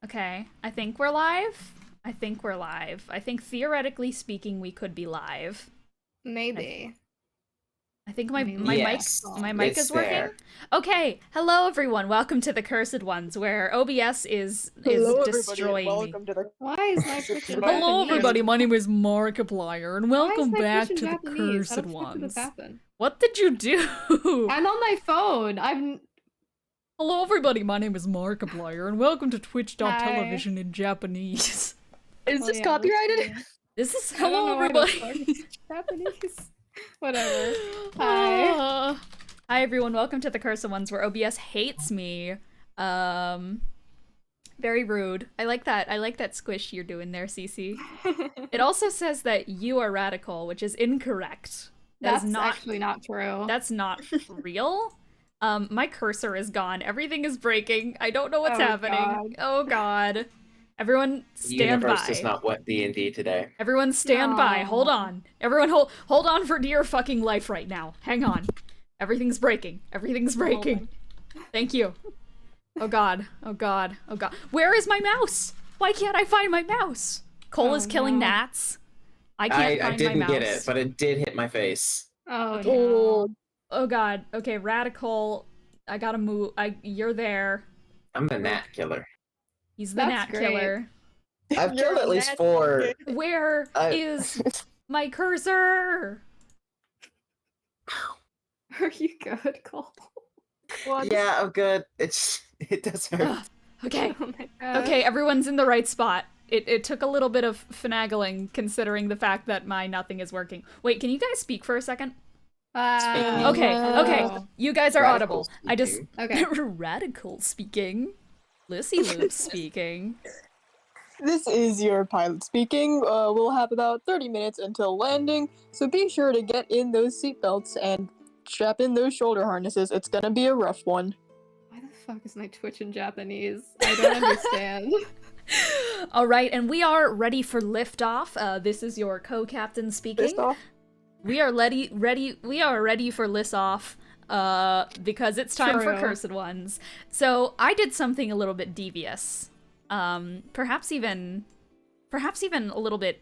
Okay, I think we're live. I think theoretically speaking, we could be live. Maybe. I think my yes, my mic it's is working. there. Okay, hello everyone. Welcome to the Cursed Ones, where OBS is destroying me. Why is my picture Japanese? Hello everybody. My name is Markiplier, and welcome Why is my back Twitch to in the Japanese? How Cursed the fuck did this Ones. happen? What did you do? I'm on my phone. Hello everybody. My name is Markiplier, and welcome to Twitch.television in Japanese. Is this copyrighted? This is I don't hello know why everybody. the fuck it's Japanese. Whatever. Hi. Hi everyone, welcome to the Cursed Ones, where OBS hates me. Very rude. I like that squish you're doing there, Cece. It also says that you are Radicole, which is incorrect. That's actually not true. That's not real. My cursor is gone. Everything is breaking. I don't know what's happening. God. Oh god. Everyone The stand universe by. does not want D&D today. Everyone stand by. No. Hold on. Everyone hold on for dear fucking life right now. Hang on. Everything's breaking. Everything's breaking. Thank you. Oh god. Oh god. Oh god. Where is my mouse? Why can't I find my mouse? Cole is killing gnats. I can't find my didn't mouse. get it, but it did hit my face. Oh Okay. no. Oh god. Okay, Radicole. I gotta move. You're there. I'm the gnat killer. He's the That's gnat great. killer. I've killed at least 4. Where is my cursor? Are you good, Cole? Yeah, I'm good. It does hurt. Okay. Oh my god. Okay, everyone's in the right spot. It took a little bit of finagling, considering the fact that my nothing is working. Wait, can you guys speak for a second? Okay. You guys are audible. I just... Okay. Radical speaking. Lucy Loop speaking. This is your pilot speaking. We'll have about 30 minutes until landing, so be sure to get in those seatbelts and strap in those shoulder harnesses. It's gonna be a rough one. Why the fuck is my Twitch in Japanese? I don't understand. All right, and we are ready for liftoff. This is your co-captain speaking. First off, We are ready for liftoff. Because it's time for True. Cursed Ones. So I did something a little bit devious. Perhaps even a little bit,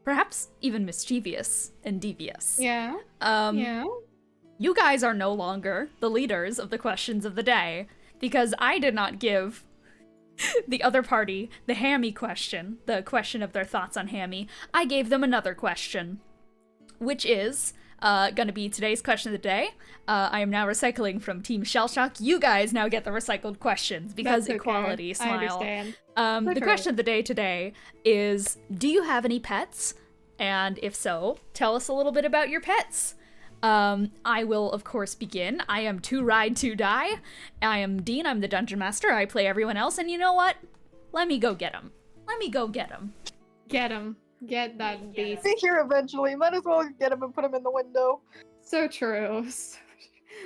perhaps even mischievous and devious. Yeah. Yeah. You guys are no longer the leaders of the questions of the day, because I did not give the other party the hammy question, the question of their thoughts on hammy. I gave them another question, which is gonna be today's question of the day. I am now recycling from Team Shellshock. You guys now get the recycled questions, because That's okay. equality, smile. I understand. The Okay. question of the day today is, do you have any pets? And if so, tell us a little bit about your pets. I will, of course, begin. I am To Ride, To Die. I am Dean, I'm the Dungeon Master. I play everyone else, and you know what? Let me go get him. Get him. Get that beast. be here eventually. Might as well get him and put him in the window. So true.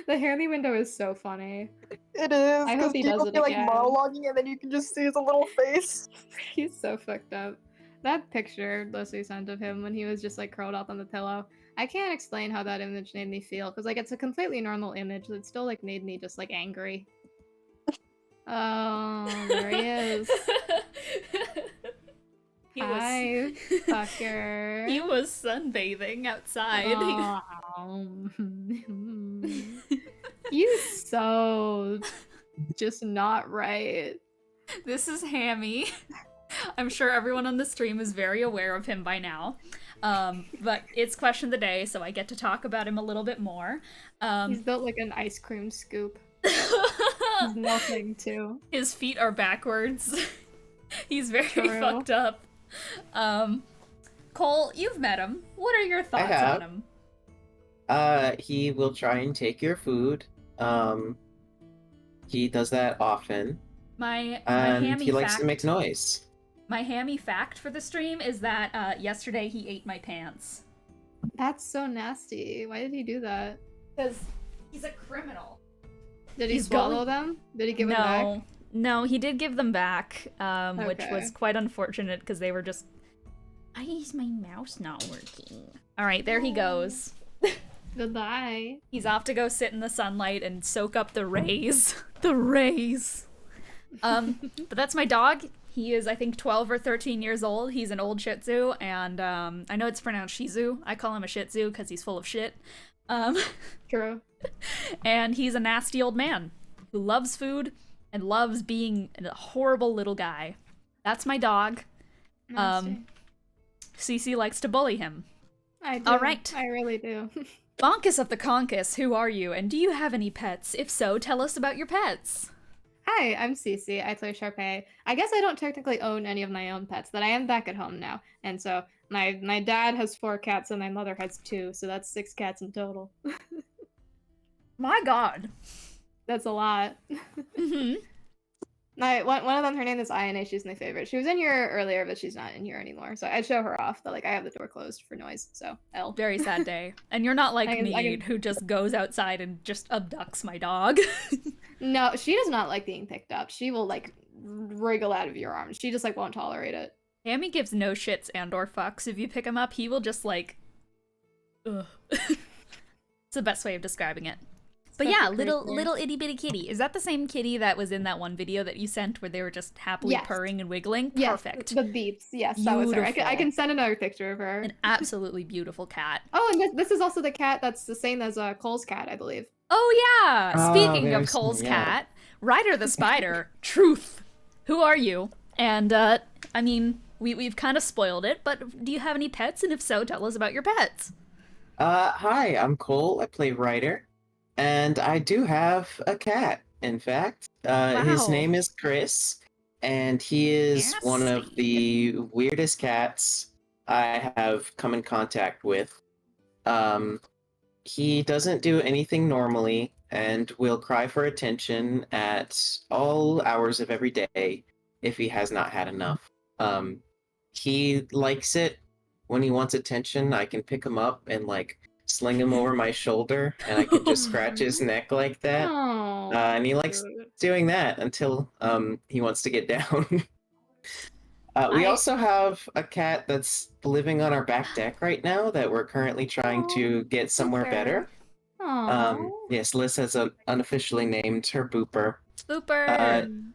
The hair in the window is so funny. It is. I hope 'cause he people does it be like again. monologuing, and then you can just see his little face. He's so fucked up. That picture Leslie sent of him when he was just like curled up on the pillow. I can't explain how that image made me feel, because like it's a completely normal image that still like made me just like angry. Oh, there he is. Hi, fucker. He was sunbathing outside. You so just not right. This is Hammy. I'm sure everyone on the stream is very aware of him by now. But it's question of the day, so I get to talk about him a little bit more. He's built like an ice cream scoop. He's nothing too. His feet are backwards. He's very True. fucked up. Cole, you've met him. What are your thoughts have. on him? He will try and take your food. He does that often. My And hammy he likes fact, to make noise. My hammy fact for the stream is that yesterday he ate my pants. That's so nasty. Why did he do that? Because he's a criminal. Did he He's swallow them? Did he give them back? No, he did give them back, which Okay. was quite unfortunate because they were just... Why is my mouse not working? Alright, there he goes. Goodbye. He's off to go sit in the sunlight and soak up the rays. The rays. But that's my dog. He is, I think, 12 or 13 years old. He's an old Shih Tzu, and I know it's pronounced Shih Tzu. I call him a Shih Tzu because he's full of shit. True. And he's a nasty old man who loves food and loves being a horrible little guy. That's my dog. Cece likes to bully him. I do. All right. I really do. Bonkus of the Conkus, who are you, and do you have any pets? If so, tell us about your pets. Hi, I'm Cece. I play Sharpay. I guess I don't technically own any of my own pets, but I am back at home now. And so my dad has 4 cats and my mother has 2, so that's 6 cats in total. My god. That's a lot. Mm-hmm. One of them, her name is Ayane. She's my favorite. She was in here earlier, but she's not in here anymore. So I'd show her off, but like I have the door closed for noise. So L. Very sad day. And you're not like me, who just goes outside and just abducts my dog. No, she does not like being picked up. She will like wriggle out of your arms. She just like won't tolerate it. Hammy gives no shits and or fucks. If you pick him up, he will just like... Ugh. It's the best way of describing it. But yeah, little itty bitty kitty. Is that the same kitty that was in that one video that you sent where they were just happily purring and wiggling? Yes, Perfect. the beeps. Yes, that was her. I can send another picture of her. An absolutely beautiful cat. Oh, and this is also the cat that's the same as Cole's cat, I believe. Oh yeah! Speaking of there's- Cole's yeah. cat, Ryder the Spider, Truth. Who are you? And, I mean, we've kind of spoiled it, but do you have any pets? And if so, tell us about your pets. Hi, I'm Cole. I play Ryder. And I do have a cat, in fact. His Wow. name is Chris, and he is one of Nasty. the weirdest cats I have come in contact with. He doesn't do anything normally and will cry for attention at all hours of every day if he has not had enough. He likes it when he wants attention. I can pick him up and like sling him over my shoulder, and I can just scratch his neck like that. Oh. And he likes doing that until he wants to get down. We also have a cat that's living on our back deck right now that we're currently trying to get somewhere better. Yes, Liz has unofficially named her Booper. Booper!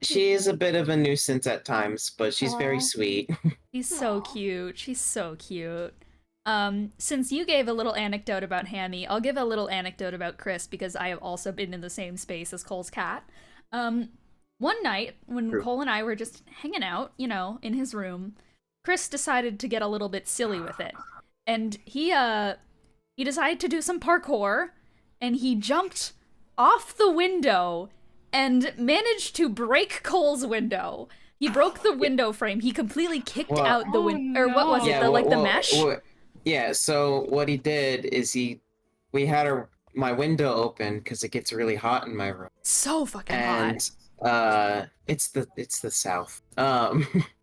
She is a bit of a nuisance at times, but she's very sweet. She's so cute. She's so cute. Since you gave a little anecdote about Hammy, I'll give a little anecdote about Chris because I have also been in the same space as Cole's cat. One night, when Cole and I were just hanging out, you know, in his room, Chris decided to get a little bit silly with it. And he decided to do some parkour, and he jumped off the window and managed to break Cole's window. He broke the window frame. He completely kicked out the window. Or what was it? The mesh? Yeah, so what he did is we had my window open because it gets really hot in my room. So fucking hot. And it's the South.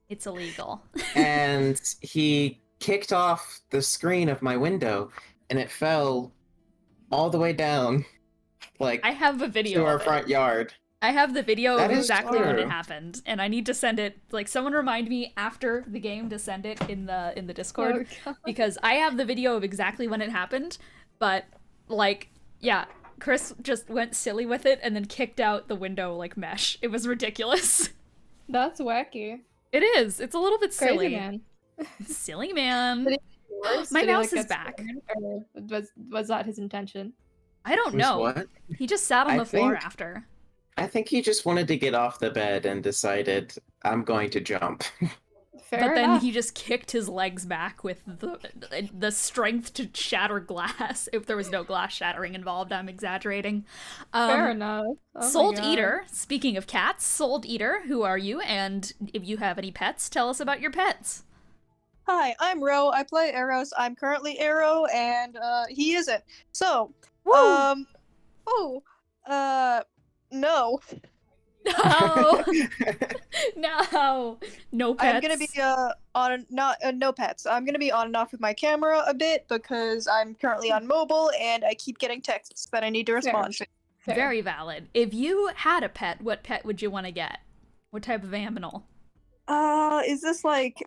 It's illegal. And he kicked off the screen of my window, and it fell all the way down, like I have a video to our of it. front yard. I have the video That of is exactly when it true. happened, and I need to send it. Like, someone remind me after the game to send it in the Discord, because I have the video of exactly when it happened. But like, yeah, Chris just went silly with it and then kicked out the window like mesh. It was ridiculous. That's wacky. It is. It's a little bit Crazy silly. man. Silly man. Did My Did he, mouse like, is get back. scared, or was that his intention? I don't Was know. what? He just sat on I the floor think- after. I think he just wanted to get off the bed and decided, I'm going to jump. Fair But then enough. he just kicked his legs back with the strength to shatter glass. If there was no glass shattering involved, I'm exaggerating. Fair enough. Oh my Sold God. Eater, speaking of cats, Sold Eater, who are you? And if you have any pets, tell us about your pets. Hi, I'm Ro. I play Eros. I'm currently Arrow, and he isn't. So, Woo! no. No! No! No pets. I'm gonna be no pets. I'm gonna be on and off with my camera a bit because I'm currently on mobile and I keep getting texts that I need to respond to. Fair. Very valid. If you had a pet, what pet would you want to get? What type of animal? Is this like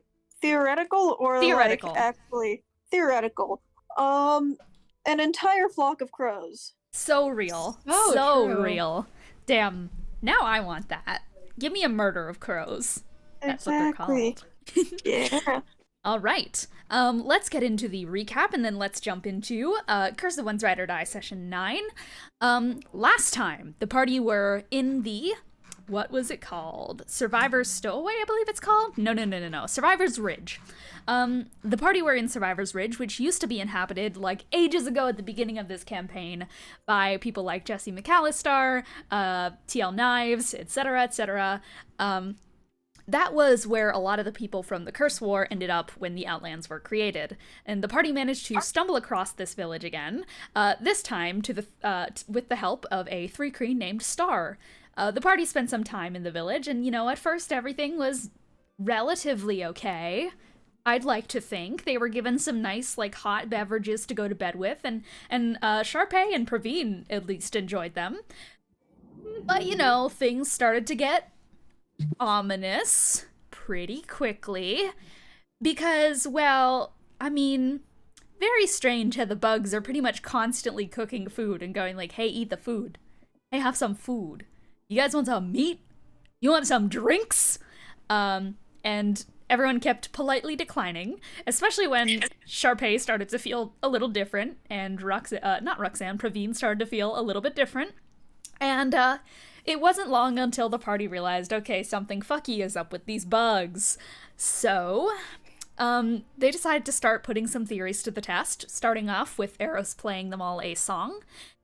theoretical or Theoretical. like actually theoretical? An entire flock of crows. So real. So So true. real. Damn. Now I want that. Give me a murder of crows. That's what they're called. Yeah. All right. Let's get into the recap, and then let's jump into Curse of One's Ride or Die Session 9. Last time, the party were in the... What was it called? Survivor's Stowaway, I believe it's called? No. Survivor's Ridge. The party were in Survivor's Ridge, which used to be inhabited, like, ages ago at the beginning of this campaign by people like Jesse McAllister, TL Knives, etc., etc. That was where a lot of the people from the Curse War ended up when the Outlands were created. And the party managed to stumble across this village again, this time with the help of a 3-Cree named Star. The party spent some time in the village, and, at first everything was relatively okay. I'd like to think. They were given some nice, hot beverages to go to bed with, and Sharpay and Praveen at least enjoyed them. But, things started to get ominous pretty quickly, because, very strange how the bugs are pretty much constantly cooking food and going hey, eat the food. Hey, have some food. You guys want some meat? You want some drinks? And everyone kept politely declining, especially when Sharpay started to feel a little different, and Praveen started to feel a little bit different. And, it wasn't long until the party realized, okay, something fucky is up with these bugs. So, they decided to start putting some theories to the test, starting off with Eros playing them all a song,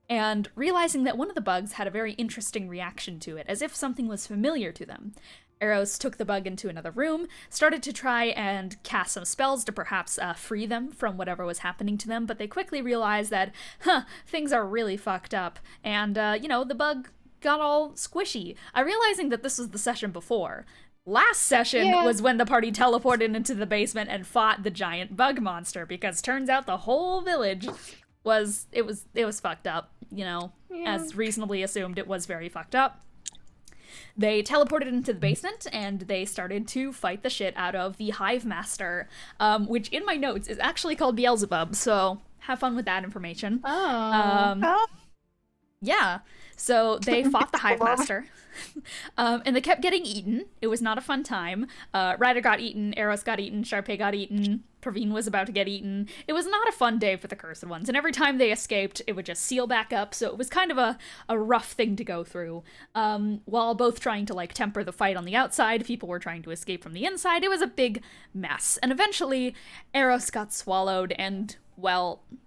and realizing that one of the bugs had a very interesting reaction to it, as if something was familiar to them. Eros took the bug into another room, started to try and cast some spells to perhaps free them from whatever was happening to them, but they quickly realized that, things are really fucked up, and, the bug got all squishy. Realizing that this was the session before. Last session was when the party teleported into the basement and fought the giant bug monster, because turns out the whole village was fucked up, as reasonably assumed it was very fucked up. They teleported into the basement, and they started to fight the shit out of the Hive Master, which in my notes is actually called Beelzebub, so have fun with that information. Yeah, so they fought the Hive Master, and they kept getting eaten. It was not a fun time. Ryder got eaten, Eros got eaten, Sharpay got eaten, Praveen was about to get eaten. It was not a fun day for the Cursed Ones, and every time they escaped, it would just seal back up, so it was kind of a rough thing to go through. While both trying to, temper the fight on the outside, people were trying to escape from the inside. It was a big mess, and eventually, Eros got swallowed, and,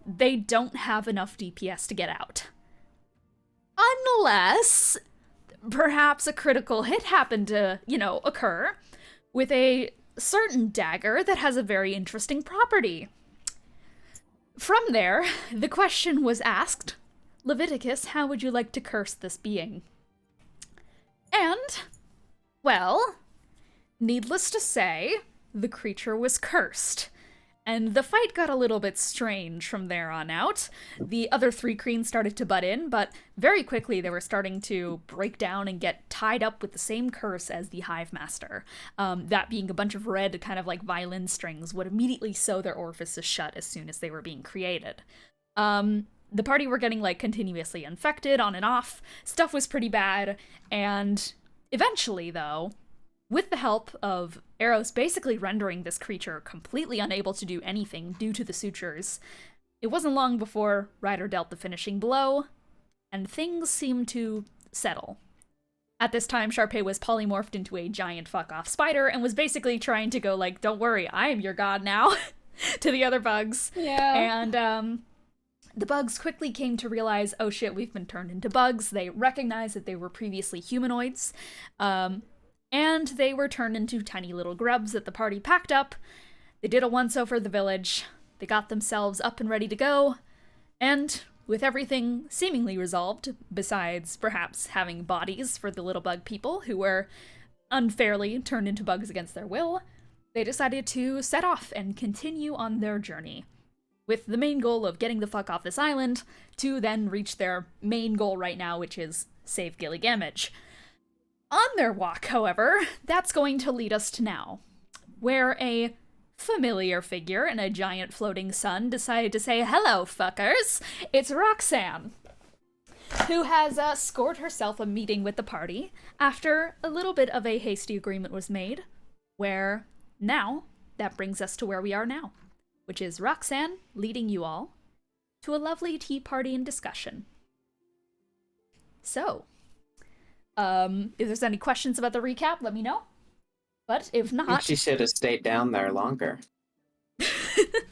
they don't have enough DPS to get out. Unless, perhaps a critical hit happened to, occur with a certain dagger that has a very interesting property. From there, the question was asked, Leviticus, how would you like to curse this being? And, needless to say, the creature was cursed. And the fight got a little bit strange from there on out. The other 3 Creens started to butt in, but very quickly they were starting to break down and get tied up with the same curse as the Hive Master. That being a bunch of red, kind of like violin strings, would immediately sew their orifices shut as soon as they were being created. The party were getting, continuously infected on and off. Stuff was pretty bad, and eventually, though, with the help of Eros basically rendering this creature completely unable to do anything due to the sutures, it wasn't long before Ryder dealt the finishing blow, and things seemed to settle. At this time, Sharpay was polymorphed into a giant fuck-off spider and was basically trying to go don't worry, I am your god now, to the other bugs. Yeah. And, the bugs quickly came to realize, oh shit, we've been turned into bugs. They recognized that they were previously humanoids, and they were turned into tiny little grubs that the party packed up. They did a once-over the village. They got themselves up and ready to go. And with everything seemingly resolved, besides perhaps having bodies for the little bug people who were unfairly turned into bugs against their will, they decided to set off and continue on their journey, with the main goal of getting the fuck off this island to then reach their main goal right now, which is save Gilly Gamage. On their walk, however, that's going to lead us to now, where a familiar figure in a giant floating sun decided to say, hello, fuckers, it's Roxanne. who has scored herself a meeting with the party after a little bit of a hasty agreement was made, where now that brings us to where we are now, which is Roxanne leading you all to a lovely tea party and discussion. So, if there's any questions about the recap, let me know. But if I think not... she should have stayed down there longer.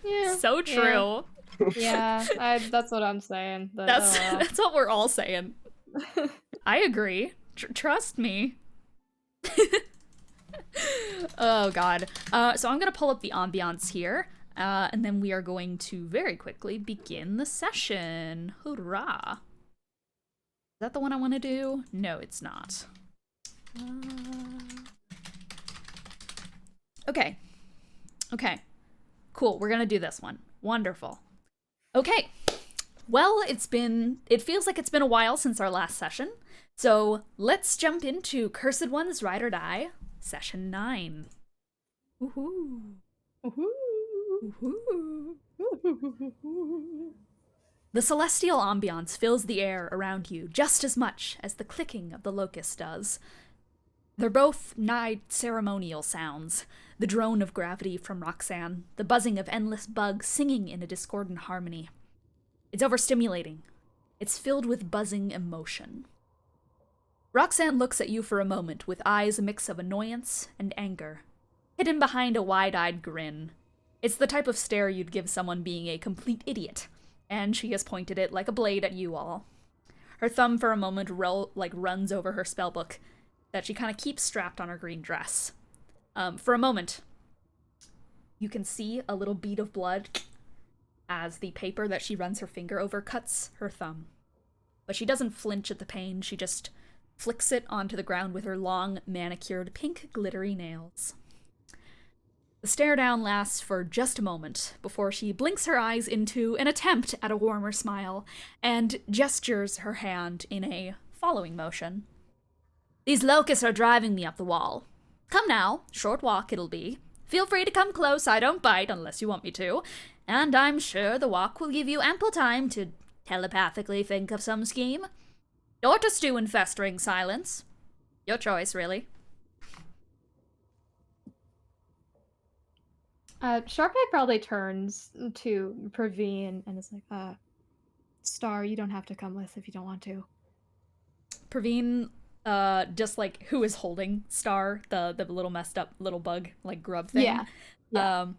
Yeah. So true. Yeah, that's what I'm saying. But, That's what we're all saying. I agree. Trust me. Oh god. So I'm gonna pull up the ambiance here, and then we are going to very quickly begin the session. Hoorah! Is that the one I want to do? No, it's not. Okay. Okay. Cool. We're gonna do this one. Wonderful. Okay. Well, it feels like it's been a while since our last session, so let's jump into Cursed One's Ride or Die, Session 9. Woohoo! Woohoo! The celestial ambiance fills the air around you just as much as the clicking of the locust does. They're both nigh ceremonial sounds, the drone of gravity from Roxanne, the buzzing of endless bugs singing in a discordant harmony. It's overstimulating. It's filled with buzzing emotion. Roxanne looks at you for a moment with eyes a mix of annoyance and anger, hidden behind a wide-eyed grin. It's the type of stare you'd give someone being a complete idiot, and she has pointed it like a blade at you all. Her thumb for a moment runs over her spellbook that she kind of keeps strapped on her green dress. For a moment, you can see a little bead of blood as the paper that she runs her finger over cuts her thumb. But she doesn't flinch at the pain, she just flicks it onto the ground with her long, manicured, pink, glittery nails. The stare down lasts for just a moment before she blinks her eyes into an attempt at a warmer smile and gestures her hand in a following motion. These locusts are driving me up the wall. Come now, short walk it'll be. Feel free to come close, I don't bite unless you want me to, and I'm sure the walk will give you ample time to telepathically think of some scheme. Or to stew in festering silence. Your choice, really. Sharpay probably turns to Praveen and is like, Star, you don't have to come with if you don't want to. Praveen, just like, who is holding Star, the little messed up little bug, like grub thing. Yeah. Star...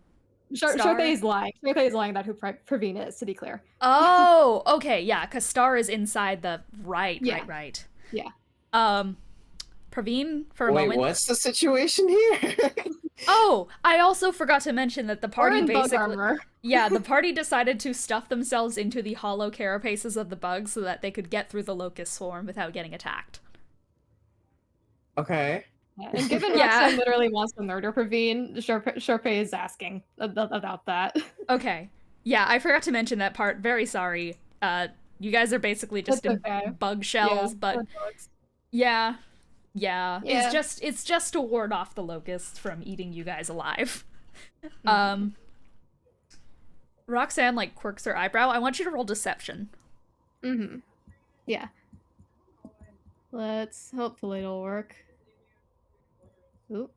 Sharpay's lying. Sharpay's lying about who Praveen is, to be clear. Oh, okay, yeah, because Star is inside the... Right. Yeah. Praveen, for a moment... Wait, what's the situation here? Oh, I also forgot to mention that the party in basically... bug armor. Yeah, the party decided to stuff themselves into the hollow carapaces of the bugs so that they could get through the locust swarm without getting attacked. Okay. Yeah, and given Roxanne literally wants to murder Praveen, Sharpay is asking about that. Okay. Yeah, I forgot to mention that part. Very sorry. You guys are basically just in bug shells, but... Yeah. It's just to ward off the locusts from eating you guys alive. Roxanne, like, quirks her eyebrow. I want you to roll deception. Mm-hmm. Yeah. Hopefully it'll work. Oop.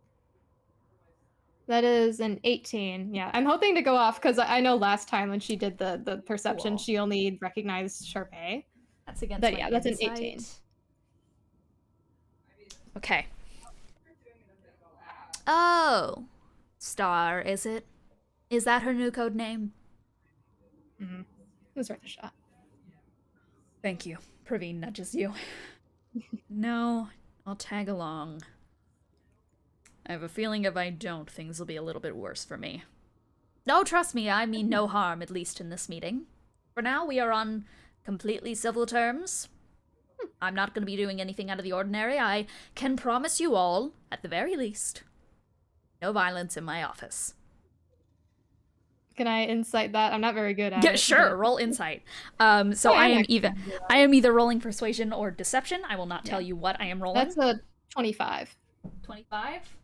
That is an 18. Yeah, I'm hoping to go off because I know last time when she did the perception, Cool. she only recognized Sharpay. That's against But my yeah, that's an insight. 18. Okay. Oh. Star, is it? Is that her new code name? Mm-hmm. It was worth a shot. Thank you. Praveen nudges you. No, I'll tag along. I have a feeling if I don't, things will be a little bit worse for me. No, trust me, I mean no harm, at least in this meeting. For now, we are on completely civil terms. I'm not going to be doing anything out of the ordinary. I can promise you all, at the very least, no violence in my office. Can I insight that? I'm not very good at Yeah, it. sure, But... roll insight. So I am either rolling persuasion or deception. I will not tell you what I am rolling. That's a 25. 25?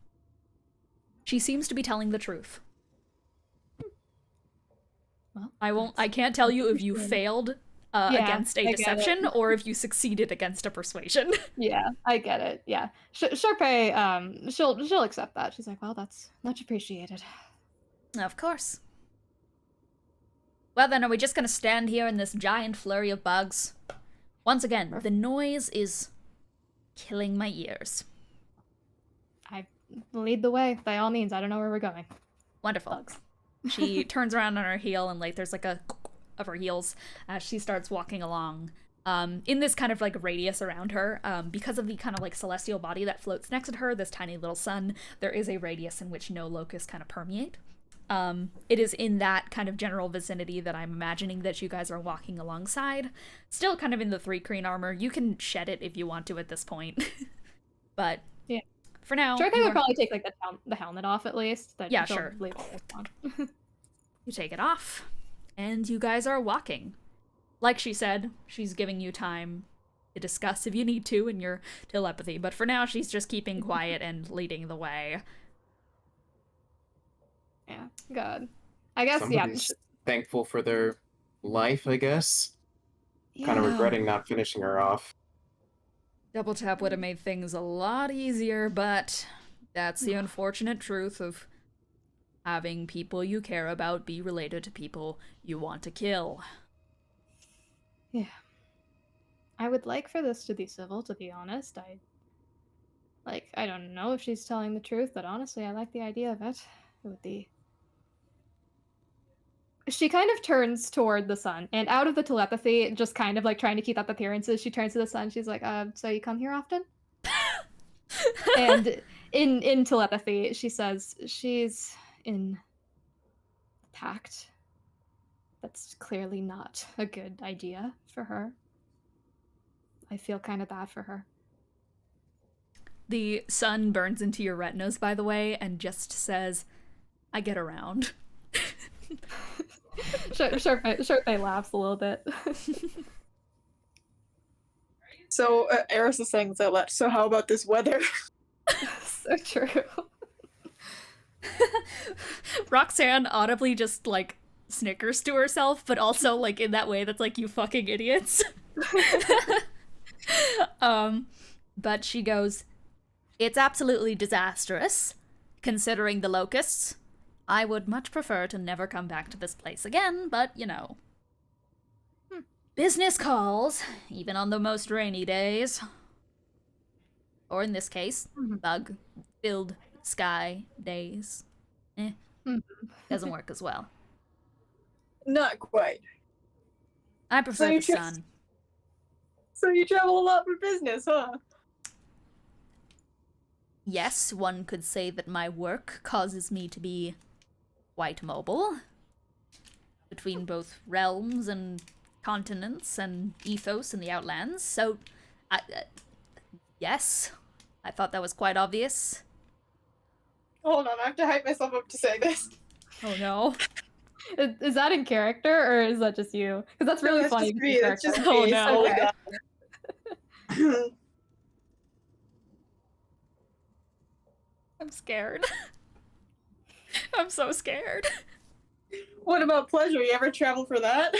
She seems to be telling the truth. Well, I can't tell you if you failed Yeah, against a I get deception, it. or if you succeeded against a persuasion. Yeah, I get it. Yeah, Sharpay, she'll accept that. She's like, well, that's much appreciated. Of course. Well then, are we just gonna stand here in this giant flurry of bugs? Once again, the noise is killing my ears. I lead the way by all means. I don't know where we're going. Wonderful. Bugs. She turns around on her heel and like there's like a of her heels as she starts walking along. In this kind of like radius around her, because of the kind of like celestial body that floats next to her, this tiny little sun, there is a radius in which no locusts kind of permeate. It is in that kind of general vicinity that I'm imagining that you guys are walking alongside. Still kind of in the 3 Kreen armor. You can shed it if you want to at this point. But yeah, for now, sure, I would probably take like the helmet off at least. Yeah, sure. Leave this on. You take it off, and you guys are walking. Like she said, she's giving you time to discuss if you need to in your telepathy, but for now she's just keeping quiet and leading the way. Yeah, good. I guess, Somebody's thankful for their life, I guess. yeah. Kind of regretting not finishing her off. Double tap would have made things a lot easier, but that's the unfortunate truth of having people you care about be related to people you want to kill. Yeah. I would like for this to be civil, to be honest. I don't know if she's telling the truth, but honestly, I like the idea of it. It would be... She kind of turns toward the sun, and out of the telepathy, just kind of like trying to keep up appearances, she turns to the sun. She's like, so you come here often? And in telepathy, she says she's in a pact. That's clearly not a good idea for her. I feel kind of bad for her. The sun burns into your retinas, by the way, and just says, I get around. Sharpay laughs a little bit. So, Eris is saying that, so how about this weather? So true. Roxanne audibly just, like, snickers to herself, but also, like, in that way that's like, you fucking idiots. But she goes, it's absolutely disastrous, considering the locusts. I would much prefer to never come back to this place again, but, you know. Business calls, even on the most rainy days. Or in this case, bug-filled sky days. Doesn't work as well. Not quite. I prefer So you the just- sun. So you travel a lot for business, huh? Yes, one could say that my work causes me to be quite mobile. Between both realms and continents and ethos and the Outlands, so yes, I thought that was quite obvious. Hold on, I have to hype myself up to say this. Oh no. Is that in character, or is that just you? Because that's really that's funny. just me, that's just Oh, me. no. So, I'm scared. I'm so scared. what about pleasure? You ever travel for that?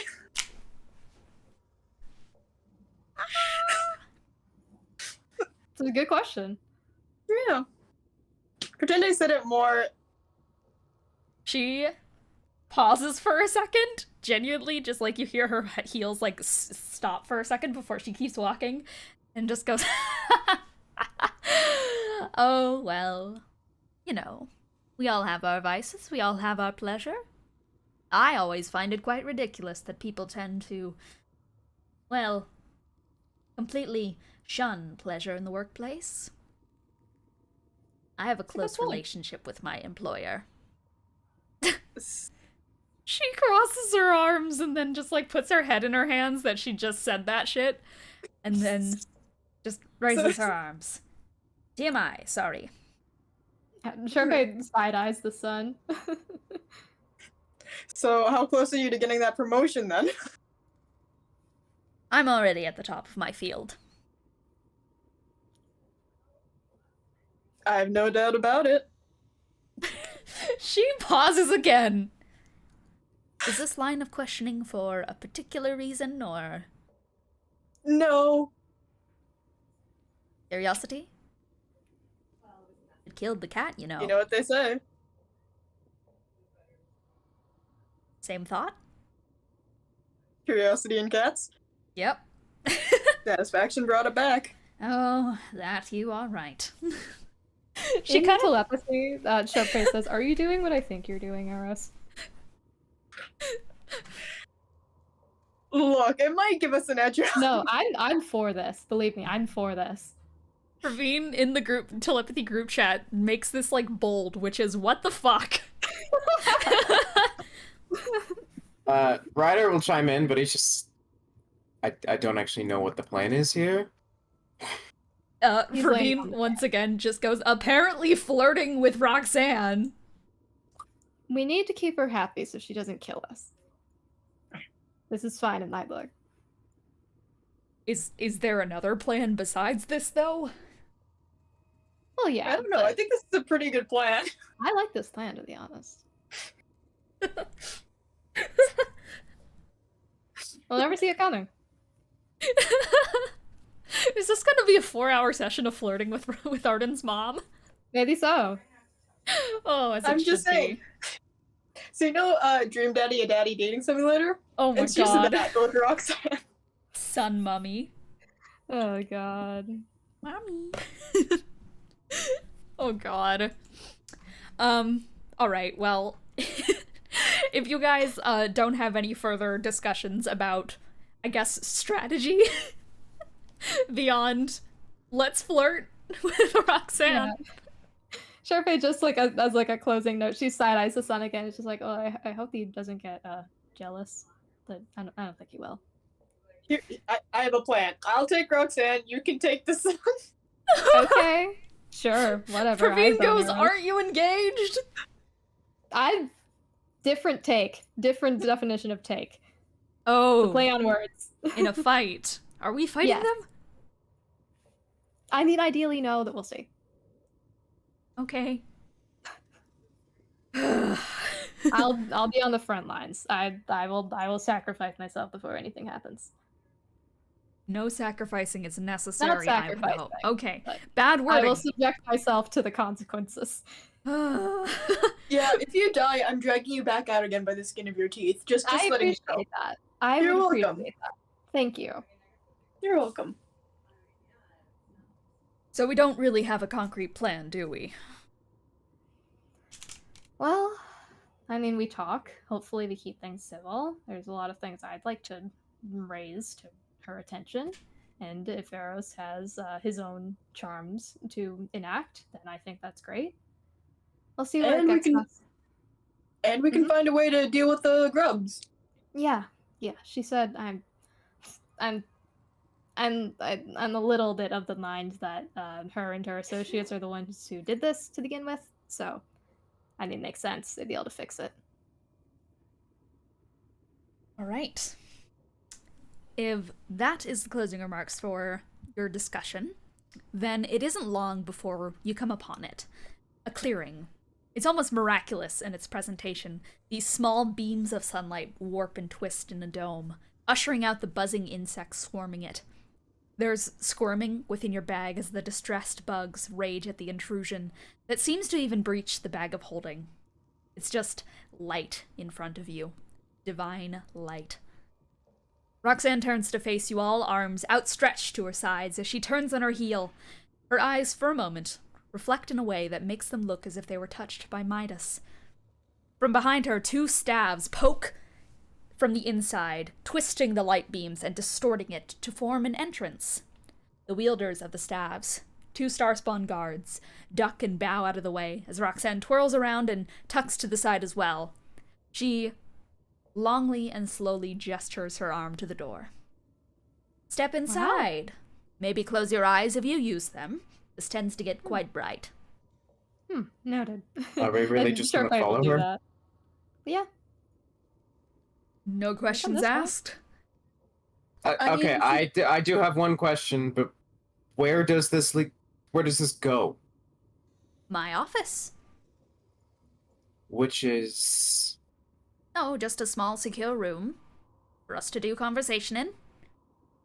It's a good question. Yeah. Pretend I said it more. She pauses for a second, genuinely, just like you hear her heels like stop for a second before she keeps walking, and just goes, oh, well, you know, we all have our vices, we all have our pleasure. I always find it quite ridiculous that people tend to, well, completely shun pleasure in the workplace. I have a close relationship with my employer. She crosses her arms and then just like puts her head in her hands that she just said that shit, and then just raises her arms. TMI, sorry. Sharpay side-eyes the sun. So how close are you to getting that promotion then? I'm already at the top of my field. I have no doubt about it. She pauses again. Is this line of questioning for a particular reason or No. curiosity? It killed the cat, you know. You know what they say. Same thought? Curiosity in cats. Yep. Satisfaction brought it back. Oh, that you are right. She kind of telepathy. Sharpface says, "Are you doing what I think you're doing, Eros?" Look, it might give us an edge. No, I'm for this. Believe me, I'm for this. Ravine in the group telepathy group chat makes this like bold, which is what the fuck. Ryder will chime in, but he's just I don't actually know what the plan is here. He's laying on Ravine the once again just goes apparently flirting with Roxanne. We need to keep her happy so she doesn't kill us. This is fine in my book. Is there another plan besides this though? Well, yeah. I don't know. I think this is a pretty good plan. I like this plan, to be honest. We'll never see it coming. Is this gonna be a 4-hour session of flirting with Arden's mom? Maybe so. Oh, as it I'm just should saying. be. So you know Dream Daddy, a daddy dating simulator? Oh my And she's god. that with Roxanne. Son mummy. Oh god. Mommy. Oh god. Alright, well, if you guys don't have any further discussions about, I guess, strategy beyond let's flirt with Roxanne. Yeah. Sharpay just like as like a closing note, she side eyes the sun again. It's just like, oh, I hope he doesn't get jealous, but I don't think he will. Here, I have a plan. I'll take Roxanne. You can take the sun. Okay, sure, whatever. Ravine eyes on goes, her. aren't you engaged? Different definition of take. Oh, Play on words. in a fight. Are we fighting Yes. them? I mean, ideally, no, but we'll see. Okay. I'll be on the front lines. I will sacrifice myself before anything happens. No sacrificing is necessary, I would sacrificing, hope. Okay. but Bad I wording. will subject myself to the consequences. Yeah, if you die, I'm dragging you back out again by the skin of your teeth. Just I letting you know. appreciate that. I You're would welcome. appreciate that. Thank you. You're welcome. So we don't really have a concrete plan, do we? Well, I mean, we talk. Hopefully, we keep things civil. There's a lot of things I'd like to raise to her attention. And if Eros has his own charms to enact, then I think that's great. We'll see where And it we gets can- us. And we can find a way to deal with the grubs. Yeah. She said I'm a little bit of the mind that her and her associates are the ones who did this to begin with. So, I mean, it makes sense. They'd be able to fix it. All right. If that is the closing remarks for your discussion, then it isn't long before you come upon it. A clearing. It's almost miraculous in its presentation. These small beams of sunlight warp and twist in a dome, ushering out the buzzing insects swarming it. There's squirming within your bag as the distressed bugs rage at the intrusion that seems to even breach the bag of holding. It's just light in front of you. Divine light. Roxanne turns to face you all, arms outstretched to her sides as she turns on her heel. Her eyes, for a moment, reflect in a way that makes them look as if they were touched by Midas. From behind her, 2 staves poke from the inside, twisting the light beams and distorting it to form an entrance. The wielders of the staves, 2 Starspawn guards, duck and bow out of the way as Roxanne twirls around and tucks to the side as well. She longly and slowly gestures her arm to the door. Step inside. Maybe close your eyes if you use them. This tends to get quite bright. Noted. Are we really And just gonna Sharpay will follow do her? that. But yeah. No questions this way. asked? I Okay, mean, I do have one question, but where does this go? My office. Which is No, just a small, secure room for us to do conversation in.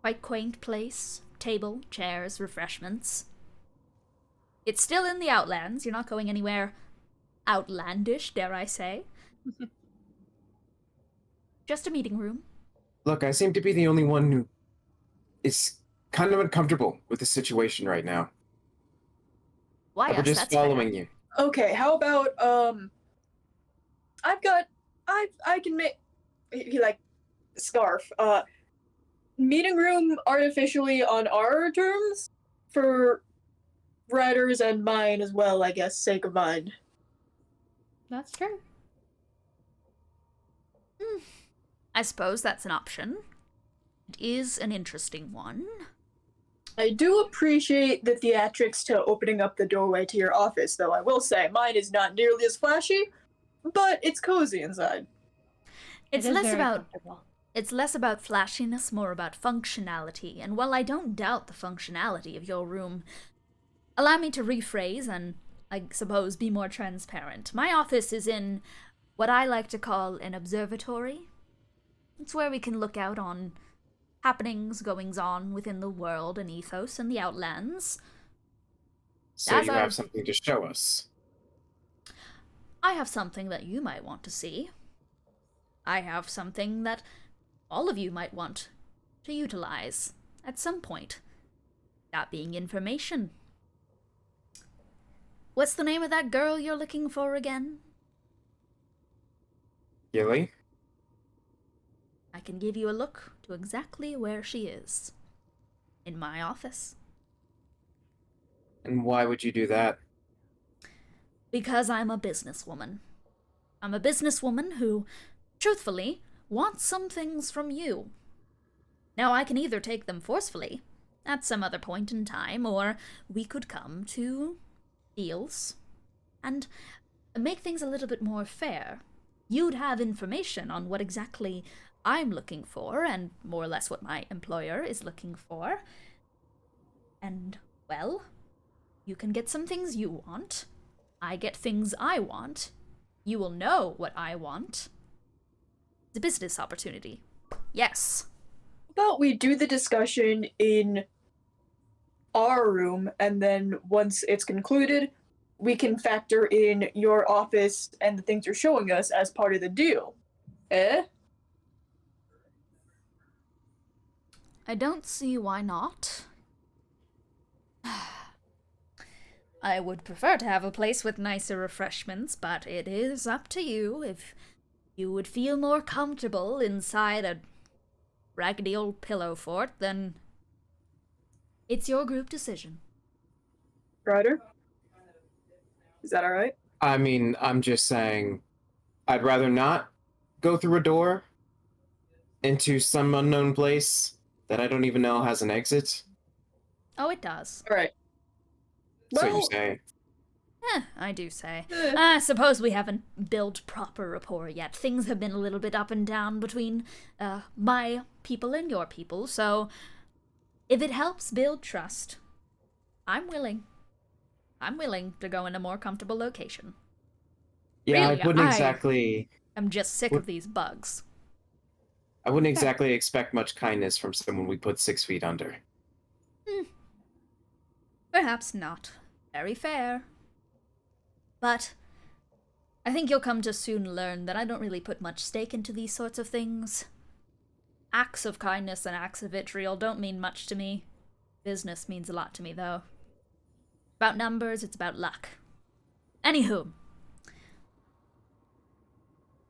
Quite quaint place. Table, chairs, refreshments. It's still in the Outlands. You're not going anywhere outlandish, dare I say. Just a meeting room. Look, I seem to be the only one who is kind of uncomfortable with the situation right now. Why We're us? just That's following fair. you. Okay, how about I can make he like scarf. Meeting room artificially on our terms for writers and mine as well, I guess, sake of mine. That's true. I suppose that's an option. It is an interesting one. I do appreciate the theatrics to opening up the doorway to your office, though I will say mine is not nearly as flashy, but it's cozy inside. It's It is less very about comfortable. It's less about flashiness, more about functionality. And while I don't doubt the functionality of your room, allow me to rephrase and, I suppose, be more transparent. My office is in what I like to call an observatory. It's where we can look out on happenings, goings-on within the world and ethos and the Outlands. So As you I've- have something to show us. I have something that you might want to see. I have something that all of you might want to utilize at some point. That being information. What's the name of that girl you're looking for again? Gilly? I can give you a look to exactly where she is. In my office. And why would you do that? Because I'm a businesswoman. I'm a businesswoman who, truthfully, wants some things from you. Now, I can either take them forcefully, at some other point in time, or we could come to deals and make things a little bit more fair. You'd have information on what exactly I'm looking for, and more or less what my employer is looking for. And, well, you can get some things you want. I get things I want. You will know what I want. It's a business opportunity. Yes. How about we do the discussion in our room, and then once it's concluded, we can factor in your office and the things you're showing us as part of the deal. Eh? I don't see why not. I would prefer to have a place with nicer refreshments, but it is up to you. If you would feel more comfortable inside a raggedy old pillow fort, then it's your group decision. Ryder? Is that alright? I mean, I'm just saying, I'd rather not go through a door into some unknown place that I don't even know has an exit. Oh, it does. Alright. So Well, you say. I do say. eh, I suppose we haven't built proper rapport yet. Things have been a little bit up and down between my people and your people, so if it helps build trust, I'm willing. I'm willing to go in a more comfortable location. Yeah, Really, I wouldn't I- exactly. I'm just sick of these bugs. I wouldn't exactly expect much kindness from someone we put 6 feet under. Perhaps not. Very fair. But I think you'll come to soon learn that I don't really put much stake into these sorts of things. Acts of kindness and acts of vitriol don't mean much to me. Business means a lot to me, though. About numbers, it's about luck. Anywho.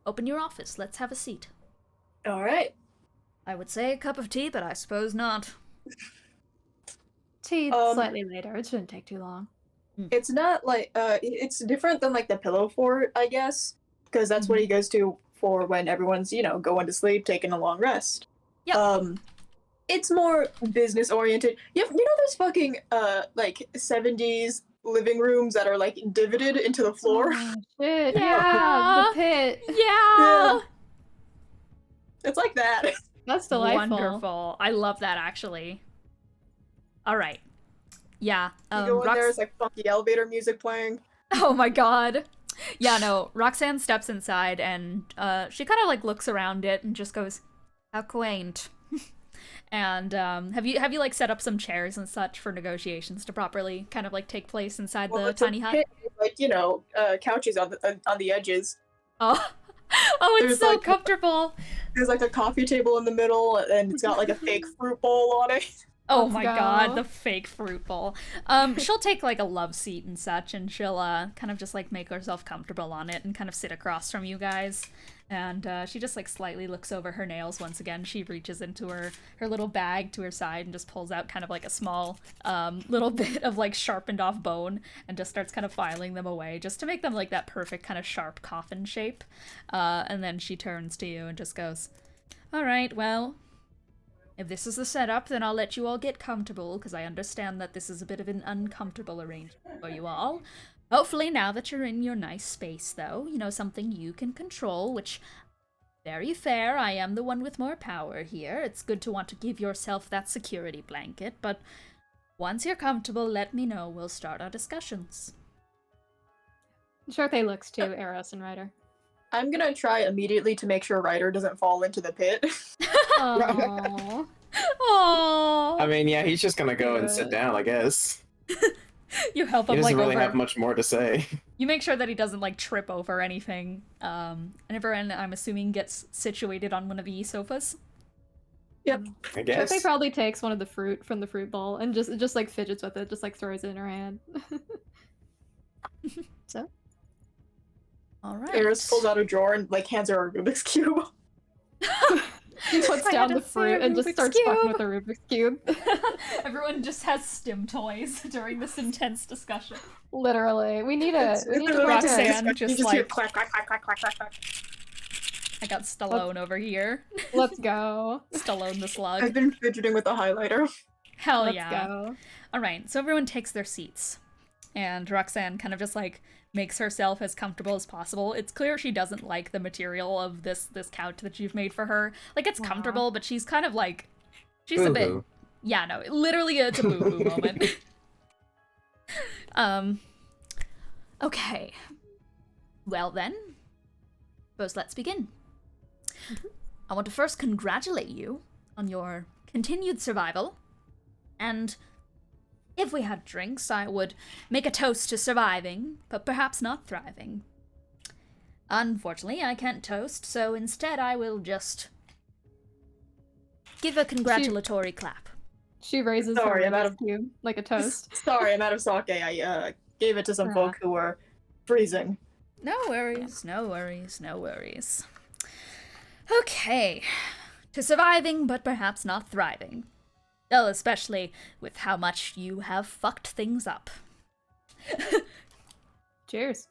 Open your office. Let's have a seat. alright. I would say a cup of tea, but I suppose not. Tea Um, slightly later. It shouldn't take too long. It's not like, it's different than like the pillow fort, I guess, because that's what he goes to for when everyone's, going to sleep, taking a long rest. Yep. It's more business oriented. You know those fucking, like 70s living rooms that are like divoted into the floor? Oh, shit. Yeah. Yeah, the pit. Yeah! It's like that. That's delightful. Wonderful. I love that, actually. All right. Yeah. You go in there, Rox- it's like funky elevator music playing. Oh my god. Yeah, no, Roxanne steps inside and she kind of like looks around it and just goes, how quaint. And have you like set up some chairs and such for negotiations to properly kind of like take place inside the it's a tiny hut? pit, like, couches on the edges. Oh, oh, it's There's, so like, comfortable. There's like a coffee table in the middle, and it's got like a fake fruit bowl on it. Oh Let's my go. god, the fake fruit bowl. She'll take like a love seat and such, and she'll kind of just like make herself comfortable on it and kind of sit across from you guys. And she just like slightly looks over her nails once again. She reaches into her little bag to her side and just pulls out kind of like a small little bit of like sharpened off bone and just starts kind of filing them away just to make them like that perfect kind of sharp coffin shape. And then she turns to you and just goes, all right, well, if this is the setup, then I'll let you all get comfortable, because I understand that this is a bit of an uncomfortable arrangement for you all. Hopefully, now that you're in your nice space, though, something you can control, which, very fair, I am the one with more power here. It's good to want to give yourself that security blanket, but once you're comfortable, let me know. We'll start our discussions. Sharpay looks to Eros and Ryder. I'm gonna try immediately to make sure Ryder doesn't fall into the pit. Aww. Aww. I mean, yeah, he's just gonna go and sit down, I guess. You help He him doesn't like really over. have much more to say. You make sure that he doesn't like trip over anything. And everyone, I'm assuming, gets situated on one of the sofas. Yep. I guess. Sharpay probably takes one of the fruit from the fruit bowl and just like fidgets with it, just like throws it in her hand. So. All right. Eris pulls out a drawer and like hands her a Rubik's Cube. He puts I down had the to say fruit and just Rubik's starts fucking Cube. with the Rubik's Cube. Everyone just has stim toys during this intense discussion. Literally. We need a Roxanne You just just hear like- clack, clack, clack, clack, clack, clack, clack. I got Stallone over here. Let's go. Stallone the slug. I've been fidgeting with the highlighter. Hell Let's yeah. go. All right, so everyone takes their seats. And Roxanne kind of just like makes herself as comfortable as possible. It's clear she doesn't like the material of this couch that you've made for her. Like, it's Aw. comfortable, but she's kind of like, she's a bit, Boo-hoo. yeah, no, literally it's a boo-boo moment. Okay. Well then, suppose let's begin. I want to first congratulate you on your continued survival, and if we had drinks, I would make a toast to surviving, but perhaps not thriving. Unfortunately, I can't toast, so instead I will just give a congratulatory clap. She raises Sorry, her I'm out Rubik's Cube like a toast. Sorry, I'm out of sake. I gave it to some folk who were freezing. No worries, no worries, no worries. Okay. To surviving, but perhaps not thriving. Well, especially with how much you have fucked things up. Cheers.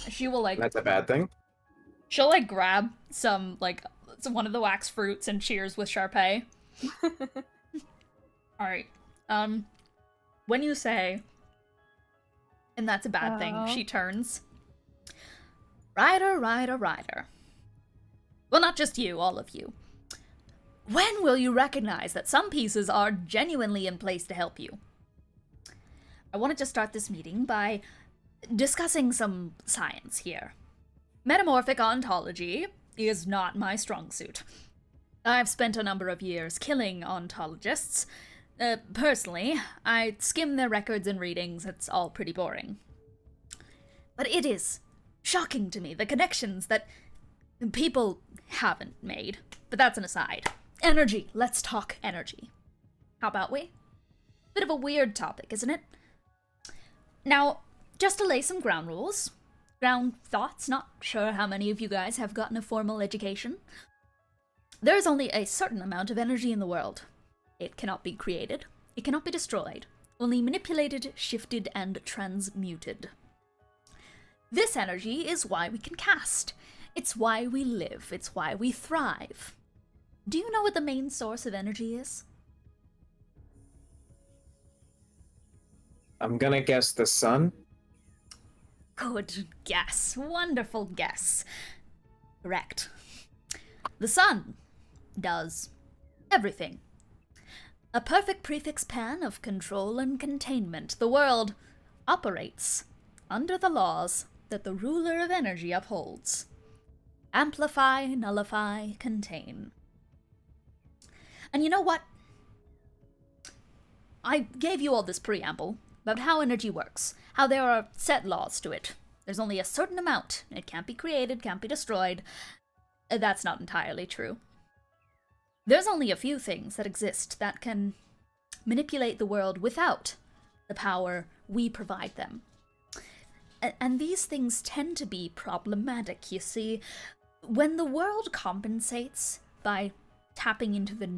She will, like, That's a bad thing. she'll, like, grab one of the wax fruits and cheers with Sharpay. Alright. When you say, and that's a bad thing, she turns. Ryder, Ryder, Ryder. Well, not just you, all of you. When will you recognize that some pieces are genuinely in place to help you? I wanted to start this meeting by discussing some science here. Metamorphic ontology is not my strong suit. I've spent a number of years killing ontologists. Personally, I skim their records and readings, it's all pretty boring. But it is shocking to me the connections that people haven't made. But that's an aside. Energy. Let's talk energy. How about we? Bit of a weird topic, isn't it? Now, just to lay some ground rules. Ground thoughts, not sure how many of you guys have gotten a formal education. There is only a certain amount of energy in the world. It cannot be created. It cannot be destroyed. Only manipulated, shifted, and transmuted. This energy is why we can cast. It's why we live. It's why we thrive. Do you know what the main source of energy is? I'm gonna guess the sun. Good guess. Wonderful guess. Correct. The sun does everything. A perfect prefix pan of control and containment. The world operates under the laws that the ruler of energy upholds. Amplify, nullify, contain. And you know what? I gave you all this preamble about how energy works, how there are set laws to it. There's only a certain amount. It can't be created, can't be destroyed. That's not entirely true. There's only a few things that exist that can manipulate the world without the power we provide them. And these things tend to be problematic, you see. When the world compensates by tapping into the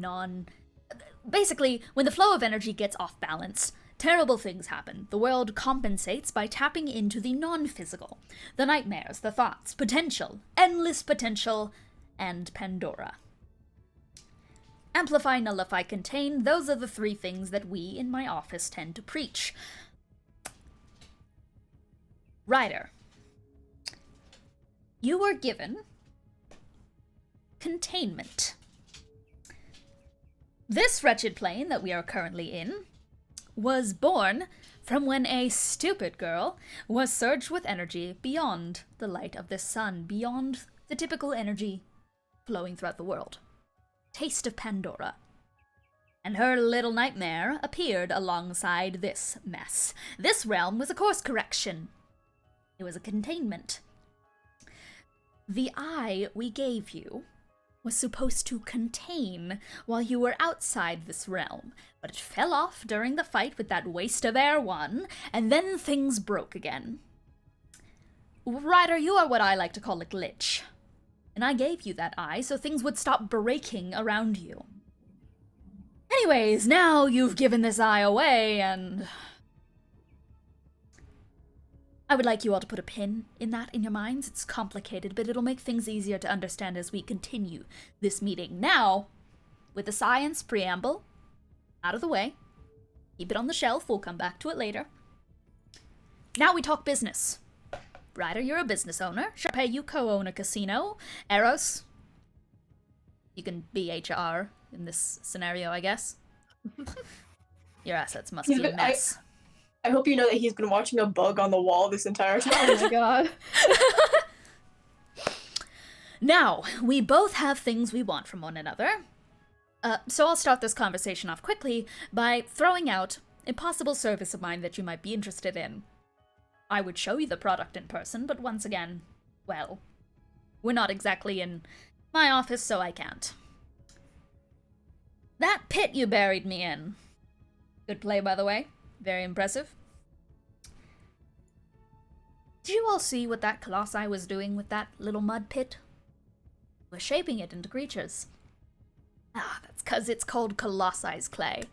basically, when the flow of energy gets off balance, terrible things happen. The world compensates by tapping into the non-physical. The nightmares, the thoughts, potential, endless potential, and Pandora. Amplify, nullify, contain, those are the three things that we in my office tend to preach. Ryder, you were given containment. This wretched plane that we are currently in was born from when a stupid girl was surged with energy beyond the light of the sun, beyond the typical energy flowing throughout the world. Taste of Pandora. And her little nightmare appeared alongside this mess. This realm was a course correction. It was a containment. The eye we gave you was supposed to contain while you were outside this realm, but it fell off during the fight with that waste of air one, and then things broke again. Ryder, you are what I like to call a glitch. And I gave you that eye so things would stop breaking around you. Anyways, now you've given this eye away, and I would like you all to put a pin in that in your minds. It's complicated, but it'll make things easier to understand as we continue this meeting. Now, with the science preamble out of the way, keep it on the shelf, we'll come back to it later. Now we talk business. Ryder, you're a business owner. Sharpay, you co-own a casino. Eros, you can be HR in this scenario, I guess. Your assets must be a mess. I hope you know that he's been watching a bug on the wall this entire time. Oh my god. Now, we both have things we want from one another. So I'll start this conversation off quickly by throwing out a possible service of mine that you might be interested in. I would show you the product in person, but once again, well, we're not exactly in my office, so I can't. That pit you buried me in. Good play, by the way. Very impressive. Did you all see what that colossi was doing with that little mud pit? We're shaping it into creatures. That's because it's called colossi's clay.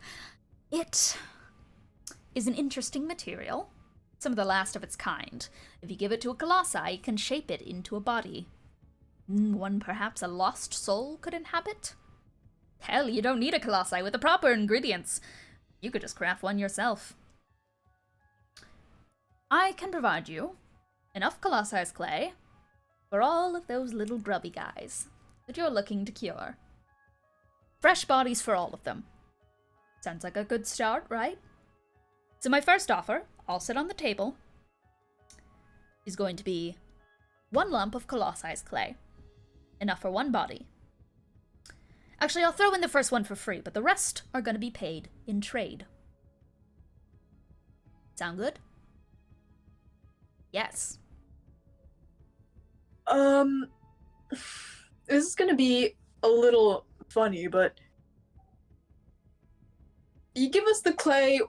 It is an interesting material. Some of the last of its kind. If you give it to a colossi, it can shape it into a body. One perhaps a lost soul could inhabit? Hell, you don't need a colossi with the proper ingredients. You could just craft one yourself. I can provide you enough colossi's clay for all of those little grubby guys that you're looking to cure. Fresh bodies for all of them. Sounds like a good start, right? So my first offer, I'll sit on the table, is going to be 1 lump of colossi's clay. Enough for 1 body. Actually, I'll throw in the first one for free, but the rest are going to be paid in trade. Sound good? Yes. This is gonna be a little funny, but you give us the clay,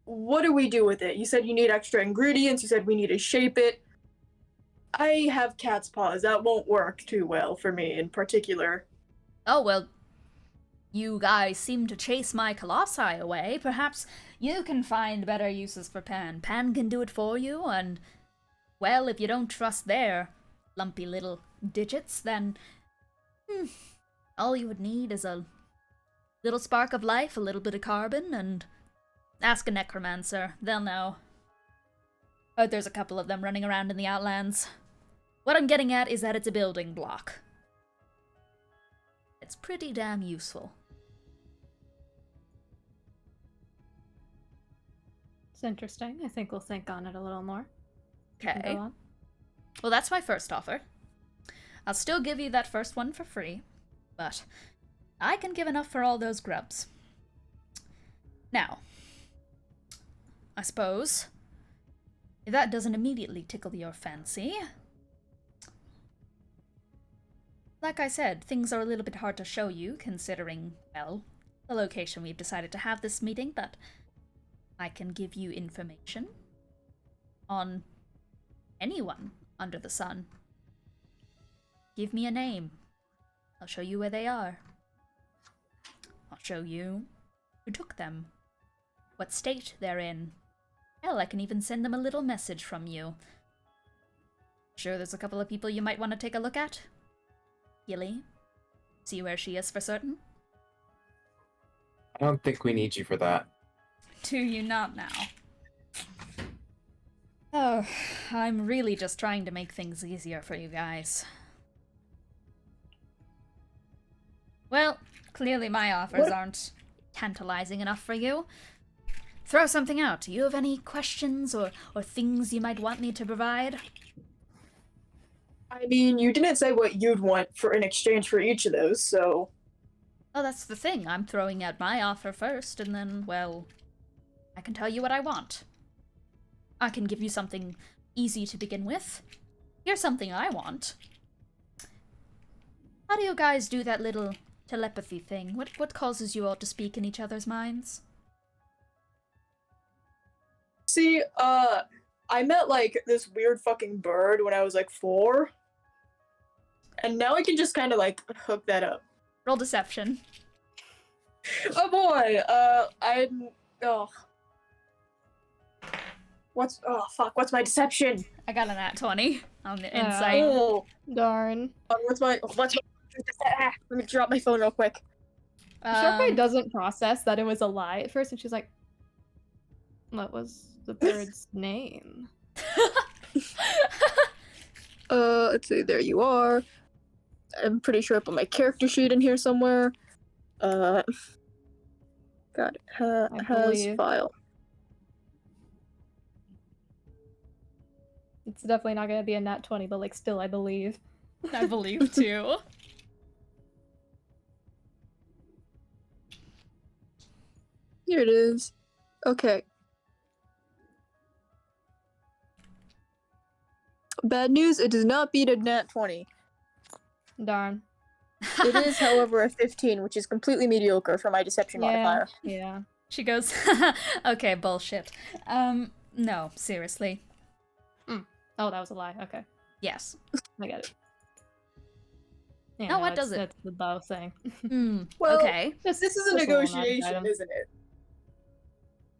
what do we do with it? You said you need extra ingredients, you said we need to shape it. I have cat's paws, that won't work too well for me in particular. Oh, well, you guys seem to chase my colossi away. Perhaps you can find better uses for Pan. Pan can do it for you, and, well, if you don't trust their lumpy little digits, then all you would need is a little spark of life, a little bit of carbon, and ask a necromancer. They'll know. Oh, there's a couple of them running around in the Outlands. What I'm getting at is that it's a building block. It's pretty damn useful. It's interesting. I think we'll think on it a little more. Okay. Go on. Well, that's my first offer. I'll still give you that first one for free, but I can give enough for all those grubs. Now, I suppose, if that doesn't immediately tickle your fancy, like I said, things are a little bit hard to show you, considering, well, the location we've decided to have this meeting, but I can give you information on anyone under the sun. Give me a name. I'll show you where they are. I'll show you who took them, what state they're in. Hell, I can even send them a little message from you. Sure, there's a couple of people you might want to take a look at. Gilly. See where she is for certain. I don't think we need you for that. Do you not now? Oh, I'm really just trying to make things easier for you guys. Well, clearly my offers aren't tantalizing enough for you. Throw something out. Do you have any questions or things you might want me to provide? I mean, you didn't say what you'd want for in exchange for each of those, so... Oh, that's the thing. I'm throwing out my offer first, and then, well, I can tell you what I want. I can give you something easy to begin with. Here's something I want. How do you guys do that little telepathy thing? What causes you all to speak in each other's minds? See, I met, like, this weird fucking bird when I was, like, 4. And now I can just kind of, like, hook that up. Roll deception. Oh boy, oh. What's my deception? I got a nat 20 on the insight. Oh, Darn. what's my, let me drop my phone real quick. Sharpay doesn't process that it was a lie at first, and she's like, what was the bird's name? Let's see, there you are. I'm pretty sure I put my character sheet in here somewhere. God, has believe. file. It's definitely not gonna be a nat 20, but like still I believe. I believe too. Here it is. Okay. Bad news, it does not beat a nat 20. Darn. It is, however, a 15, which is completely mediocre for my deception modifier. Yeah. She goes, okay, bullshit. No, seriously. Oh, that was a lie. Okay. Yes. I get it. Yeah, Now what does it? That's the bow thing. Well, Okay. this is a just a little negotiation, item. isn't it?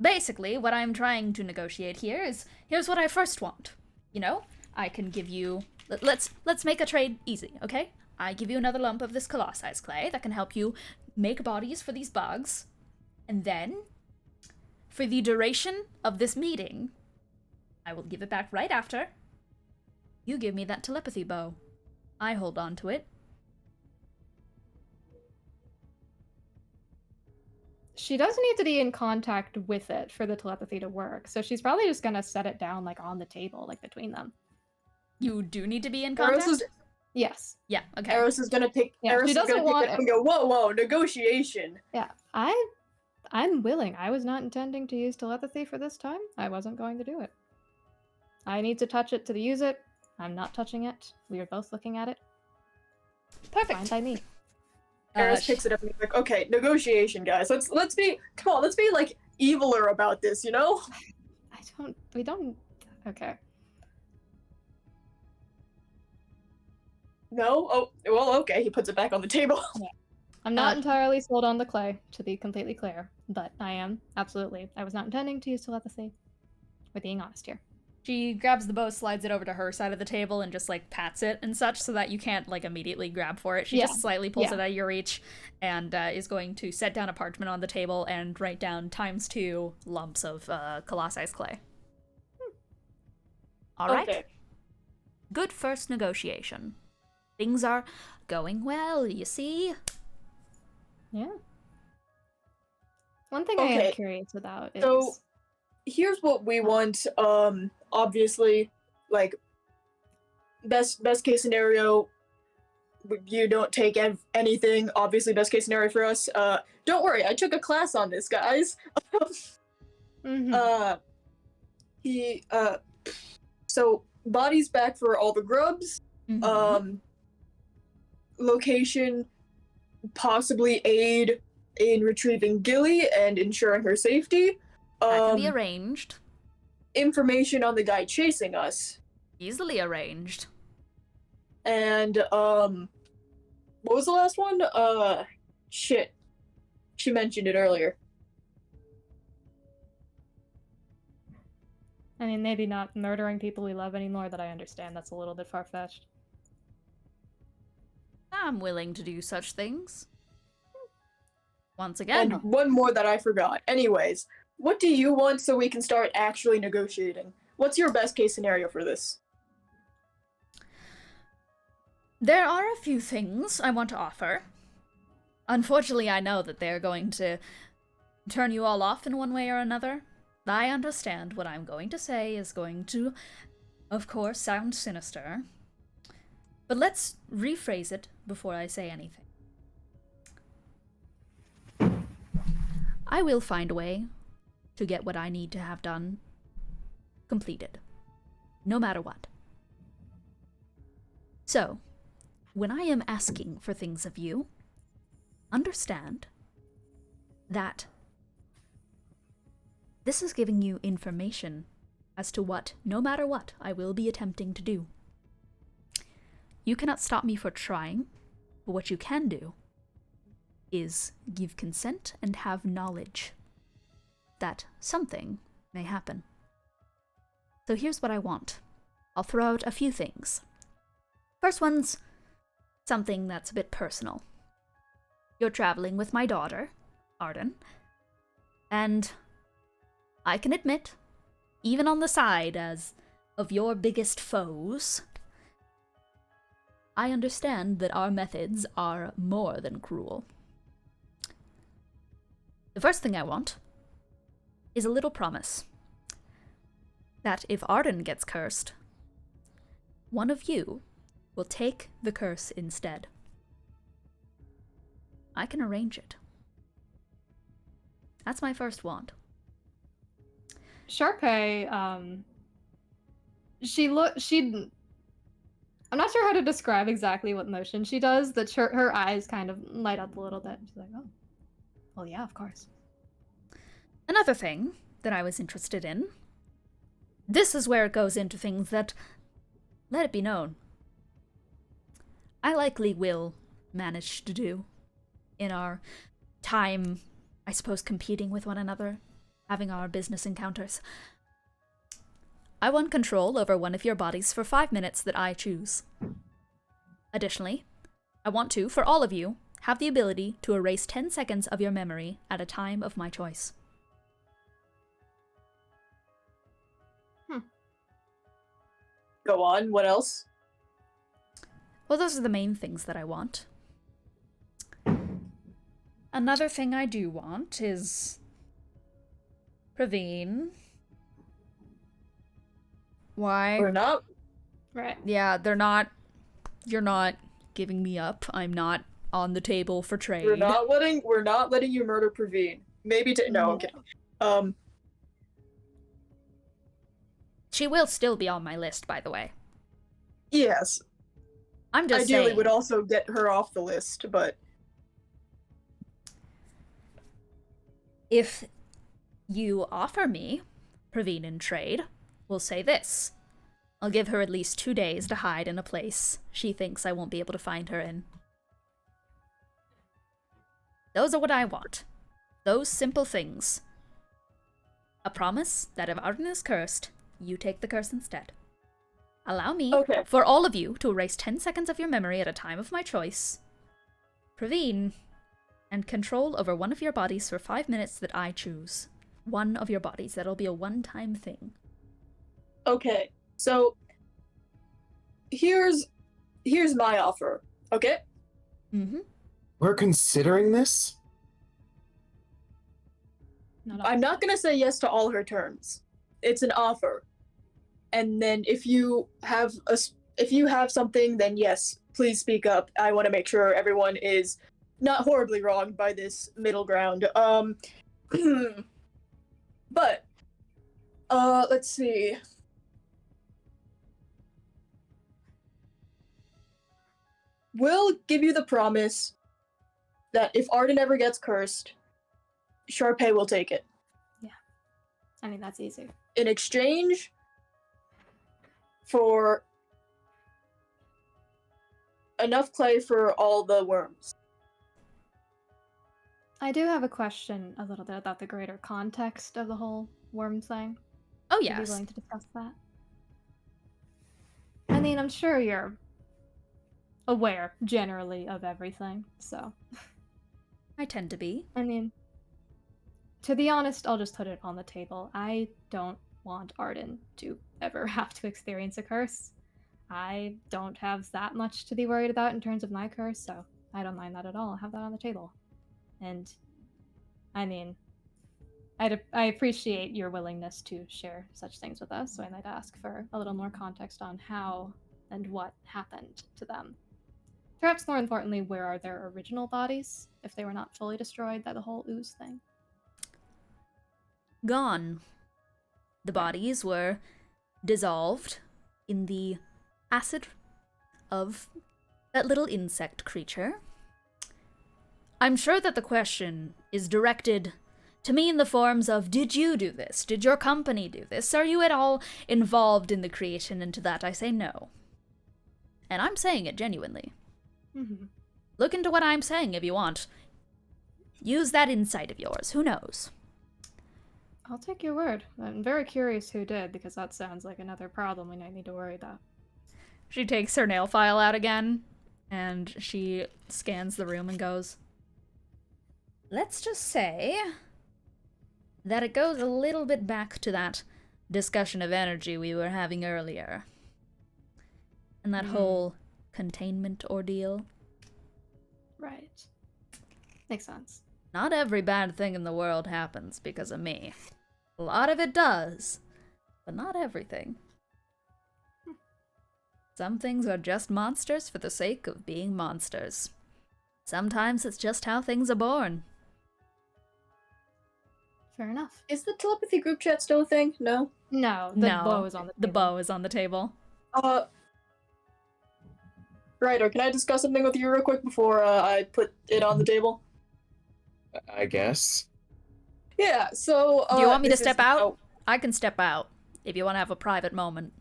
Basically, what I'm trying to negotiate here is, here's what I first want. You know, I can give you, let's make a trade easy, okay? I give you another lump of this colossus clay that can help you make bodies for these bugs. And then, for the duration of this meeting, I will give it back right after. You give me that telepathy bow. I hold on to it. She does need to be in contact with it for the telepathy to work, so she's probably just gonna set it down like on the table, like between them. You do need to be in Eros contact? is, Yes. Yeah, okay. Eros is gonna take. Yeah, Eros she is doesn't gonna take want that and go. Whoa, negotiation. Yeah. I'm willing. I was not intending to use telepathy for this time. I wasn't going to do it. I need to touch it to use it. I'm not touching it. We are both looking at it. Perfect. Fine by me. Eros picks it up and he's like, "Okay, negotiation, guys. Let's be. Come on, let's be like eviler about this, you know." We don't. Okay. No. Oh, well, okay. He puts it back on the table. I'm not entirely sold on the clay, to be completely clear, but I am, absolutely. I was not intending to use telepathy. We're being honest here. She grabs the bow, slides it over to her side of the table, and just, like, pats it and such so that you can't, like, immediately grab for it. She just slightly pulls it out of your reach and is going to set down a parchment on the table and write down ×2 lumps of colossus clay. All right. Okay. Good first negotiation. Things are going well, you see? Yeah. One thing I Okay. am curious about is... So, here's what we want. Obviously, like best case scenario, you don't take anything. Obviously, best case scenario for us. Don't worry, I took a class on this, guys. Mm-hmm. He so bodies back for all the grubs. Mhm. Location, possibly aid in retrieving Gilly and ensuring her safety. That can be arranged. Information on the guy chasing us. Easily arranged. And what was the last one? Shit. She mentioned it earlier. I mean, maybe not murdering people we love anymore, that I understand. That's a little bit far-fetched. I'm willing to do such things. Once again. And one more that I forgot. Anyways, what do you want so we can start actually negotiating? What's your best case scenario for this? There are a few things I want to offer. Unfortunately, I know that they're going to turn you all off in one way or another. I understand what I'm going to say is going to, of course, sound sinister. But let's rephrase it before I say anything. I will find a way to get what I need to have done completed, no matter what. So, when I am asking for things of you, understand that this is giving you information as to what, no matter what, I will be attempting to do. You cannot stop me for trying, but what you can do is give consent and have knowledge that something may happen. So here's what I want. I'll throw out a few things. First one's something that's a bit personal. You're traveling with my daughter, Arden, and I can admit, even on the side as of your biggest foes, I understand that our methods are more than cruel. The first thing I want is a little promise that if Arden gets cursed, one of you will take the curse instead. I can arrange it. That's my first want. Sharpay, I'm not sure how to describe exactly what motion she does, that her eyes kind of light up a little bit. She's like, oh, well, yeah, of course. Another thing that I was interested in, this is where it goes into things that, let it be known, I likely will manage to do in our time, I suppose, competing with one another, having our business encounters. I want control over one of your bodies for 5 minutes that I choose. Additionally, I want to, for all of you, have the ability to erase 10 seconds of your memory at a time of my choice. Go on, what else? Well, those are the main things that I want. Another thing I do want is Praveen. Why? We're not. Right. Yeah, you're not giving me up. I'm not on the table for trade. We're not letting you murder Praveen. Maybe no, I'm kidding. She will still be on my list, by the way. Yes. I'm just Ideally saying. would also get her off the list, but If you offer me Praveen in trade, we'll say this. I'll give her at least 2 days to hide in a place she thinks I won't be able to find her in. Those are what I want. Those simple things. A promise that if Arden is cursed, you take the curse instead. Allow me, for all of you, to erase 10 seconds of your memory at a time of my choice. Praveen, and control over one of your bodies for 5 minutes that I choose. One of your bodies. That'll be a one-time thing. okay. So here's my offer. Okay? Mm-hmm. We're considering this? I'm not gonna say yes to all her terms. It's an offer. and then if you have something, then yes, please speak up. I want to make sure everyone is not horribly wronged by this middle ground. But let's see. We'll give you the promise that if Arden ever gets cursed, Sharpay will take it. I mean, that's easy. In exchange for enough clay for all the worms. I do have a question a little bit about the greater context of the whole worm thing. Oh, Would you yes. be willing to discuss that? I mean, I'm sure you're aware, generally, of everything, so... I tend to be. I mean, to be honest, I'll just put it on the table. I don't want Arden to ever have to experience a curse. I don't have that much to be worried about in terms of my curse, so I don't mind that at all. I'll have that on the table. And, I mean, I appreciate your willingness to share such things with us, so I might ask for a little more context on how and what happened to them. Perhaps more importantly, where are their original bodies, if they were not fully destroyed by the whole ooze thing? Gone. The bodies were dissolved in the acid of that little insect creature. I'm sure that the question is directed to me in the forms of, did you do this? Did your company do this? Are you at all involved in the creation? And to that I say no. And I'm saying it genuinely. Mm-hmm. Look into what I'm saying if you want. Use that insight of yours. Who knows? I'll take your word. I'm very curious who did, because that sounds like another problem we might need to worry about. She takes her nail file out again, and she scans the room and goes, let's just say that it goes a little bit back to that discussion of energy we were having earlier. And that whole containment ordeal. Right. Makes sense. Not every bad thing in the world happens because of me. A lot of it does, but not everything. Some things are just monsters for the sake of being monsters. Sometimes it's just how things are born. Fair enough. Is the telepathy group chat still a thing? No? No, the bow is on the table. The bow is on the table. Ryder, can I discuss something with you real quick before I put it on the table? I guess. Yeah, so... Do you want me to this step is- out? oh, I can step out if you want to have a private moment.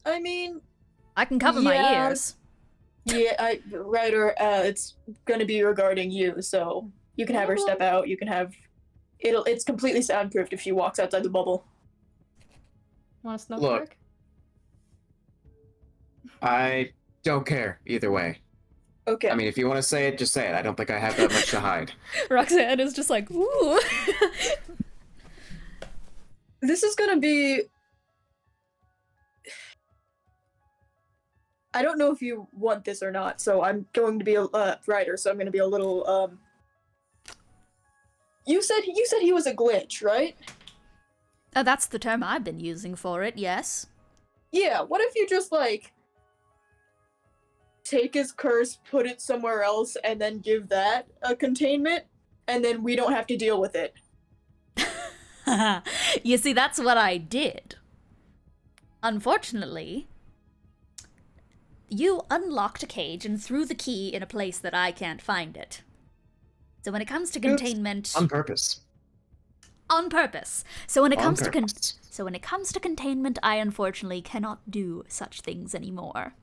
I mean, I can cover my Yeah. ears. yeah, Ryder, it's gonna be regarding you, so you can have her step out, you can have... It's completely soundproofed if she walks outside the bubble. Want a smoke Look. break? I don't care either way. Okay. I mean, if you want to say it, just say it. I don't think I have that much to hide. Roxanne is just like, ooh. This is gonna be... I don't know if you want this or not, so I'm going to be a writer, so I'm going to be a little You said he was a glitch, right? That's the term I've been using for it, yes. Yeah, what if you just like take his curse, put it somewhere else, and then give that a containment, and then we don't have to deal with it? You see, that's what I did. Unfortunately, you unlocked a cage and threw the key in a place that I can't find it. So when it comes to containment... On purpose. On purpose. So when it On comes to purpose. So when it comes to containment, I unfortunately cannot do such things anymore.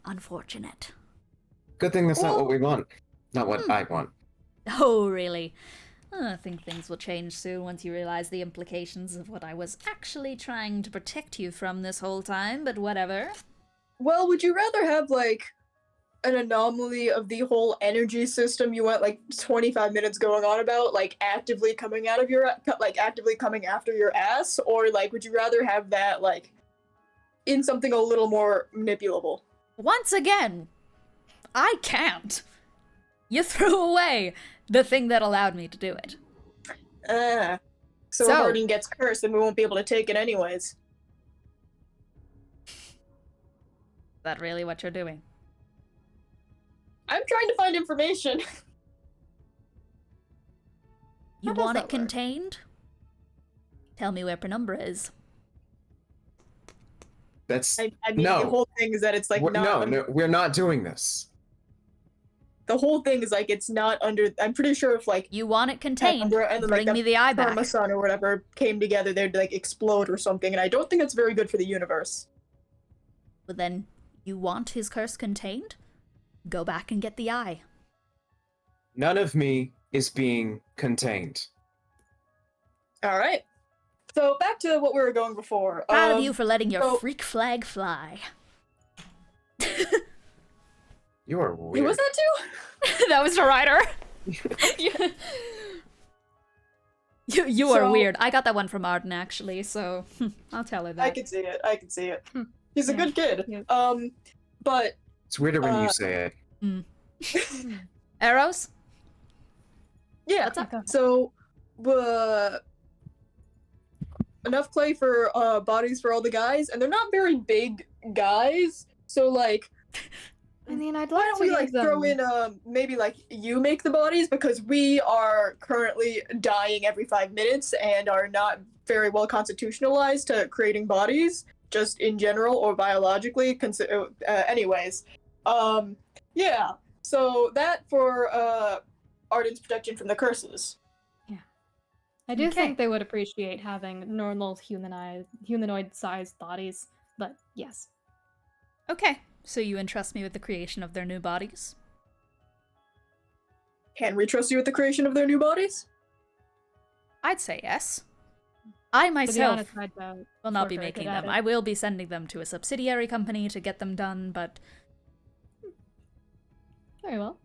Unfortunate. Good thing that's not what we want. Not what I want. Oh, really? I think things will change soon once you realize the implications of what I was actually trying to protect you from this whole time, but whatever. Well, would you rather have like an anomaly of the whole energy system you went like 25 minutes going on about, like actively coming out of your actively coming after your ass, or like would you rather have that like in something a little more manipulable? Once again, I can't. You threw away the thing that allowed me to do it. So if Arden gets cursed, then we won't be able to take it anyways. Is that really what you're doing? I'm trying to find information. You How does want it that work? contained? Tell me where Penumbra is. That's I mean, no. the whole thing is that it's like not. no, we're not doing this. The whole thing is like it's not under. I'm pretty sure if like You want it contained? Penumbra and then, Bring like, me the eye back. Sun or whatever came together, they'd like explode or something, and I don't think it's very good for the universe. But then, you want his curse contained? Go back and get the eye. None of me is being contained. All right. So back to what we were going before. Proud of you for letting your so- freak flag fly. You are Wait, weird. was that too? That was the writer. You are So- weird. I got that one from Arden, actually, so I'll tell her that. I can see it. I can see it. Hmm. He's a Yeah. good kid. Yeah. But It's weirder when you say it. Arrows? yeah. What's up? So, enough clay for bodies for all the guys, and they're not very big guys. So like, I mean, I'd why like don't to we give like them... throw in maybe like you make the bodies, because we are currently dying every 5 minutes and are not very well constitutionalized to creating bodies, just in general or biologically. Anyways, yeah. So that for Arden's protection from the curses. I do Okay. think they would appreciate having normal humanoid-sized bodies, but yes. Okay, so you entrust me with the creation of their new bodies? Can we trust you with the creation of their new bodies? I'd say yes. I To be myself honest, I don't will not be work very making good at them. it. I will be sending them to a subsidiary company to get them done, but Very well.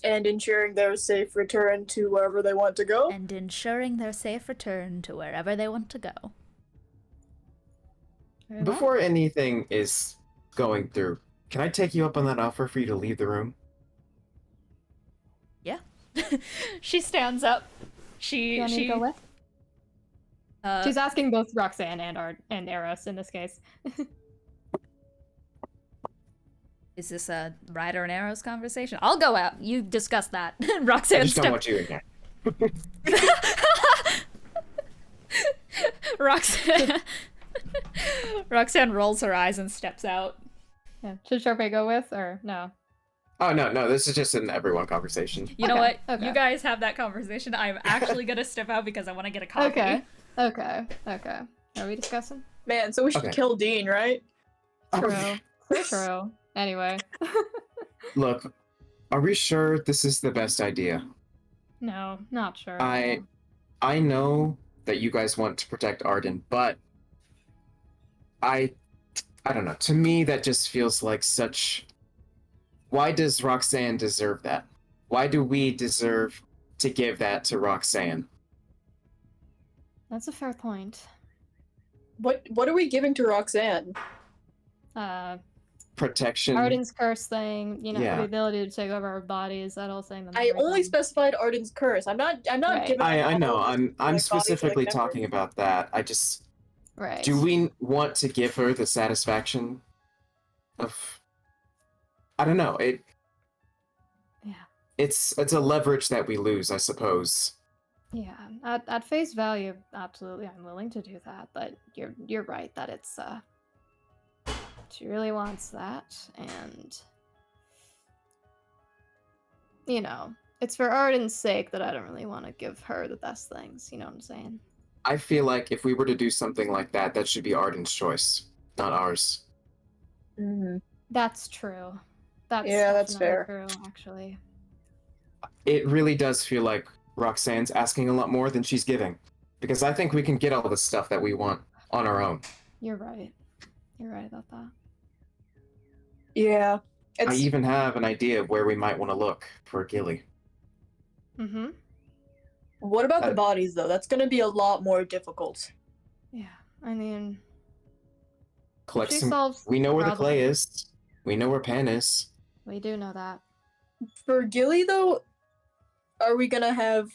And ensuring their safe return to wherever they want to go. and ensuring their safe return to wherever they want to go. Very well. Before anything is going through, can I take you up on that offer for you to leave the room? Yeah. She stands up. Do you want me to go with? uh, She's asking both Roxanne and Eros in this case. Is this a Ryder and Arrows conversation? I'll go out. You discuss that. I Roxanne just don't step- want you in here. Roxanne. Roxanne rolls her eyes and steps out. Yeah. Should Sharpay go with, or no? Oh no, this is just an everyone conversation. You know Okay, what? okay. You guys have that conversation. I'm actually gonna step out because I want to get a coffee. Okay. Are we discussing? Man, so we should Okay. kill Dean, right? True. So true. Anyway. Look, are we sure this is the best idea? No, not sure. I know that you guys want to protect Arden, but I don't know. To me, that just feels like such. Why does Roxanne deserve that? Why do we deserve to give that to Roxanne? That's a fair point. What are we giving to Roxanne? Protection. Arden's curse thing, Yeah. the ability to take over our bodies, that whole thing. I only specified Arden's curse. I'm not Right. giving I all know. of I'm like, bodies, specifically like, talking members. about that. I just. Right. Do we want to give her the satisfaction of? I don't know. Yeah. It's a leverage that we lose, I suppose. Yeah. At face value, absolutely, I'm willing to do that. But you're right that it's she really wants that, and it's for Arden's sake that I don't really want to give her the best things. You know what I'm saying? I feel like if we were to do something like that, that should be Arden's choice, not ours. Mhm. That's true. That's That's definitely true, actually. It really does feel like Roxanne's asking a lot more than she's giving, because I think we can get all the stuff that we want on our own. You're right. You're right about that. Yeah. I even have an idea of where we might want to look for Gilly. Mm-hmm. What about the Uh, bodies though? That's gonna be a lot more difficult. Yeah. I mean, Collect she some. solves We know where the problem. clay is. We know where Pan is. We do know that. For Gilly though, are we gonna have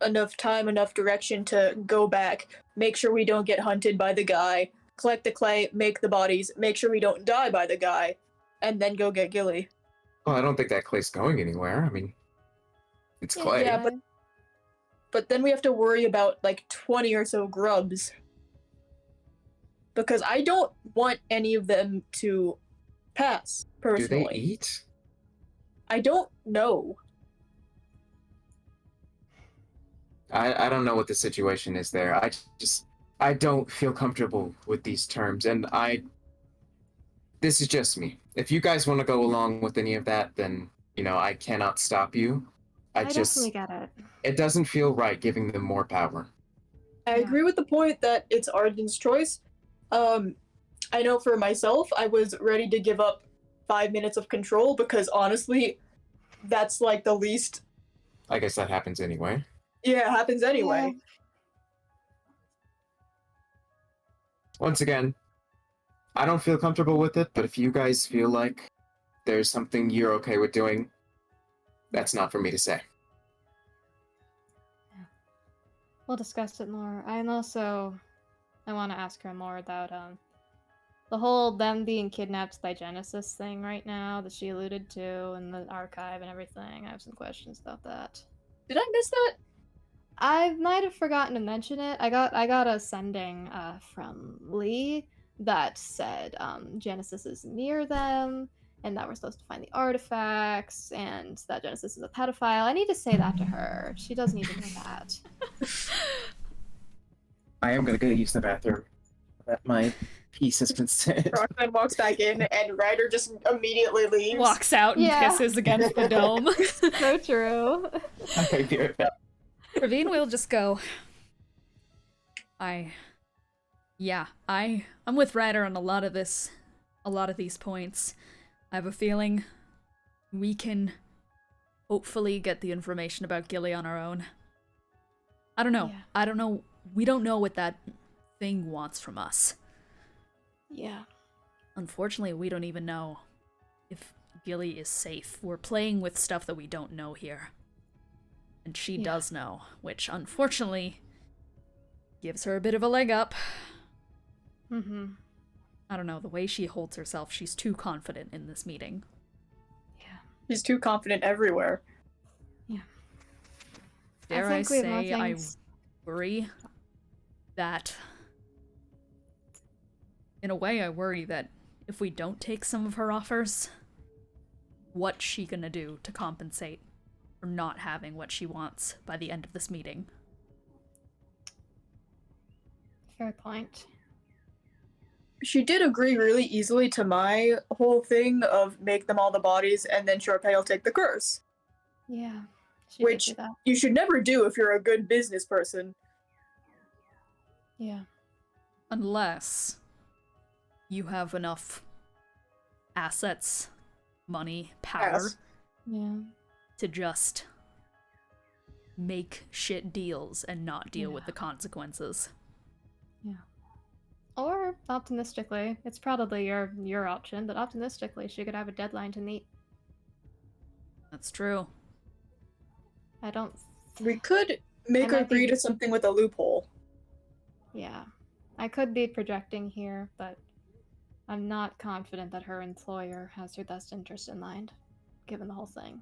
enough time, enough direction to go back, make sure we don't get hunted by the guy, collect the clay, make the bodies, make sure we don't die by the guy, and then go get Gilly. Well, I don't think that clay's going anywhere. I mean, it's Yeah, clay. Yeah, but then we have to worry about like 20 or so grubs. Because I don't want any of them to pass, Do personally. they eat? I don't know. I don't know what the situation is there. I don't feel comfortable with these terms, and this is just me. If you guys want to go along with any of that, then I cannot stop you. I definitely get it. It doesn't feel right giving them more power. I Yeah. agree with the point that it's Arden's choice. I know for myself, I was ready to give up 5 minutes of control because honestly, that's like the least. I guess that happens anyway. Yeah, it happens anyway. Once again, I don't feel comfortable with it, but if you guys feel like there's something you're okay with doing, that's not for me to say. We'll discuss it more. I want to ask her more about the whole them being kidnapped by Genesis thing right now that she alluded to in the archive and everything. I have some questions about that. Did I miss that? I might have forgotten to mention it. I got a sending from Lee that said Genesis is near them and that we're supposed to find the artifacts and that Genesis is a pedophile. I need to say that to her. She does need to know that. I am gonna go use the bathroom. That my piece has been said. Roxanne walks back in and Ryder just immediately leaves. Walks out and Yeah. pisses against the dome. So true. Okay, be right back. Ravine will just go. I'm with Ryder on a lot of these points. I have a feeling we can hopefully get the information about Gilly on our own. I don't know. Yeah. I don't know. We don't know what that thing wants from us. Yeah. Unfortunately, we don't even know if Gilly is safe. We're playing with stuff that we don't know here. And she does know, which unfortunately gives her a bit of a leg up. Mm-hmm. I don't know, the way she holds herself, she's too confident in this meeting. Yeah. He's too confident everywhere. Dare I think we have more say I things. worry that... In a way, I worry that if we don't take some of her offers, what's she gonna do to compensate for not having what she wants by the end of this meeting? Fair point. She did agree really easily to my whole thing of make them all the bodies and then Sharpay will take the curse. Yeah. She Which- did do that. You should never do if you're a good business person. Yeah. Unless you have enough assets, money, power Yes. Yeah. to just make shit deals and not deal with Yeah. the consequences. Or optimistically, it's probably your option, but optimistically, she could have a deadline to meet. That's true. I don't. We could make I her might be- agree to something with a loophole. Yeah, I could be projecting here, but I'm not confident that her employer has her best interest in mind, given the whole thing.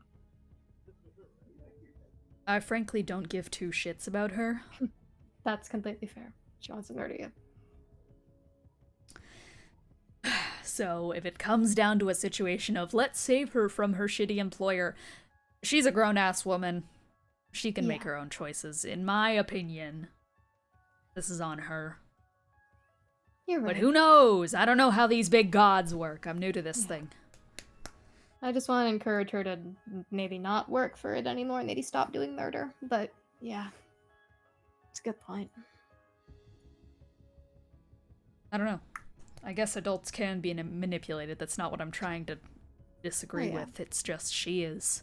I frankly don't give two shits about her. That's completely fair. She wants to murder you. So if it comes down to a situation of let's save her from her shitty employer, she's a grown-ass woman. She can make Yeah. her own choices. In my opinion, this is on her. You're right. But who knows? I don't know how these big gods work. I'm new to this thing. I just want to encourage her to maybe not work for it anymore, maybe stop doing murder. But yeah, it's a good point. I don't know. I guess adults can be manipulated. That's not what I'm trying to disagree Oh, yeah. with. It's just she is.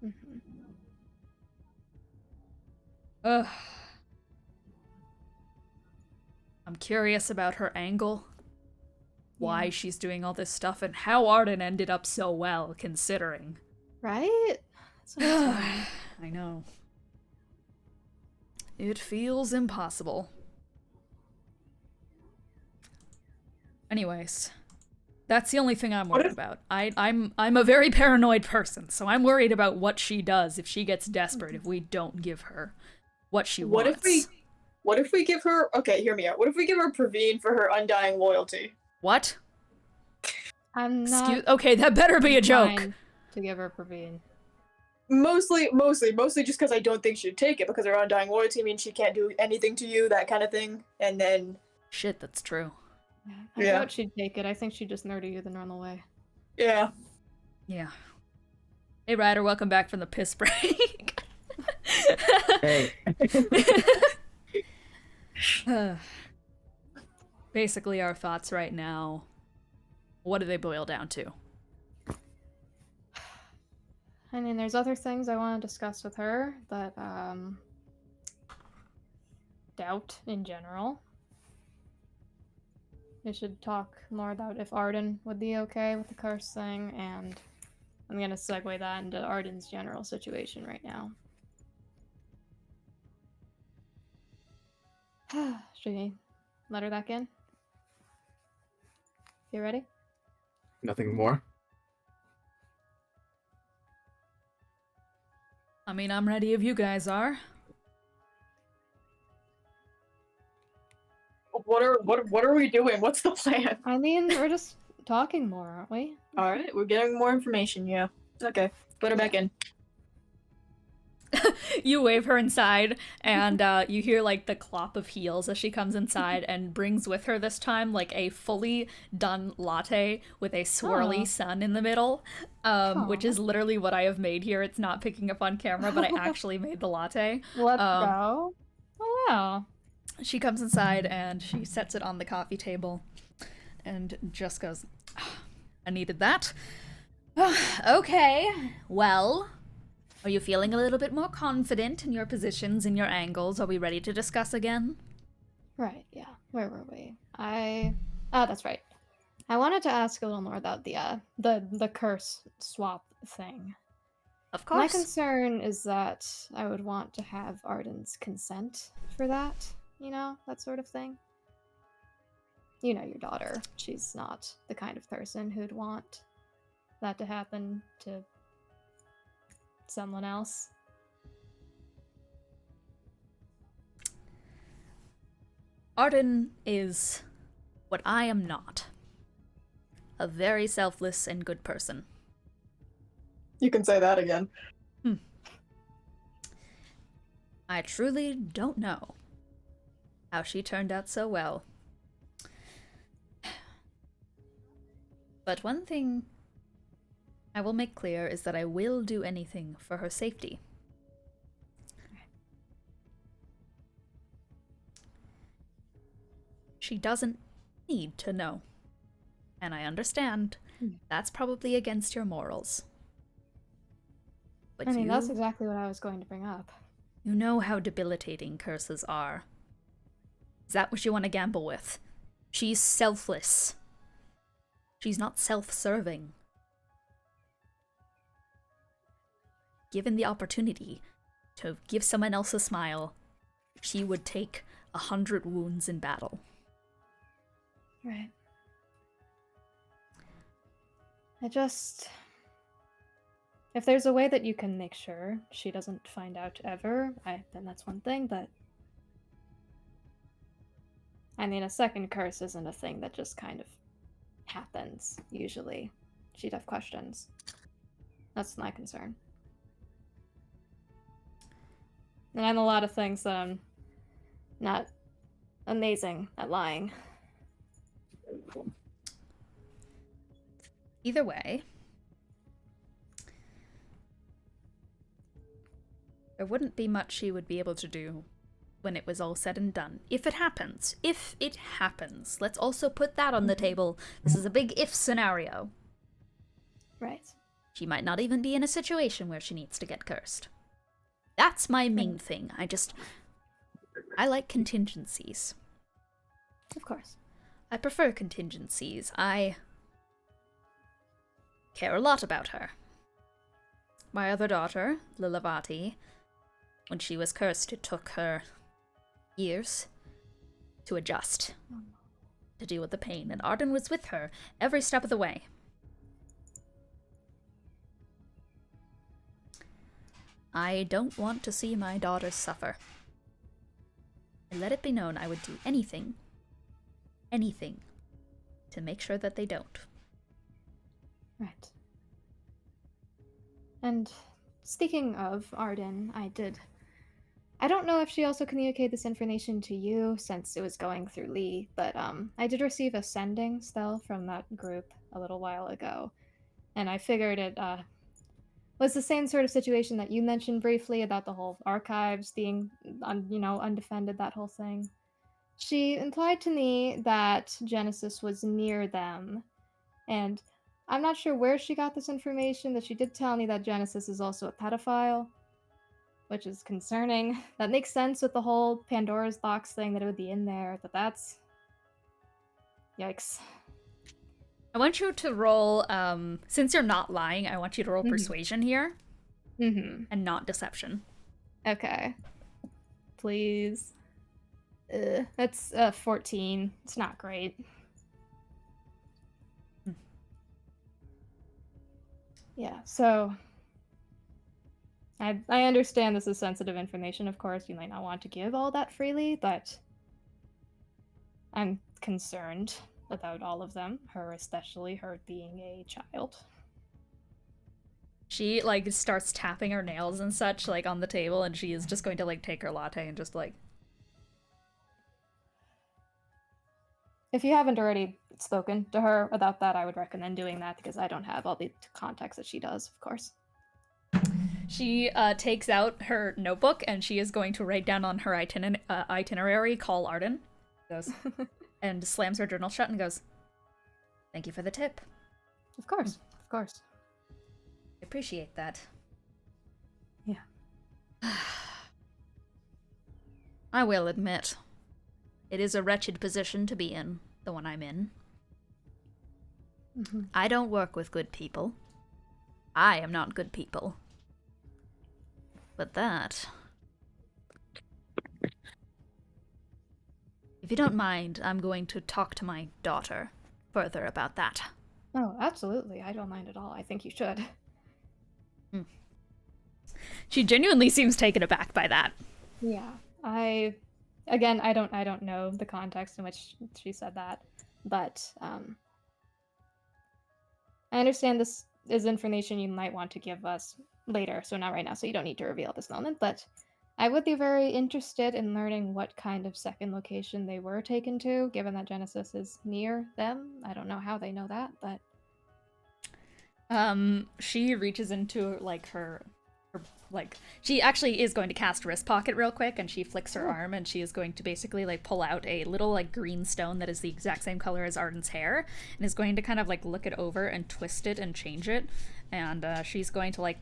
Mm-hmm. Ugh. I'm curious about her angle. Why Yeah. she's doing all this stuff and how Arden ended up so well, considering. Right? That's what I'm saying. I know. It feels impossible. Anyways, that's the only thing I'm worried about. I'm a very paranoid person, so I'm worried about what she does if she gets desperate if we don't give her what she wants. What if we give her? Okay, hear me out. What if we give her Praveen for her undying loyalty? What? I'm not. Okay, that better be a joke. inclined to give her Praveen. Mostly just because I don't think she'd take it, because her undying loyalty means she can't do anything to you, that kind of thing. And then, Shit, that's true. I doubt she'd take it. I think she'd just murder you the normal way. yeah. Yeah. Hey, Ryder, welcome back from the piss break. Hey. Basically, our thoughts right now, what do they boil down to? I mean, there's other things I want to discuss with her, but, doubt in general. We should talk more about if Arden would be okay with the curse thing, and I'm gonna segue that into Arden's general situation right now. Should we let her back in? You ready? Nothing more? I mean, I'm ready if you guys are. What are we doing? What's the plan? I mean, we're just talking more, aren't we? All right, we're getting more information. Yeah. Okay, put her back in. You wave her inside, and you hear like the clop of heels as she comes inside and brings with her this time like a fully done latte with a swirly sun in the middle, which is literally what I have made here. It's not picking up on camera, but I actually made the latte. Let's go. Oh, wow. She comes inside and she sets it on the coffee table and just goes, I needed that. Okay, well, are you feeling a little bit more confident in your positions and your angles? Are we ready to discuss again? Right, yeah. Where were we? Oh, that's right. I wanted to ask a little more about the curse swap thing. Of My course. concern is that I would want to have Arden's consent for that, that sort of thing. You know your daughter. She's not the kind of person who'd want that to happen to someone else. Arden is what I am not. A very selfless and good person. You can say that again. I truly don't know how she turned out so well. But one thing I will make clear is that I will do anything for her safety. She doesn't need to know. And I understand that's probably against your morals. But I mean, that's exactly what I was going to bring up. You know how debilitating curses are. Is that what you want to gamble with? She's selfless. She's not self-serving. Given the opportunity to give someone else a smile, she would take 100 wounds in battle. Right. If there's a way that you can make sure she doesn't find out ever, then that's one thing, but I mean, a second curse isn't a thing that just kind of happens, usually. She'd have questions. That's my concern. And I'm a lot of things that I'm not amazing at lying. Either way, there wouldn't be much she would be able to do when it was all said and done. If it happens. If it happens. Let's also put that on the table. This is a big if scenario. Right. She might not even be in a situation where she needs to get cursed. That's my main thing. I like contingencies. Of course. I prefer contingencies. I care a lot about her. My other daughter, Lilavati, when she was cursed, it took her years to adjust, to deal with the pain, and Arden was with her every step of the way. I don't want to see my daughters suffer. And let it be known I would do anything to make sure that they don't. Right. And speaking of Arden, I don't know if she also communicated this information to you since it was going through Lee, but I did receive a sending still from that group a little while ago. And I figured it was the same sort of situation that you mentioned briefly about the whole archives being, undefended, that whole thing. She implied to me that Genesis was near them, and I'm not sure where she got this information, but she did tell me that Genesis is also a pedophile, which is concerning. That makes sense with the whole Pandora's box thing, that it would be in there, but that's... Yikes. I want you to roll, since you're not lying, I want you to roll persuasion here. Mm-hmm. And not deception. Okay. Please. That's 14. It's not great. Yeah, so... I understand this is sensitive information, of course. You might not want to give all that freely, but... I'm concerned about all of them. Her especially, her being a child. She, starts tapping her nails and such, on the table, and she is just going to, take her latte and just, If you haven't already spoken to her about that, I would recommend doing that, because I don't have all the context that she does, of course. She takes out her notebook, and she is going to write down on her itinerary, call Arden. Goes, and slams her journal shut and goes, "Thank you for the tip." Of course, of course. I appreciate that. Yeah. I will admit, it is a wretched position to be in, the one I'm in. Mm-hmm. I don't work with good people. I am not good people. But that... If you don't mind, I'm going to talk to my daughter further about that. Oh, absolutely. I don't mind at all. I think you should. She genuinely seems taken aback by that. Yeah. I don't know the context in which she said that, but I understand this is information you might want to give us later, so not right now, so you don't need to reveal at this moment, but I would be very interested in learning what kind of second location they were taken to, given that Genesis is near them. I don't know how they know that, but... She reaches into, she actually is going to cast Wrist Pocket real quick, and she flicks her arm, and she is going to basically, pull out a little, green stone that is the exact same color as Arden's hair, and is going to kind of, look it over and twist it and change it, and, she's going to,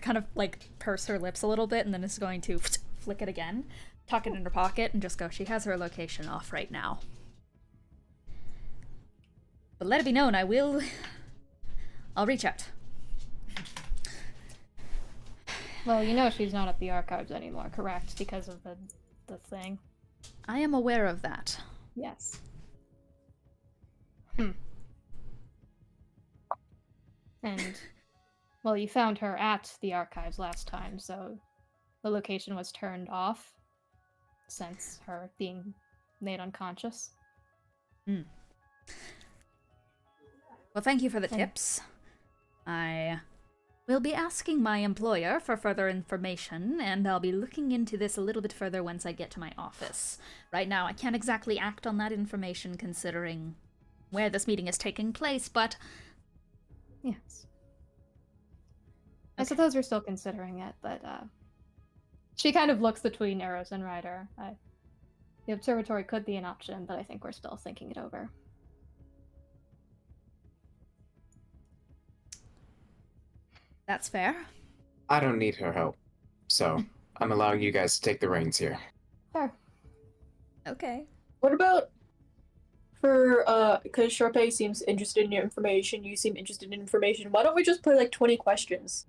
purse her lips a little bit, and then is going to flick it again, tuck it in her pocket, and just go, she has her location off right now. But let it be known, I'll reach out. Well, she's not at the archives anymore, correct? Because of the thing. I am aware of that. Yes. And, well, you found her at the archives last time, so the location was turned off since her being made unconscious. Well, thank you for the tips. I will be asking my employer for further information, and I'll be looking into this a little bit further once I get to my office. Right now, I can't exactly act on that information considering where this meeting is taking place, but... Yes. I suppose we're still considering it, but, she kind of looks between Arrows and Ryder. The observatory could be an option, but I think we're still thinking it over. That's fair. I don't need her help, so I'm allowing you guys to take the reins here. Fair. Okay. What about because Sharpay seems interested in your information, you seem interested in information, why don't we just play 20 questions?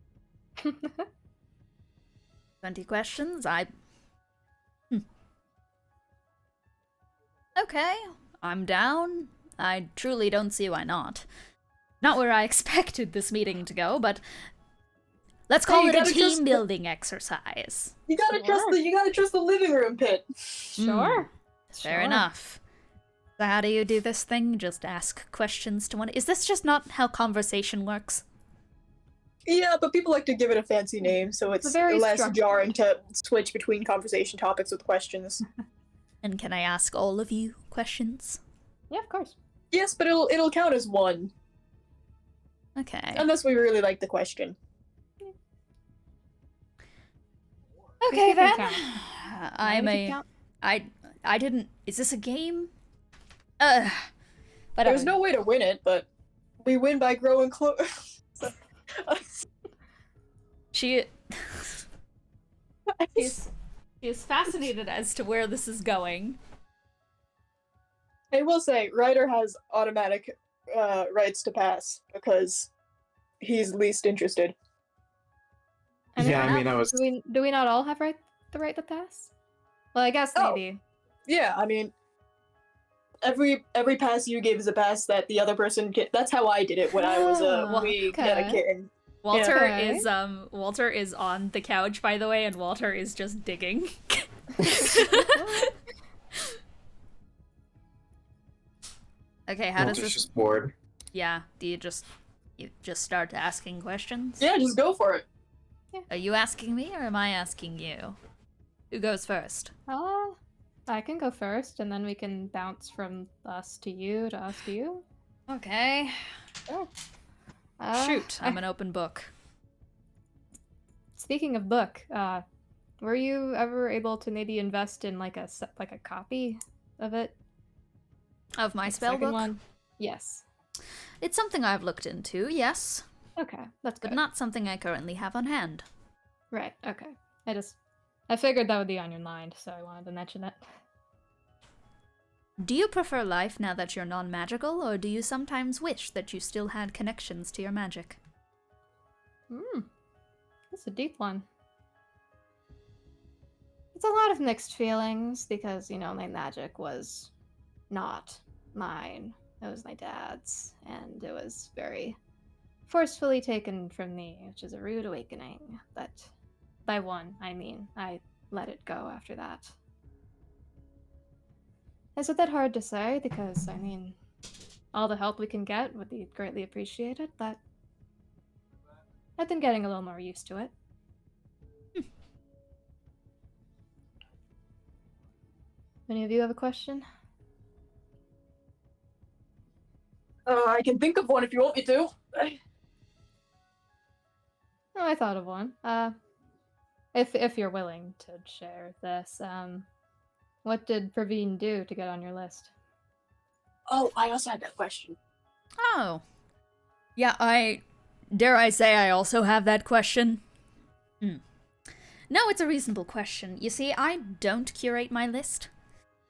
20 questions? Okay, I'm down. I truly don't see why not. Not where I expected this meeting to go, but let's call you it a gotta trust team building exercise. You gotta trust the living room pit. Sure. Fair Sure. enough. So how do you do this thing? Just ask questions to one. Is this just not how conversation works? Yeah, but people like to give it a fancy name, so it's very less structured. jarring to switch between conversation topics with questions. And can I ask all of you questions? Yeah, of course. Yes, but it'll count as one, Okay. unless we really like the question. Okay You then. can count. I'm Now you can a. count. I didn't. Is this a game? Whatever. There's no way to win it, but we win by growing close. She is fascinated as to where this is going. I will say, Ryder has automatic rights to pass because he's least interested. Anyone Yeah, I mean, else? I was. Do we not all have the right to pass? Well, I guess Oh. maybe. Yeah, I mean, every pass you give is a pass that the other person can. That's how I did it when I was Oh, a wee okay. kitten. Walter Okay. is on the couch, by the way, and Walter is just digging. Okay, how does Walter's this? just bored. Yeah, do you just start asking questions? Yeah, just go for it. Are you asking me or am I asking you? Who goes first? I can go first, and then we can bounce from us to you to us to you. Okay. Sure. Shoot, I'm an open book. Speaking of book, were you ever able to maybe invest in like a copy of it? Of my Like spell second book? one? Yes. It's something I've looked into, yes, Okay, that's but good. not something I currently have on hand. Right. Okay. I figured that would be on your mind, so I wanted to mention it. Do you prefer life now that you're non-magical, or do you sometimes wish that you still had connections to your magic? That's a deep one. It's a lot of mixed feelings because, my magic was not mine. It was my dad's, and it was very forcefully taken from me, which is a rude awakening. But by one, I mean, I let it go after that. Is it that hard to say? Because, all the help we can get would be greatly appreciated, but I've been getting a little more used to it. Any of you have a question? I can think of one if you want me to. Oh, I thought of one. If you're willing to share this, what did Praveen do to get on your list? Oh, I also had that question. Oh. Yeah, dare I say I also have that question? No, it's a reasonable question. You see, I don't curate my list.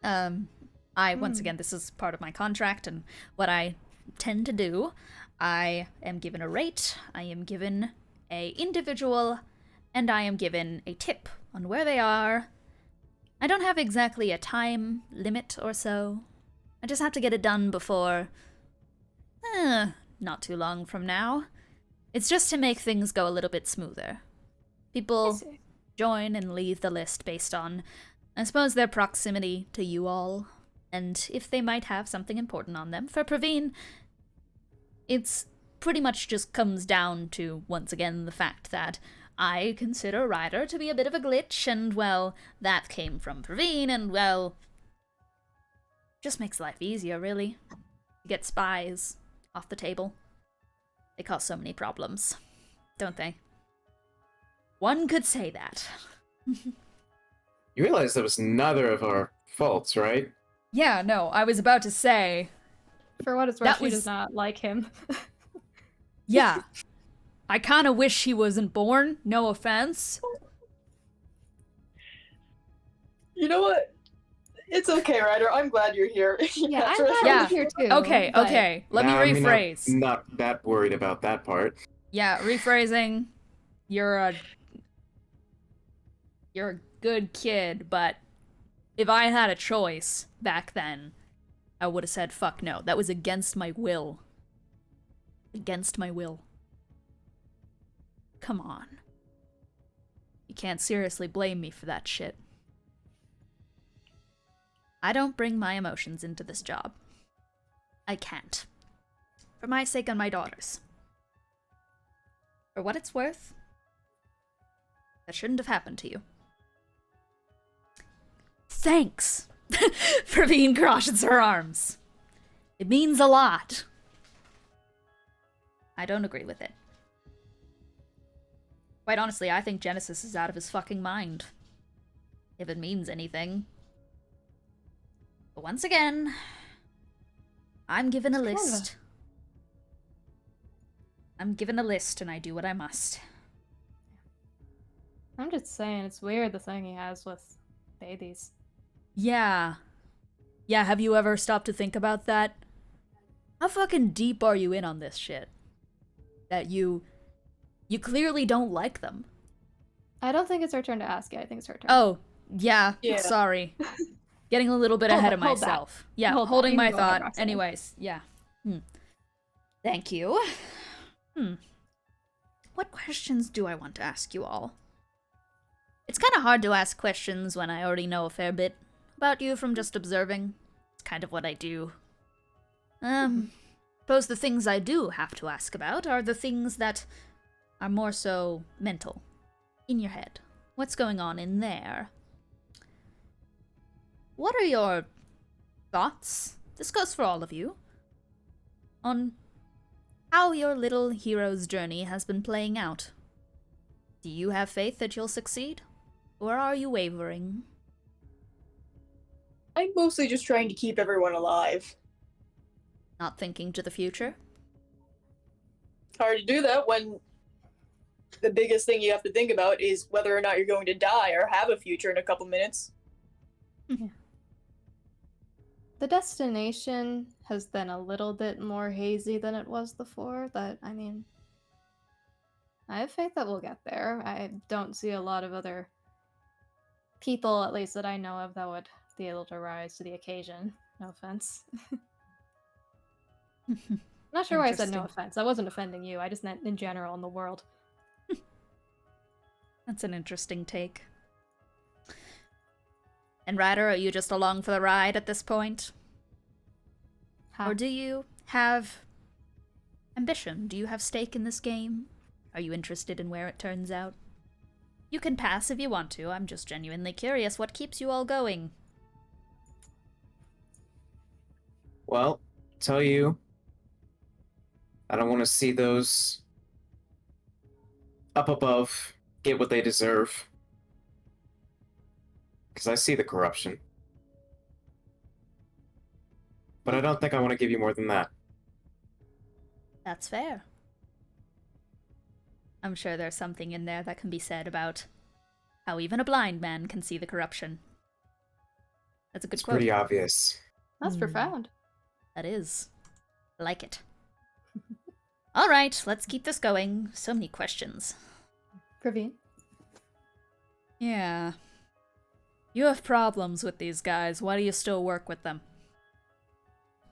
Once again, this is part of my contract, and what I tend to do, I am given a rate, I am given a individual, and I am given a tip on where they are. I don't have exactly a time limit or so. I just have to get it done before not too long from now. It's just to make things go a little bit smoother. People join and leave the list based on, I suppose, their proximity to you all, and if they might have something important on them. For Praveen, it's pretty much just comes down to, once again, the fact that I consider Ryder to be a bit of a glitch, and, well, that came from Praveen, and, well, just makes life easier, really. You get spies off the table. They cause so many problems, don't they? One could say that. You realize that was neither of our faults, right? Yeah, no, I was about to say, For what it's worth, That she was- does not like him. yeah. I kinda wish he wasn't born, no offense. You know what? It's okay, Ryder. I'm glad you're here. Yeah, I'm After- glad Yeah. I'm here too. Okay, but- okay, let Nah, I me mean, rephrase. I'm not that worried about that part. Yeah, rephrasing. You're a good kid, but if I had a choice back then, I would have said fuck no. That was against my will. Against my will. Come on. You can't seriously blame me for that shit. I don't bring my emotions into this job. I can't. For my sake and my daughter's. For what it's worth, that shouldn't have happened to you. Thanks for being crosses her arms. It means a lot. I don't agree with it. Quite honestly, I think Genesis is out of his fucking mind. If it means anything. But once again, I'm given a list. I'm given a list and I do what I must. I'm just saying, it's weird the thing he has with babies. Yeah. Yeah, have you ever stopped to think about that? How fucking deep are you in on this shit? That you clearly don't like them. I don't think it's her turn to ask yet. I think it's her turn. Oh, yeah. Yeah. Sorry. Getting a little bit Hold ahead that, of hold that. myself. Yeah, Hold that. holding You my can go ahead, thought. Roxanne. Anyways, yeah. Thank you. What questions do I want to ask you all? It's kind of hard to ask questions when I already know a fair bit about you from just observing. It's kind of what I do. Suppose the things I do have to ask about are the things that are more so mental. In your head. What's going on in there? What are your thoughts? This goes for all of you. On how your little hero's journey has been playing out. Do you have faith that you'll succeed? Or are you wavering? I'm mostly just trying to keep everyone alive. Not thinking to the future? Hard to do that when the biggest thing you have to think about is whether or not you're going to die or have a future in a couple minutes. The destination has been a little bit more hazy than it was before, but I mean, I have faith that we'll get there. I don't see a lot of other people, at least that I know of, that would be able to rise to the occasion. No offense. Not sure why I said no Interesting. offense. I wasn't offending you. I just meant in general in the world. That's an interesting take. And Ryder, are you just along for the ride at this point? Or do you have ambition? Do you have stake in this game? Are you interested in where it turns out? You can pass if you want to. I'm just genuinely curious what keeps you all going. Well, tell you, I don't want to see those up above get what they deserve. Because I see the corruption. But I don't think I want to give you more than that. That's fair. I'm sure there's something in there that can be said about how even a blind man can see the corruption. That's a good It's quote. pretty obvious. That's profound. That is. I like it. Alright, let's keep this going. So many questions. Praveen? Yeah. You have problems with these guys. Why do you still work with them?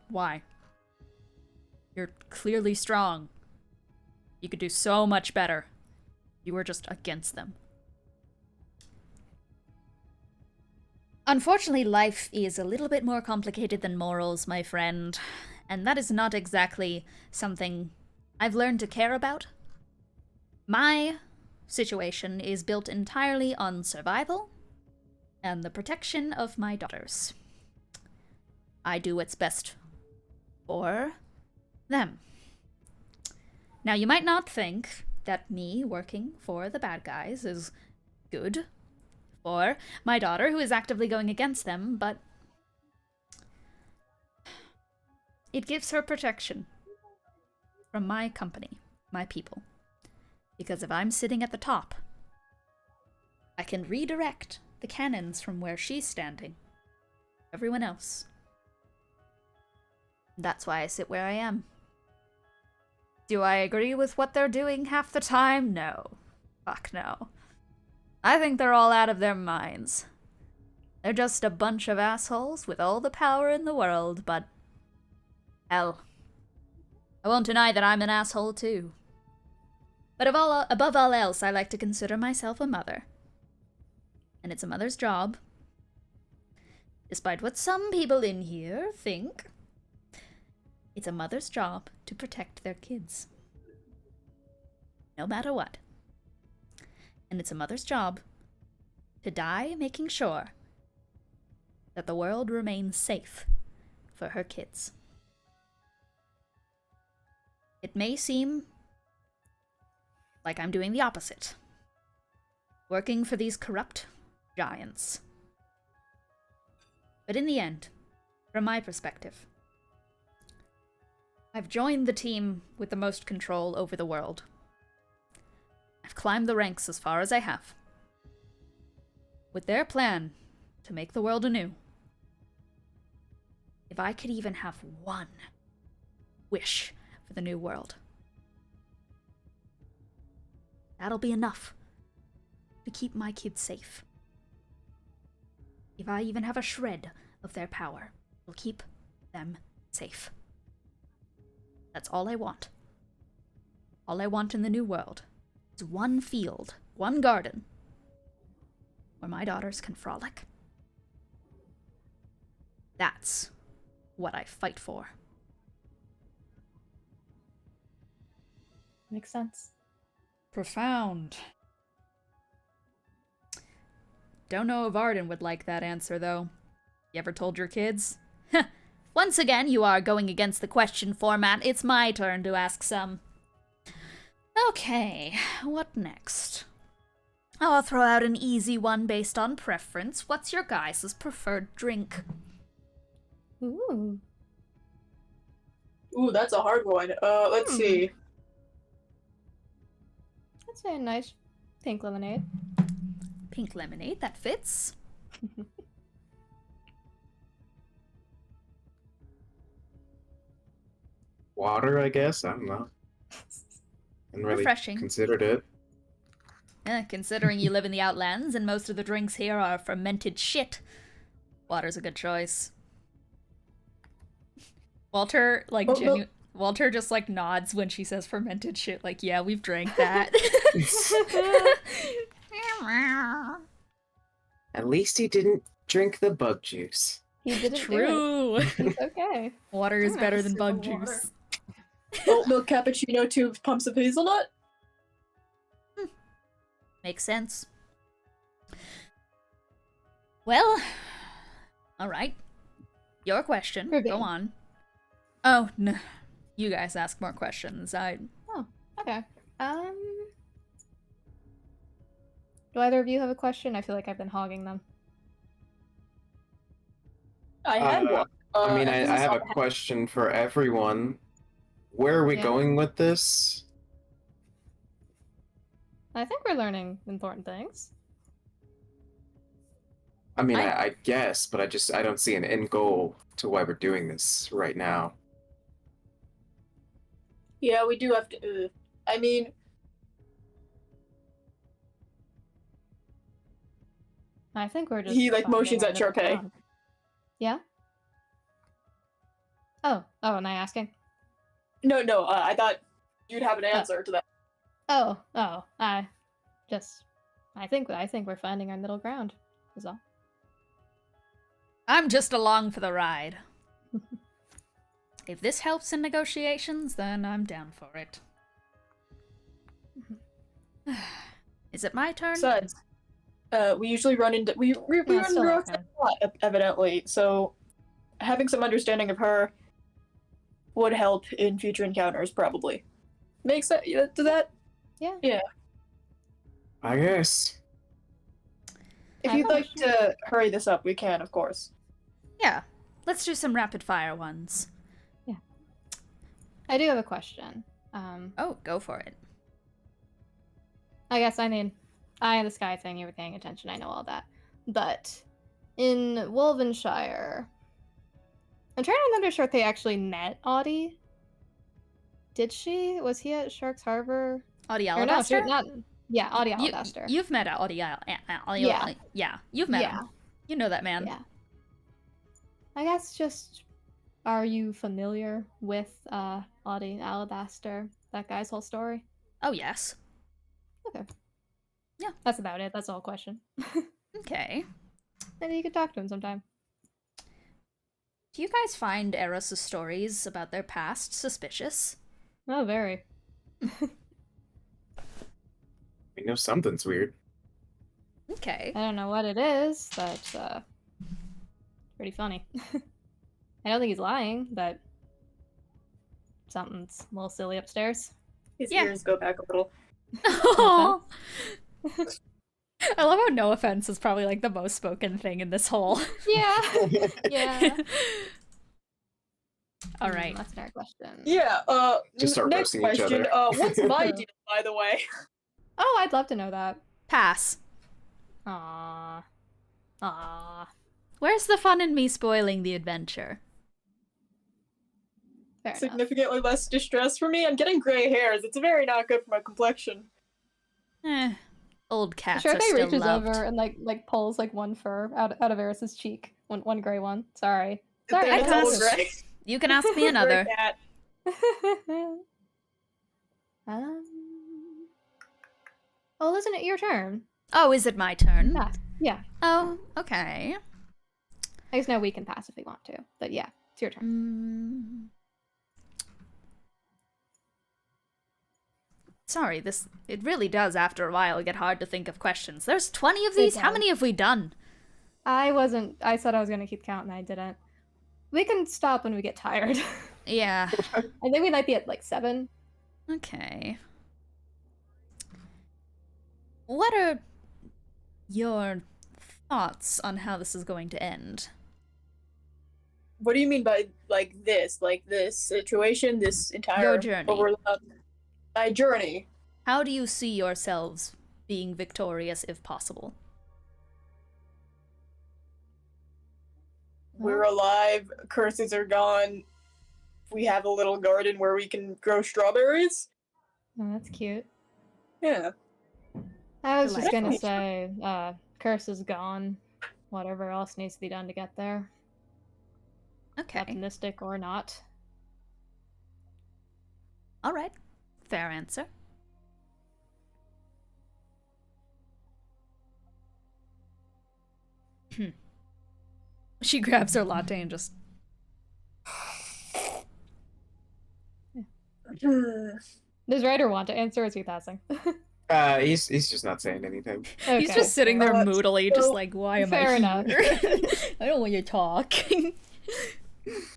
Why? You're clearly strong. You could do so much better. You were just against them. Unfortunately, life is a little bit more complicated than morals, my friend. And that is not exactly something I've learned to care about. My situation is built entirely on survival and the protection of my daughters. I do what's best for them. Now, you might not think that me working for the bad guys is good for my daughter, who is actively going against them, but it gives her protection from my company, my people. Because if I'm sitting at the top, I can redirect the cannons from where she's standing. Everyone else. That's why I sit where I am. Do I agree with what they're doing half the time? No. Fuck no. I think they're all out of their minds. They're just a bunch of assholes with all the power in the world, but... hell. I won't deny that I'm an asshole too. But above all else, I like to consider myself a mother. And it's a mother's job, despite what some people in here think, it's a mother's job to protect their kids. No matter what. And it's a mother's job to die making sure that the world remains safe for her kids. It may seem like I'm doing the opposite, working for these corrupt giants. But in the end, from my perspective, I've joined the team with the most control over the world. I've climbed the ranks as far as I have. With their plan to make the world anew, if I could even have one wish for the new world, that'll be enough to keep my kids safe. If I even have a shred of their power, it'll keep them safe. That's all I want. All I want in the new world is one field, one garden, where my daughters can frolic. That's what I fight for. Makes sense. Profound. Don't know if Arden would like that answer, though. You ever told your kids? Once again, you are going against the question format. It's my turn to ask some. Okay, what next? I'll throw out an easy one based on preference. What's your guys' preferred drink? Ooh. Ooh, that's a hard one. Let's see. That's a nice pink lemonade. Pink lemonade, that fits. Water, I guess. I don't know. Hadn't really Refreshing. considered it. Considering you live in the Outlands and most of the drinks here are fermented shit, water's a good choice. Walter, like, Walter just, like, nods when she says fermented shit, like, yeah, we've drank that. At least he didn't drink the bug juice. He didn't True. do it. It's okay. Water is I'm better not than super bug water. juice. Oat milk cappuccino, 2 pumps of hazelnut. Makes sense. Well, alright. Your question. Ruby. Go on. Oh, no. You guys ask more questions. Oh, okay. Do either of you have a question? I feel like I've been hogging them. I had one. I mean, I this is have a all- question for everyone. Where are we Yeah. going with this? I think we're learning important things. I mean, I- I guess, but I don't see an end goal to why we're doing this right now. Yeah, we do have to. I mean, I think we're just. He, like, finding motions our at middle Sharpay. ground. Yeah? Oh, am I asking? no, I thought you'd have an answer to that. I think we're finding our middle ground, is all. I'm just along for the ride. If this helps in negotiations, then I'm down for it. Is it my turn? Besides, we usually run into we No, run it's into still our Roxanne turn. a lot, evidently. So, having some understanding of her would help in future encounters, probably. Makes sense. Does that? Yeah. I guess. If I you'd have a like to hurry this up, we can, of course. Yeah. Let's do some rapid fire ones. I do have a question. Oh, go for it. I guess, I mean, Eye in the Sky thing, you were paying attention, I know all that. But in Wolvenshire, I'm trying to remember if they actually met Audie. Did she? Was he at Shark's Harbor? Audie Or no, Alabaster? not. Yeah, Audie Alabaster. You've met Audie Yeah. Yeah, you've met Yeah. him. You know that man. Yeah. I guess just, are you familiar with Audie Alabaster, that guy's whole story? Oh, yes. Okay. Yeah. That's about it. That's the whole question. Okay. Maybe you could talk to him sometime. Do you guys find Eros' stories about their past suspicious? Oh, very. We know something's weird. Okay. I don't know what it is, but pretty funny. I don't think he's lying, but something's a little silly upstairs. His Yeah. ears go back a little. I love how no offense is probably like the most spoken thing in this whole. Yeah. Yeah. All right. That's another question. Yeah, Just start next roasting each question. other. What's my deal, by the way? Oh, I'd love to know that. Pass. Aww. Aww. Where's the fun in me spoiling the adventure? Fair enough. Significantly less distress for me. I'm getting gray hairs. It's very not good for my complexion. Old cats Sure, are if he still reaches loved. over and like pulls like one fur out of Eris's cheek, one gray one. Sorry. Sorry. There, I it's all pass. gray. You can ask me Gray another. cat. um. Oh, isn't it your turn? Oh, is it my turn? Yeah. Yeah. Oh, okay. I guess now we can pass if we want to, but yeah, it's your turn. Sorry, it really does after a while get hard to think of questions. There's 20 of these. How does. many have we done? I said I was gonna keep count and I didn't. We can stop when we get tired. Yeah. I think we might be at like 7. Okay. What are your thoughts on how this is going to end? What do you mean by like this situation, this entire Your journey. overlap? My journey. How do you see yourselves being victorious if possible? We're alive. Curses are gone. We have a little garden where we can grow strawberries. Oh, that's cute. Yeah. I was just gonna Delightful. say, curse is gone. Whatever else needs to be done to get there. Okay. Optimistic or not. All right. Fair answer. She grabs her latte and just... Does Ryder want to answer, or is he passing? He's just not saying anything. He's just sitting there moodily, just like, why am Fair I enough. here? I don't want you to talk.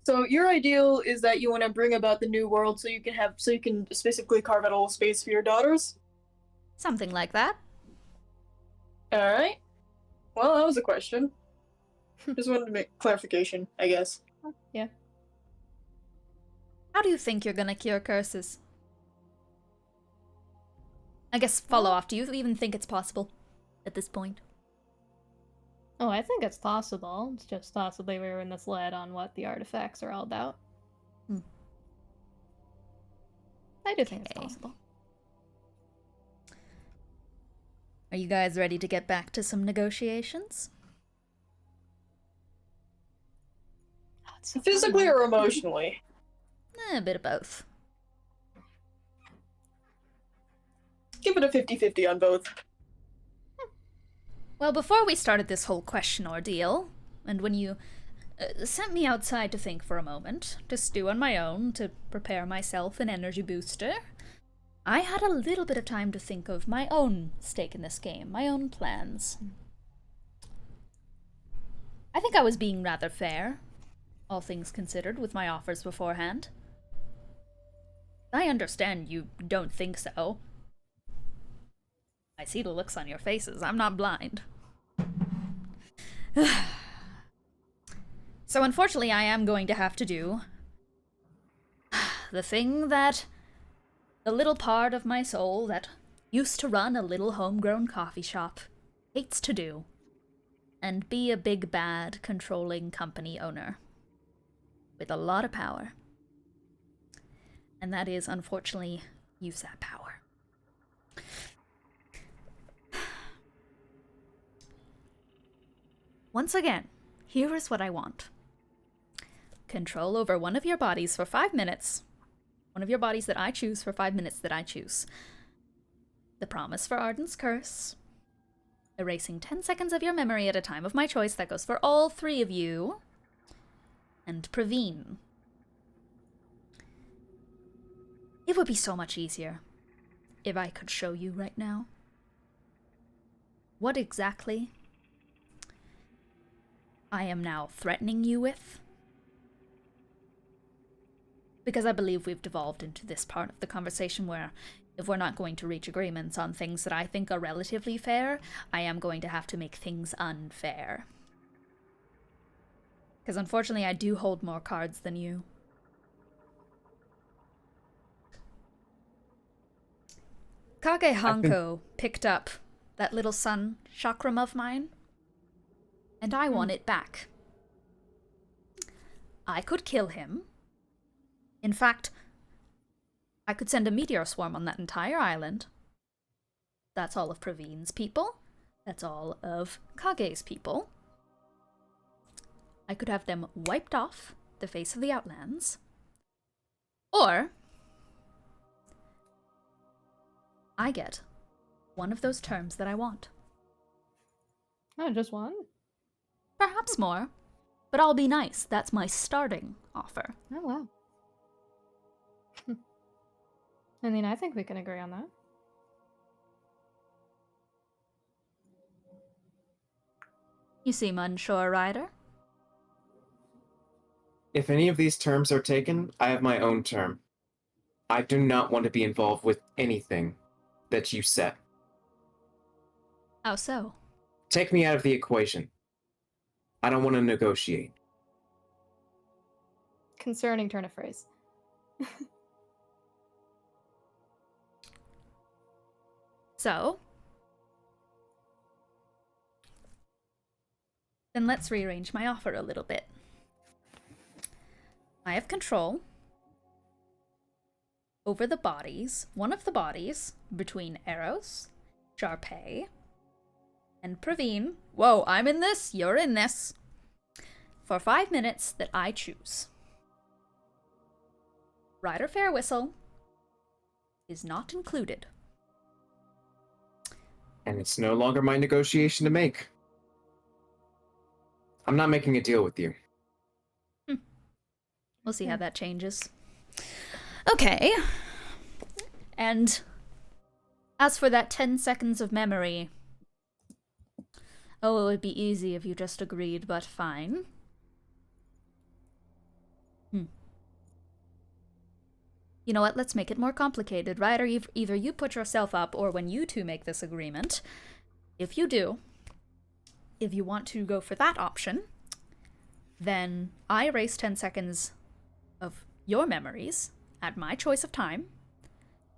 So your ideal is that you want to bring about the new world so you can specifically carve out a little space for your daughters? Something like that. Alright. Well, that was a question. Just wanted to make clarification, I guess. Yeah. How do you think you're gonna cure curses? I guess follow off. Do you even think it's possible at this point? Oh, I think it's possible. It's just possibly we were misled on what the artifacts are all about. I do think it's Okay. possible. Are you guys ready to get back to some negotiations? Oh, it's so Physically fun. or emotionally? A bit of both. Give it a 50-50 on both. Well, before we started this whole question ordeal, and when you sent me outside to think for a moment, to stew on my own, to prepare myself an energy booster, I had a little bit of time to think of my own stake in this game, my own plans. I think I was being rather fair, all things considered, with my offers beforehand. I understand you don't think so. I see the looks on your faces. I'm not blind. So unfortunately, I am going to have to do the thing that the little part of my soul that used to run a little homegrown coffee shop hates to do, and be a big bad controlling company owner with a lot of power. And that is, unfortunately, use that power. Once again, here is what I want. Control over one of your bodies for 5 minutes. One of your bodies that I choose for 5 minutes that I choose. The promise for Arden's curse. Erasing 10 seconds of your memory at a time of my choice. That goes for all 3 of you. And Praveen. It would be so much easier if I could show you right now what exactly I am now threatening you with. Because I believe we've devolved into this part of the conversation where if we're not going to reach agreements on things that I think are relatively fair, I am going to have to make things unfair. Because unfortunately I do hold more cards than you. Kage Hanko picked up that little sun chakram of mine, and I want it back. I could kill him. In fact, I could send a meteor swarm on that entire island. That's all of Praveen's people. That's all of Kage's people. I could have them wiped off the face of the Outlands. Or I get one of those terms that I want. Oh, just one? Perhaps more, but I'll be nice. That's my starting offer. Oh, wow. I mean, I think we can agree on that. You seem unsure, Ryder. If any of these terms are taken, I have my own term. I do not want to be involved with anything that you set. How so? Take me out of the equation. I don't want to negotiate. Concerning turn of phrase. So, then let's rearrange my offer a little bit. I have control over the bodies, one of the bodies between Eros, Sharpay, and Praveen. Whoa, I'm in this, you're in this. For 5 minutes that I choose. Ryder Fairwhistle is not included. And it's no longer my negotiation to make. I'm not making a deal with you. We'll see how that changes. Okay. And as for that 10 seconds of memory, oh, it would be easy if you just agreed, but fine. You know what? Let's make it more complicated. Ryder, either you put yourself up, or when you two make this agreement, if you do, if you want to go for that option, then I erase 10 seconds of your memories at my choice of time.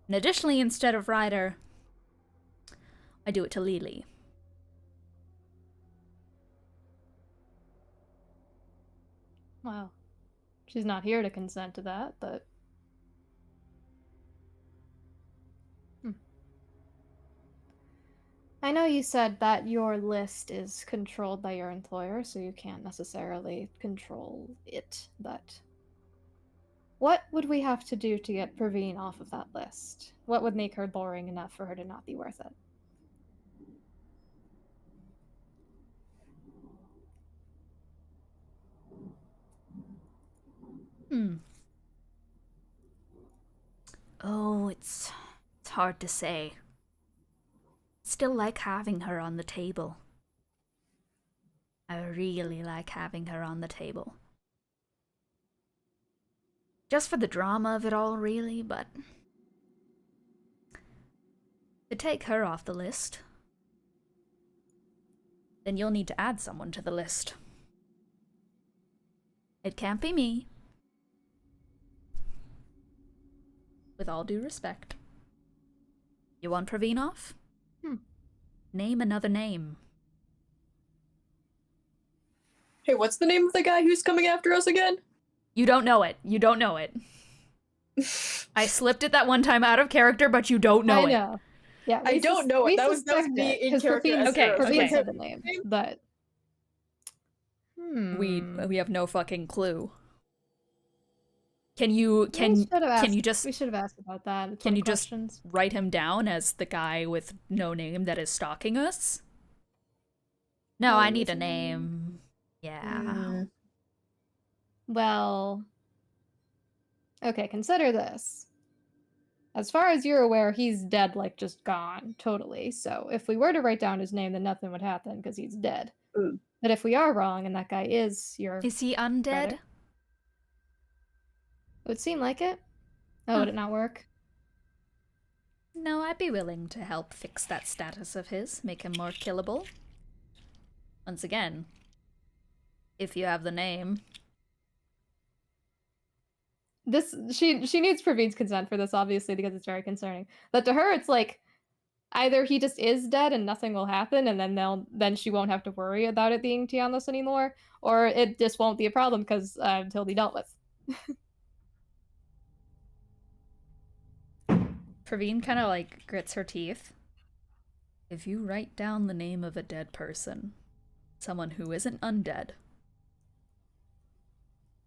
And additionally, instead of Ryder, I do it to Lily. Wow. She's not here to consent to that, but... I know you said that your list is controlled by your employer, so you can't necessarily control it, but... what would we have to do to get Praveen off of that list? What would make her boring enough for her to not be worth it? Oh, it's hard to say. Still like having her on the table. I really like having her on the table. Just for the drama of it all, really, but... to take her off the list, then you'll need to add someone to the list. It can't be me. With all due respect. You want Praveen off? Name another name. Hey, what's the name of the guy who's coming after us again? You don't know it. You don't know it. I slipped it that one time out of character, but you don't know I it. know. Yeah, I don't know it. That was suspect me it, in 'cause character. Praveen- Okay, Praveen okay. said the name, but We have no fucking clue. Can you just We should have asked about that. The can 20 you just questions. write him down as the guy with no name that is stalking us? No, I need a name. Yeah. Mm. Well, okay, consider this. As far as you're aware, he's dead, like just gone, totally. So if we were to write down his name, then nothing would happen because he's dead. Ooh. But if we are wrong and that guy is your Is he undead? brother, it would seem like it. Oh, Huh. would it not work? No, I'd be willing to help fix that status of his, make him more killable. Once again, if you have the name. She needs Praveen's consent for this, obviously, because it's very concerning. But to her, it's like either he just is dead and nothing will happen, and then she won't have to worry about it being Tiana's anymore, or it just won't be a problem because until be dealt with. Praveen kind of like grits her teeth. If you write down the name of a dead person, someone who isn't undead,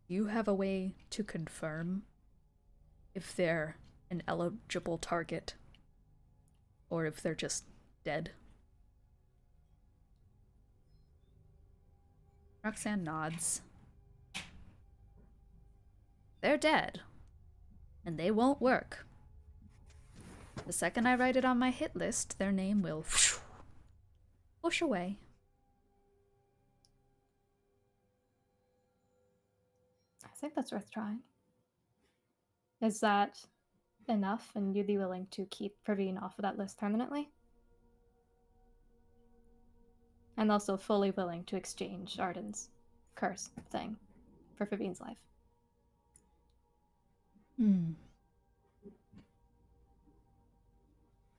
you have a way to confirm if they're an eligible target or if they're just dead. Roxanne nods. They're dead, and they won't work. The second I write it on my hit list, their name will push away. I think that's worth trying. Is that enough, and you'd be willing to keep Praveen off of that list permanently? And also fully willing to exchange Arden's curse thing for Praveen's life.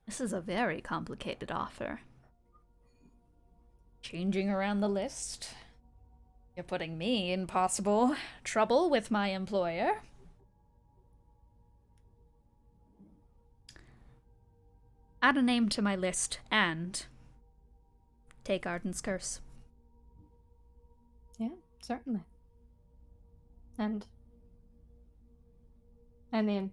This is a very complicated offer. Changing around the list. You're putting me in possible trouble with my employer. Add a name to my list and take Arden's curse. Yeah, certainly. And I mean,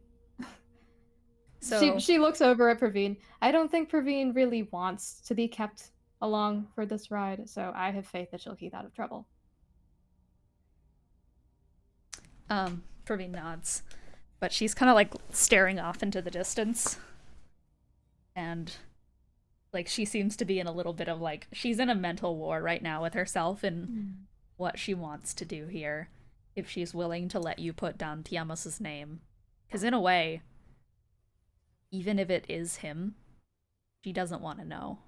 So she looks over at Praveen. I don't think Praveen really wants to be kept along for this ride, so I have faith that she'll keep out of trouble. Praveen nods, but she's kind of like staring off into the distance. And like she seems to be in a little bit of like she's in a mental war right now with herself and what she wants to do here, if she's willing to let you put down Tiamos's name. Because in a way, even if it is him, she doesn't want to know.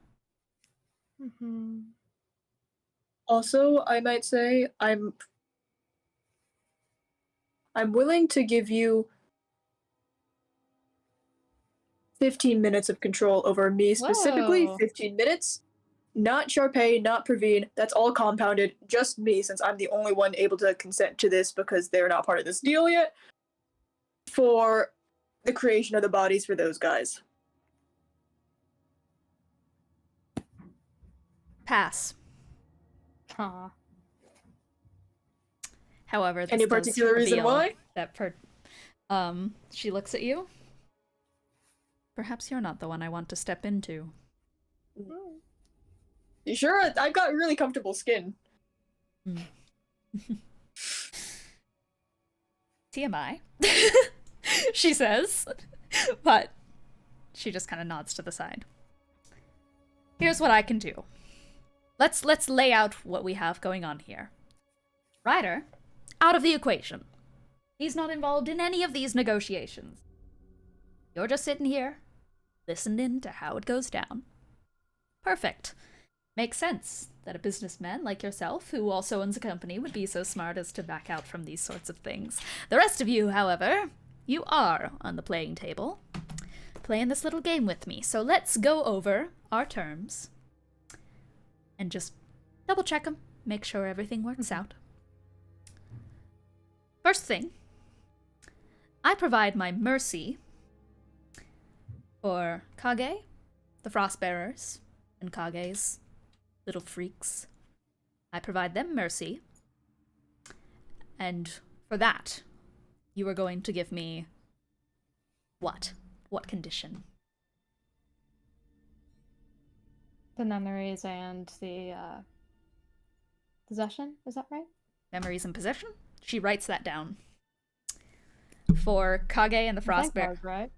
Mm-hmm. Also, I might say I'm willing to give you 15 minutes of control over me specifically. Whoa. 15 minutes. Not Sharpay, not Praveen. That's all compounded. Just me, since I'm the only one able to consent to this because they're not part of this deal yet. For the creation of the bodies for those guys. Pass. Aw. However, this Any does particular reason reveal why? that she looks at you. Perhaps you're not the one I want to step into. You sure? I've got really comfortable skin. TMI, she says, but she just kind of nods to the side. Here's what I can do. Let's lay out what we have going on here. Ryder, out of the equation. He's not involved in any of these negotiations. You're just sitting here, listening to how it goes down. Perfect. Makes sense that a businessman like yourself, who also owns a company, would be so smart as to back out from these sorts of things. The rest of you, however, you are on the playing table, playing this little game with me. So let's go over our terms and just double check them, make sure everything works out. First thing, I provide my mercy for Kage, the Frostbearers, and Kage's little freaks. I provide them mercy And for that, you are going to give me what? What condition? The memories and the possession, is that right? Memories and possession? She writes that down. For Kage and the I think that Frostbear. was right.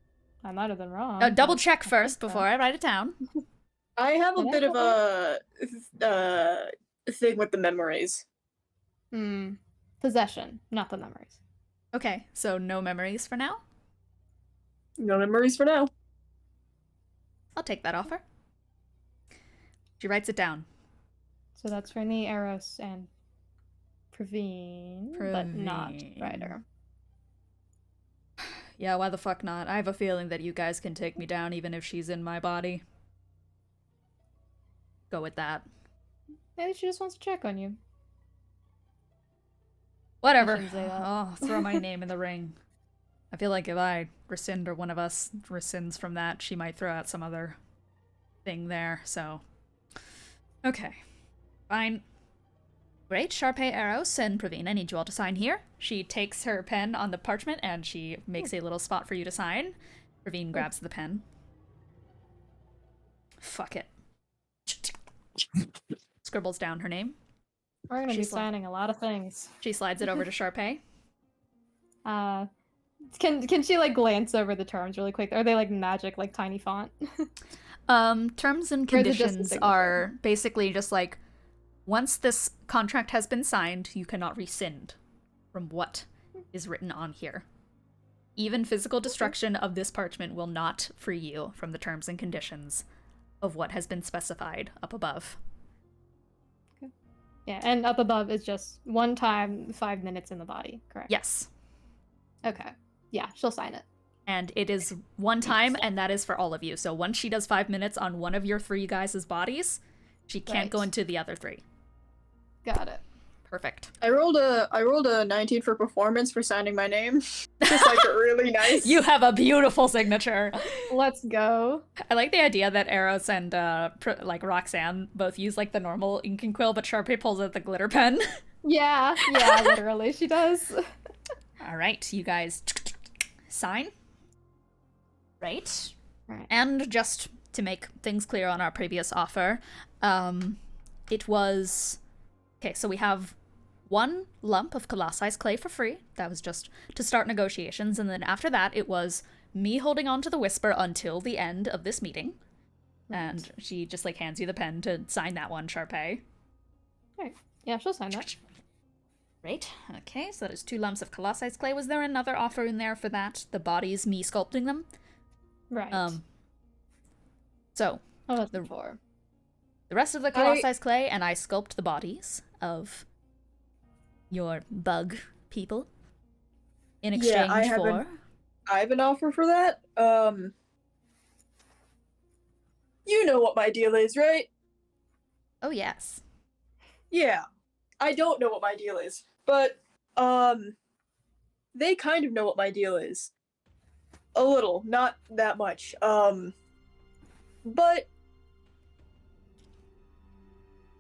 I might have been wrong. Double but check I first think so. before I write it down. I have a Did I bit of put a thing with the memories. Possession, not the memories. Okay, so no memories for now? No memories for now. I'll take that offer. She writes it down. So that's for me, Eros, and Praveen, but not Praveen. Ryder. Yeah, why the fuck not? I have a feeling that you guys can take me down even if she's in my body. Go with that. Maybe she just wants to check on you. Whatever. I shouldn't say that. I'll throw my name in the ring. I feel like if I rescind or one of us rescinds from that, she might throw out some other thing there, so. Okay. Fine. Great, Sharpay, Eros, and Praveen, I need you all to sign here. She takes her pen on the parchment and she makes a little spot for you to sign. Praveen grabs the pen. Fuck it. Scribbles down her name. We're gonna be She's like- signing a lot of things. She slides it over to Sharpay. Can she like glance over the terms really quick? Are they like magic, like tiny font? Terms and Or is it just the conditions signature? are basically just like, once this contract has been signed, you cannot rescind from what is written on here. Even physical destruction of this parchment will not free you from the terms and conditions of what has been specified up above. Yeah, and up above is just one time 5 minutes in the body, correct? Yes. Okay. Yeah, she'll sign it. And it is one time, and that is for all of you. So once she does 5 minutes on one of your three guys' bodies, she can't go Right. into the other three. Got it. Perfect. I rolled a 19 for performance for signing my name. Just like really nice. You have a beautiful signature. Let's go. I like the idea that Eros and like Roxanne both use like the normal ink and quill, but Sharpay pulls out the glitter pen. Yeah, literally, she does. All right, you guys sign. Right. Right. And just to make things clear on our previous offer, it was okay. So we have one lump of colossized clay for free. That was just to start negotiations, and then after that, it was me holding on to the whisper until the end of this meeting. And she just like hands you the pen to sign that one, Sharpay. Right. Yeah, she'll sign that. Right. Okay, so that is 2 lumps of colossized clay. Was there another offer in there for that? The bodies, me sculpting them? Right. So, Oh, that's the 4. the rest of the colossized clay, and I sculpt the bodies of your bug people in exchange I for... have an offer for that. You know what my deal is, right? Oh, yes. Yeah. I don't know what my deal is, but they kind of know what my deal is. A little, not that much. But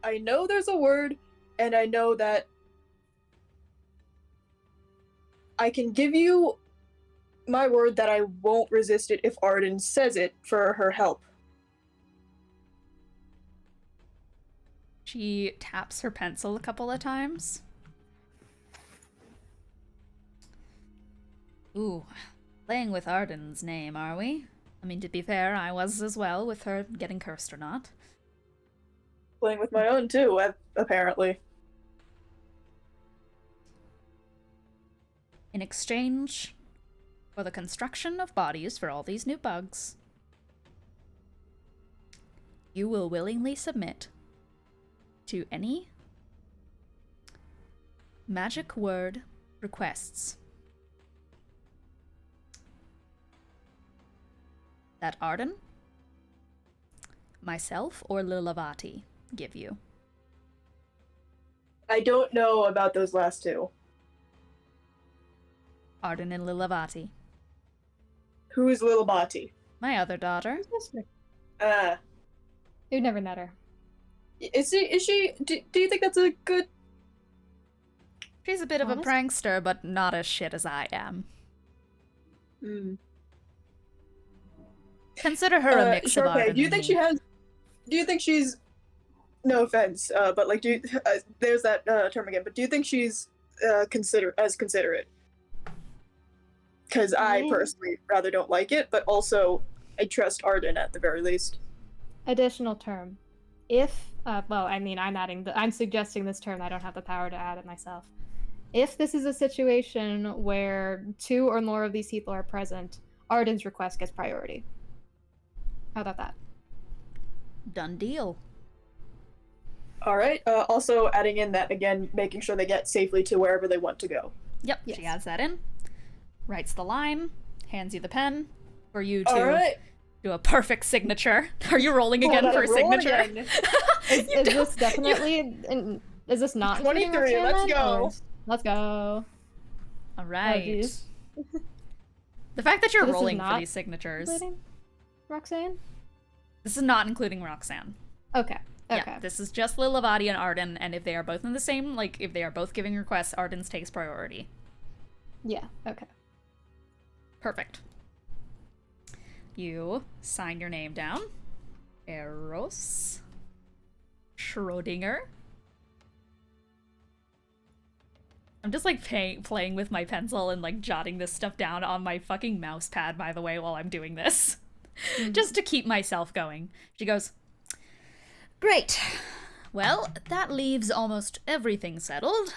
I know there's a word, and I know that I can give you my word that I won't resist it if Arden says it for her help. She taps her pencil a couple of times. Ooh, playing with Arden's name, are we? I mean, to be fair, I was as well, with her getting cursed or not. Playing with my own too, apparently. In exchange for the construction of bodies for all these new bugs, you will willingly submit to any magic word requests that Arden, myself, or Lilavati give you. I don't know about those last two. Arden and Lilavati. Who is Lilabati? My other daughter. You've never met her. Is she, do you think that's a good... She's a bit of a Honest? prankster, but not as shit as I am. Hmm. Consider her a mix Sure, of okay. Arden Do you and think me. she has? Do you think she's? No offense, but like, do you, there's that term again. But do you think she's considerate? Because I Mm. personally rather don't like it, but also I trust Arden at the very least. Additional term. If, well, I mean, I'm suggesting this term. I don't have the power to add it myself. If this is a situation where 2 or more of these people are present, Arden's request gets priority. How about that? Done deal. All right. Also adding in that again, making sure they get safely to wherever they want to go. Yep, Yes. she adds that in. Writes the line. Hands you the pen. For you to All right. do a perfect signature. Are you rolling again Oh, for a roll signature? again. Is this definitely? Is this not? including 23, Roxanne, let's then, go. or- Let's go. All right. geez. The fact that you're This is rolling for not these signatures. Including Roxanne. This is not including Roxanne. Okay. Okay. Yeah, this is just Lilavati and Arden, and if they are both in the same, like, if they are both giving requests, Arden's takes priority. Yeah. Okay. Perfect. You sign your name down. Eros Schrodinger. I'm just like playing with my pencil and like jotting this stuff down on my fucking mouse pad, by the way, while I'm doing this. Just to keep myself going. She goes, "Great. Well, that leaves almost everything settled.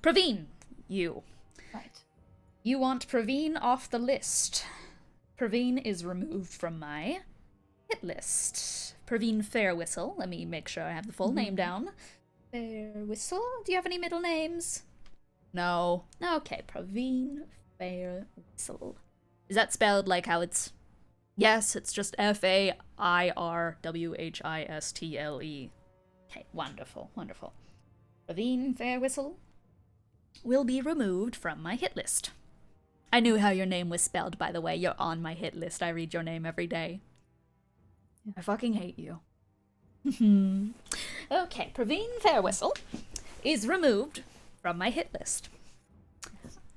Praveen, you. Right. You want Praveen off the list. Praveen is removed from my hit list. Praveen Fairwhistle. Let me make sure I have the full name down. Fairwhistle? Do you have any middle names? No. Okay, Praveen Fairwhistle. Is that spelled like how it's... Yes, it's just Fairwhistle. Okay, wonderful, wonderful. Praveen Fairwhistle will be removed from my hit list. I knew how your name was spelled, by the way. You're on my hit list. I read your name every day. I fucking hate you. Okay, Praveen Fairwhistle is removed from my hit list.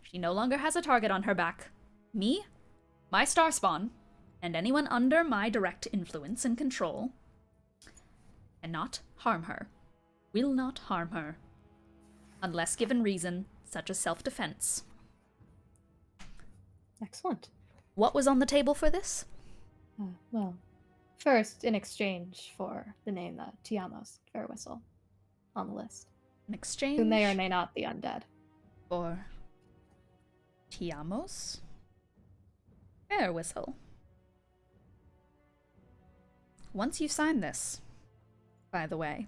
She no longer has a target on her back. Me, my Starspawn, and anyone under my direct influence and control cannot harm her. Will not harm her. Unless given reason, such as self-defense. Excellent. What was on the table for this? Well, first, in exchange for the name Tiamos Fairwhistle on the list, An exchange who may or may not be undead. for Tiamos Fairwhistle. Once you sign this, by the way,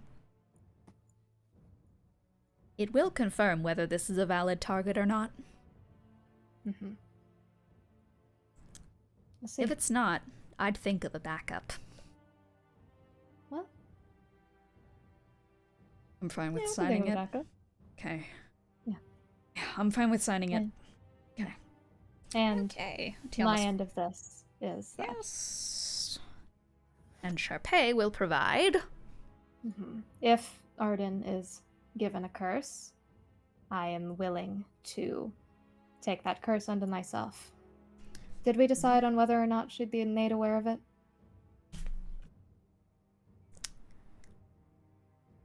it will confirm whether this is a valid target or not. Mm-hmm. Let's see. If it's not, I'd think of a backup. What? I'm fine with Yeah, we can signing think it. of backup. Okay. Yeah. Yeah, I'm fine with signing it. Fine. Okay. And Okay. my end of this is that Yes. And Sharpay will provide. if Arden is given a curse, I am willing to take that curse unto myself. Did we decide on whether or not she'd be made aware of it?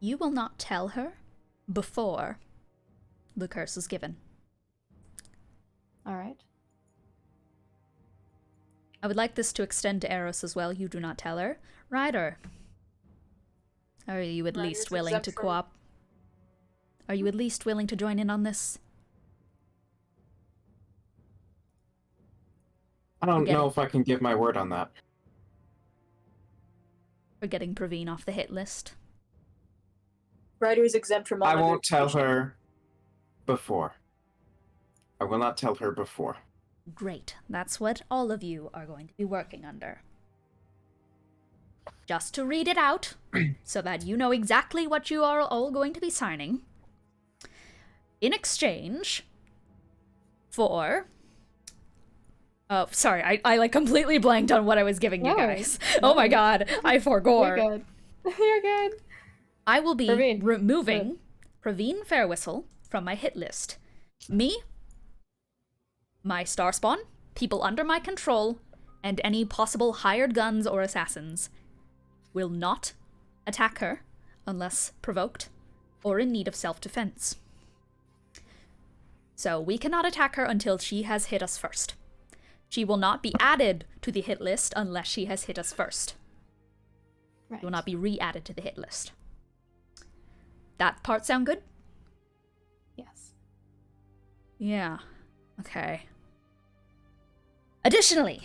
You will not tell her before the curse is given. All right. I would like this to extend to Eros as well. You do not tell her. Ryder. Are you at Ryder's least willing to exempt from- Are you at least willing to join in on this? I don't Forget know it. if I can give my word on that. For getting Praveen off the hit list? Ryder is exempt from all I other won't tell information. her before. I will not tell her before. Great. That's what all of you are going to be working under. Just to read it out, so that you know exactly what you are all going to be signing. In exchange for... Oh, sorry, I like completely blanked on what I was giving you No, guys. Oh my god, I forgore. You're good. You're good. I will be Praveen. removing Praveen Fairwhistle from my hit list. Me, my Starspawn, people under my control, and any possible hired guns or assassins will not attack her unless provoked or in need of self-defense. So we cannot attack her until she has hit us first. She will not be added to the hit list unless she has hit us first. Right. She will not be re-added to the hit list. That part sound good? Yes. Yeah. Okay. Additionally,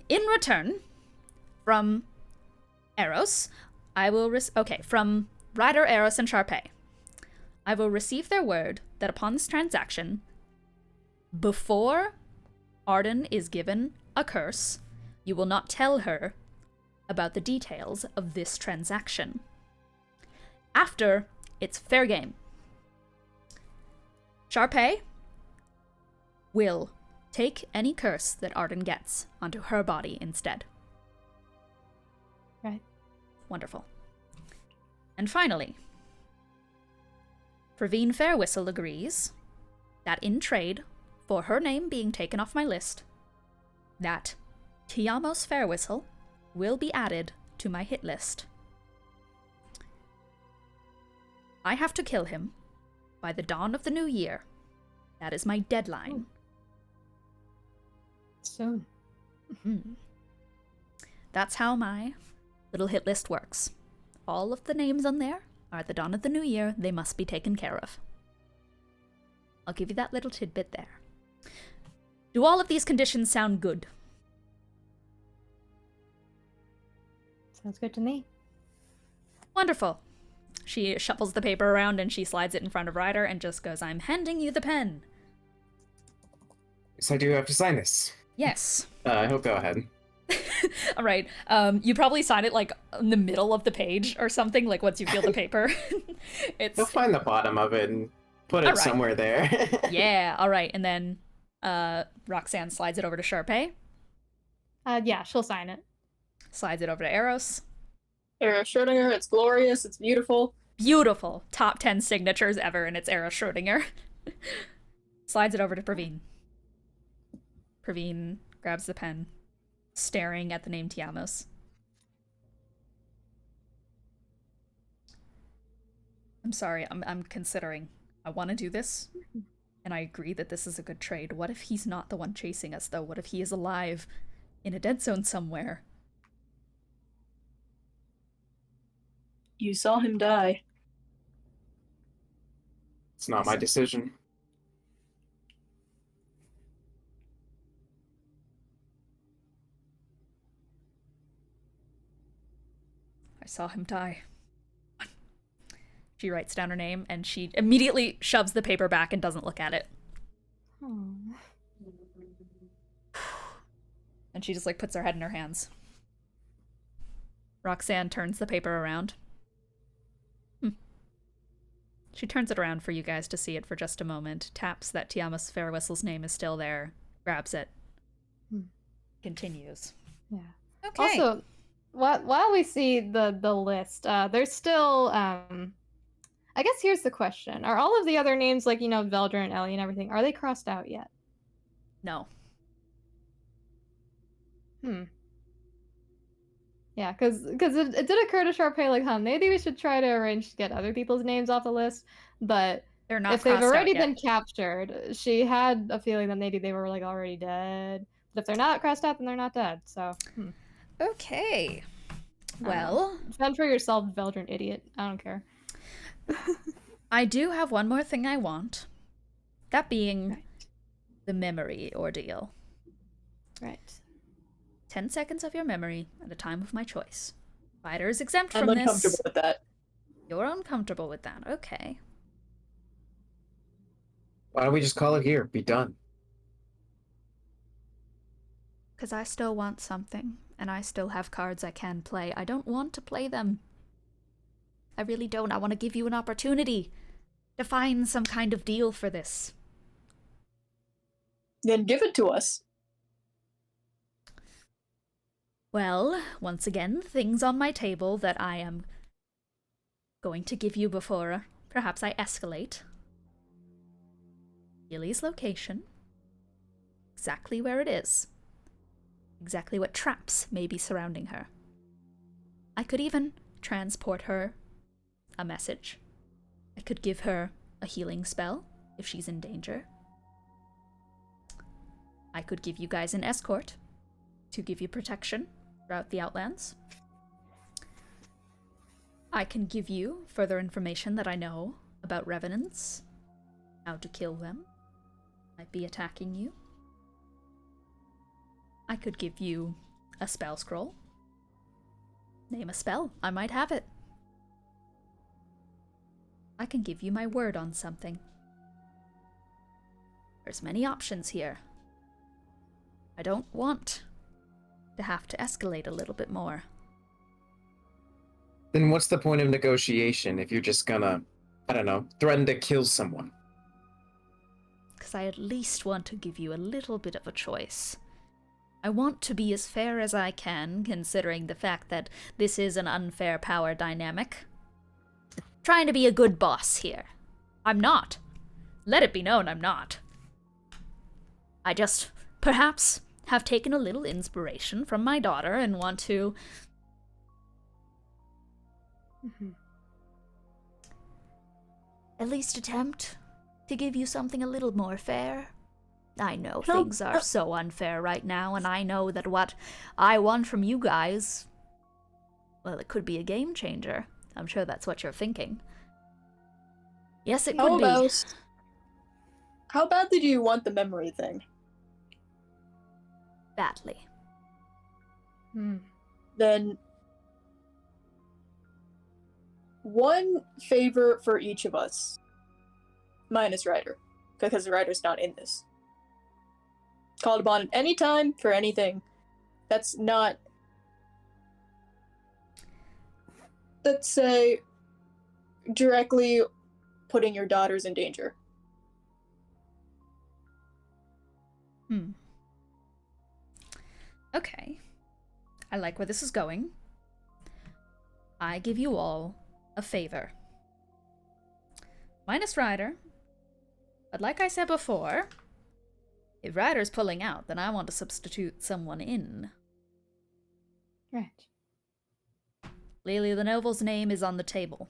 in return, from Eros, I will from Ryder, Eros, and Sharpay, I will receive their word that upon this transaction, before Arden is given a curse, you will not tell her about the details of this transaction. After, it's fair game. Sharpay will take any curse that Arden gets onto her body instead. Right. Wonderful. And finally, Praveen Fairwhistle agrees that in trade for her name being taken off my list, that Tiamos Fairwhistle will be added to my hit list. I have to kill him by the dawn of the new year. That is my deadline. Soon. That's how my little hit list works. All of the names on there are at the dawn of the new year. They must be taken care of. I'll give you that little tidbit there. Do all of these conditions sound good? Sounds good to me. Wonderful. She shuffles the paper around and she slides it in front of Ryder and just goes, I'm handing you the pen. So I do have to sign this. Yes. He'll go ahead. All right. You probably sign it like in the middle of the page or something, like once you feel the paper. He'll find the bottom of it and put it All right. somewhere there. Yeah, all right. And then Roxanne slides it over to Sharpay, Yeah, she'll sign it. slides it over to Eros. Era Schrodinger, it's glorious, it's beautiful. Beautiful. Top 10 signatures ever, and it's Eros Schrodinger. Slides it over to Praveen. Praveen grabs the pen, staring at the name Tiamos. I'm sorry, I'm considering. I want to do this, and I agree that this is a good trade. What if he's not the one chasing us, though? What if he is alive in a dead zone somewhere? You saw him die. It's not my decision. I saw him die. She writes down her name, and she immediately shoves the paper back and doesn't look at it. Oh. And she just, like, puts her head in her hands. Roxanne turns the paper around. She turns it around for you guys to see it for just a moment, taps that Tiamos Fairwhistle's name is still there, grabs it, continues. Yeah. Okay. Also, while we see the list, there's still I guess here's the question: are all of the other names, like Veldra and Ellie and everything, are they crossed out yet? No. Yeah, because it did occur to Sharpay, like, maybe we should try to arrange to get other people's names off the list, but They're not if they've crossed out already yet. been captured, she had a feeling that maybe they were, like, already dead. But if they're not crossed out, then they're not dead, so... Okay. Well... Fend for yourself, Veldran idiot. I don't care. I do have one more thing I want. That being the memory ordeal. Right. 10 seconds of your memory at a time of my choice. Ryder is exempt I'm from this. uncomfortable with that. You're uncomfortable with that. Okay. Why don't we just call it here? Be done. Because I still want something, and I still have cards I can play. I don't want to play them. I really don't. I want to give you an opportunity to find some kind of deal for this. Then give it to us. Well, once again, things on my table that I am going to give you before perhaps I escalate. Gilly's location, exactly where it is, exactly what traps may be surrounding her. I could even transport her a message. I could give her a healing spell if she's in danger. I could give you guys an escort to give you protection throughout the Outlands. I can give you further information that I know about revenants, how to kill them, might be attacking you. I could give you a spell scroll. Name a spell, I might have it. I can give you my word on something. There's many options here. I don't want to have to escalate a little bit more. Then what's the point of negotiation if you're just gonna, I don't know, threaten to kill someone? Because I at least want to give you a little bit of a choice. I want to be as fair as I can, considering the fact that this is an unfair power dynamic. Trying to be a good boss here. I'm not. Let it be known I'm not. I just, perhaps, have taken a little inspiration from my daughter and want to... at least attempt to give you something a little more fair. I know things are so unfair right now, and I know that what I want from you guys, well, it could be a game changer. I'm sure that's what you're thinking. Yes, it could be. How badly do you want the memory thing? Badly. Then one favor for each of us. Minus Ryder, because Ryder's not in this. Called upon at any time for anything. That's not... let's say, directly putting your daughters in danger. Okay. I like where this is going. I give you all a favor. Minus Ryder. But like I said before, if Ryder's pulling out, then I want to substitute someone in. Right. Lily the Noble's name is on the table.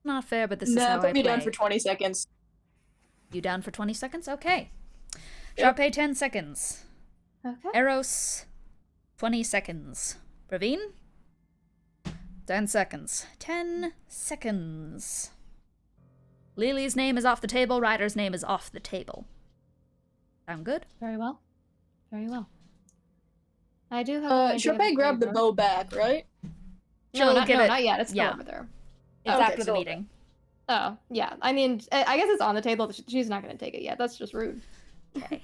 Not fair, but this is how I play. Put me down for 20 seconds. You down for 20 seconds? Okay. Sharpay, 10 seconds. Okay. Eros, 20 seconds. Praveen, 10 seconds. 10 seconds. Lily's name is off the table. Ryder's name is off the table. Sound good? Very well. Very well. I do have. Sharpay grabbed the bow back, right? No, not yet. It's still over there. It's Okay, after the so- meeting. Oh, yeah. I mean, I guess it's on the table. She's not going to take it yet. That's just rude. Okay.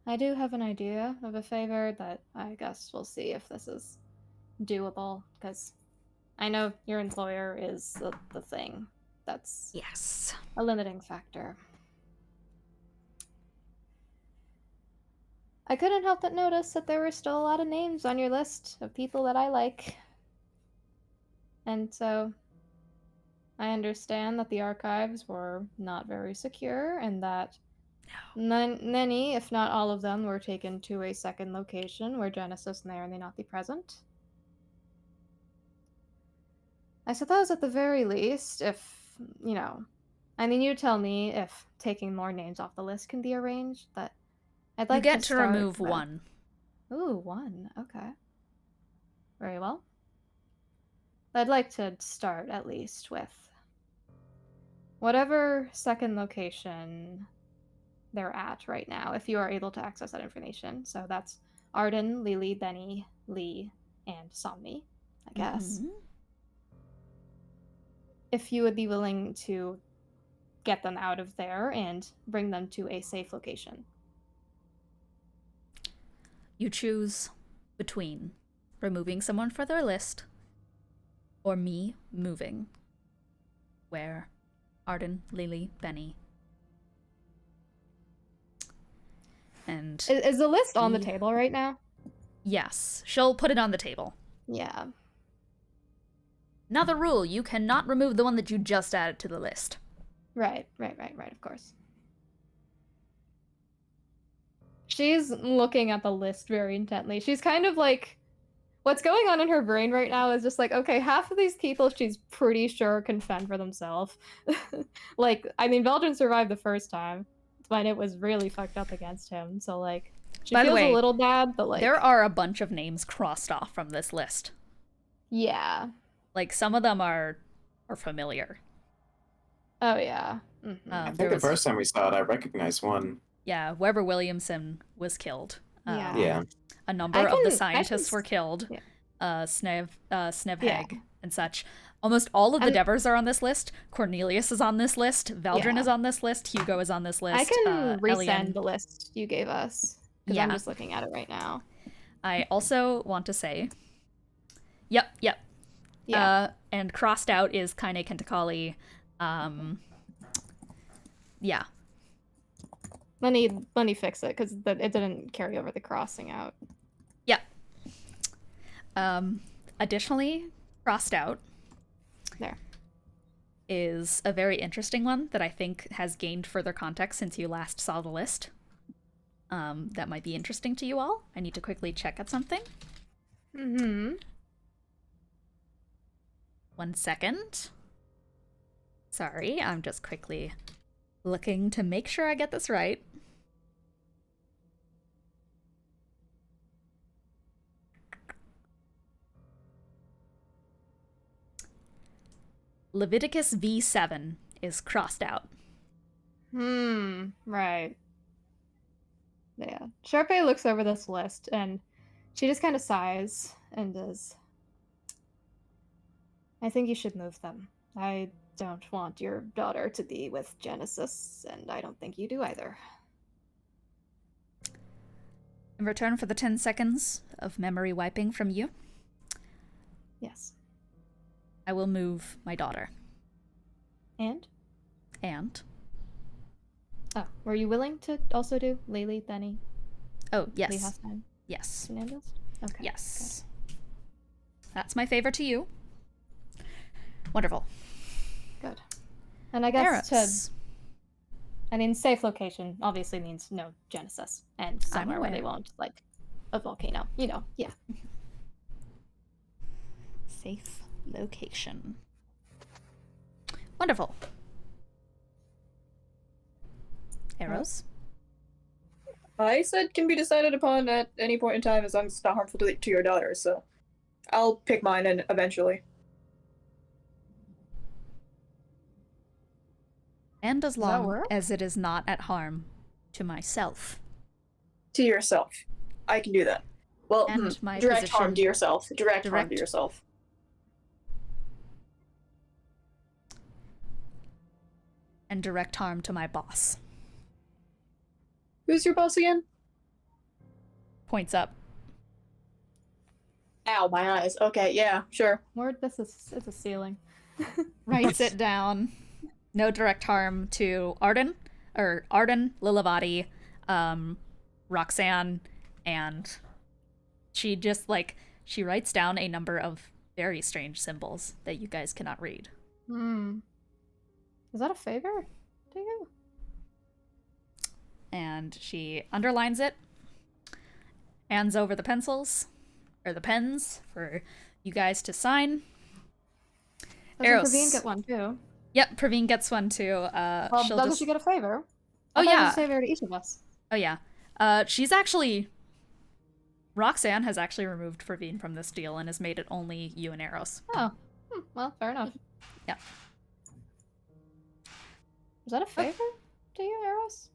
I do have an idea of a favor that I guess we'll see if this is doable, because I know your employer is the thing that's Yes. a limiting factor. I couldn't help but notice that there were still a lot of names on your list of people that I like. And so I understand that the archives were not very secure and that many, if not all of them, were taken to a second location where Genesis may or may not be present. I suppose at the very least, if, I mean, you tell me if taking more names off the list can be arranged, but I'd like You get to start remove with- one. Ooh, one. Okay. Very well. I'd like to start at least with whatever second location they're at right now, if you are able to access that information. So that's Arden, Lily, Benny, Lee, and Somni, I guess. Mhm. If you would be willing to get them out of there and bring them to a safe location. You choose between removing someone from their list or me moving where Arden, Lily, Benny. And Is the list on the table right now? yes, she'll put it on the table. Yeah. Another rule, you cannot remove the one that you just added to the list. Right, of course. She's looking at the list very intently. She's kind of like, what's going on in her brain right now is just like, okay, half of these people she's pretty sure can fend for themselves. Like, I mean, Belgium survived the first time, but it was really fucked up against him, so like, she By the feels way, a little bad, but like... There are a bunch of names crossed off from this list. Yeah. Like, some of them are familiar. Oh, yeah. Mm-hmm. I think the first time we saw it, I recognized one. Yeah, Weber Williamson was killed. Yeah. Yeah. A number of the scientists were killed. Yeah. Snevheg Yeah. and such. Almost all of the Devers are on this list. Cornelius is on this list. Veldrin is on this list. Hugo is on this list. I can resend Elian. the list you gave us, because I'm just looking at it right now. I also want to say, yep. Yeah. And crossed out is Kaine Kentakali. Yeah. Let me fix it, because it didn't carry over the crossing out. Yeah. Additionally, crossed out There. is a very interesting one that I think has gained further context since you last saw the list. That might be interesting to you all. I need to quickly check at something. Mm-hmm. 1 second. Sorry, I'm just quickly looking to make sure I get this right. Leviticus V7 is crossed out. Right. Yeah. Sharpay looks over this list, and she just kind of sighs and does. I think you should move them. I don't want your daughter to be with Genesis, and I don't think you do either. In return for the 10 seconds of memory wiping from you, Yes. I will move my daughter. And? Oh, were you willing to also do Lily, Benny, Oh, Lee yes. Hassan, Yes. Fernandez? Okay. Yes. That's my favor to you. Wonderful. Good. And I guess Eros. I mean, safe location obviously means no Genesis, and somewhere where they aware. won't, like, a volcano. You know, yeah. Safe location. Wonderful. Arrows? I said can be decided upon at any point in time as long as it's not harmful to your daughter, so I'll pick mine and eventually. And as that long work? as it is not at harm to myself. To yourself. I can do that. Well, And my direct harm position- to yourself. Direct harm to Direct- yourself. And direct harm to my boss. Who's your boss again? Points up. Ow, my eyes. Okay, yeah, sure. Word, it's a ceiling. Writes it down. No direct harm to Arden, Lilavati, Roxanne, and she just, she writes down a number of very strange symbols that you guys cannot read. Is that a favor to you? And she underlines it, hands over the pencils, or the pens, for you guys to sign. Doesn't Eros. Praveen get one too? Yep, Praveen gets one too. Well, She'll doesn't just... she get a favor? Oh, I thought it was yeah. a favor to each of us. Oh, yeah. She's actually... Roxanne has actually removed Praveen from this deal and has made it only you and Eros. Oh, well, fair enough. Yeah. Was that a favor to you, Eros?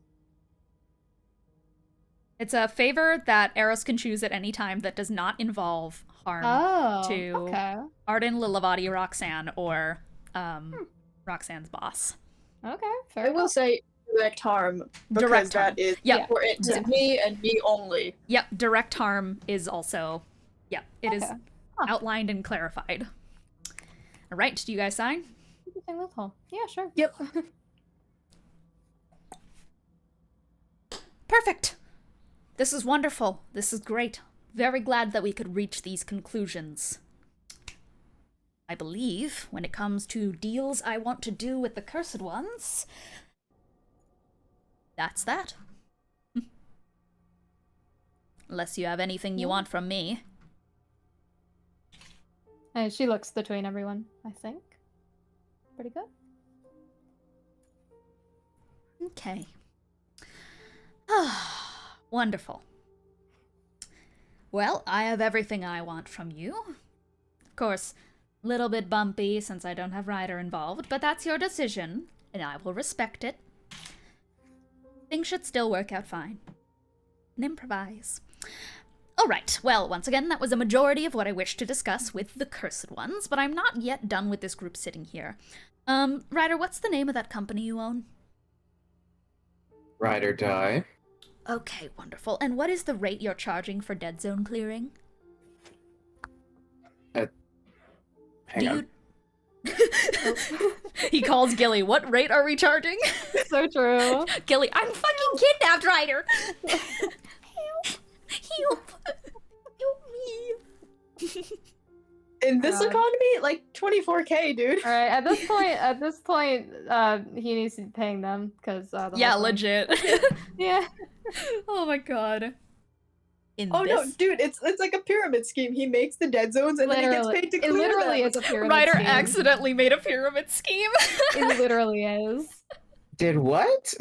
It's a favor that Eros can choose at any time that does not involve harm to okay. Arden, Lilavati, Roxanne, or Roxanne's boss. Okay, fair I will enough. say direct harm because Direct harm. that is Yep. important to Yeah. me and me only. Yep, direct harm is also... Yep, it is Okay. Huh. outlined and clarified. All right, do you guys sign? Interesting loophole. Yeah, sure. Yep. Perfect! This is wonderful. This is great. Very glad that we could reach these conclusions. I believe, when it comes to deals I want to do with the Cursed Ones, that's that. Unless you have anything you want from me. And she looks between everyone, I think. Pretty good. Okay. Wonderful. Well, I have everything I want from you. Of course, a little bit bumpy since I don't have Ryder involved, but that's your decision, and I will respect it. Things should still work out fine. And improvise. Alright, well, once again, that was a majority of what I wished to discuss with the Cursed Ones, but I'm not yet done with this group sitting here. Ryder, what's the name of that company you own? Ride or die. Okay, wonderful. And what is the rate you're charging for dead zone clearing? Hang on. He calls Gilly. What rate are we charging? So true. Gilly, I'm fucking kidnapped, Ryder! Help! Help! Help me! In this God. economy, like 24K, dude. All right. At this point, he needs to be paying them because Yeah, legit. Yeah. Oh my god. Oh no, dude, it's like a pyramid scheme. He makes the dead zones and then he gets paid to It clear literally them. is a pyramid Ryder scheme. accidentally made a pyramid scheme. It literally is. Did what?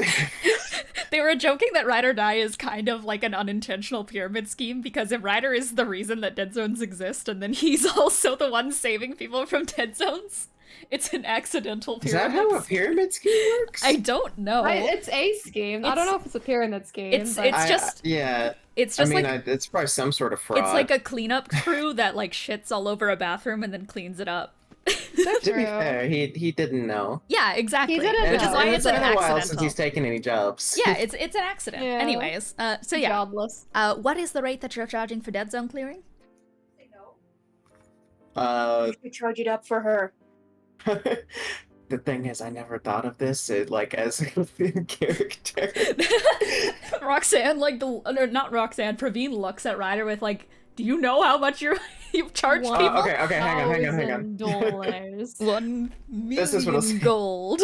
They were joking that Ride or Die is kind of like an unintentional pyramid scheme because if Ryder is the reason that dead zones exist and then he's also the one saving people from dead zones, it's an accidental Is pyramid. that how a pyramid scheme works? I don't know. It's a scheme. I don't know if it's a pyramid scheme. It's but just yeah. it's I just mean, like it's probably some sort of fraud. it's like a cleanup crew that like shits all over a bathroom and then cleans it up. so To be true. fair, he didn't know. Yeah, exactly. He didn't Which is know. why It's it's an been a while since accidental. he's taken any jobs. Yeah, it's an accident. Yeah. Anyways, so yeah. Jobless. What is the rate that you're charging for dead zone clearing? We charge it up for her. The thing is, I never thought of this like as a character. Roxanne, like or not Roxanne, Praveen looks at Ryder with like, do you know how much you've charged Wow. people? Okay, hang on. $1,000. $1 million This is what I'll say. gold.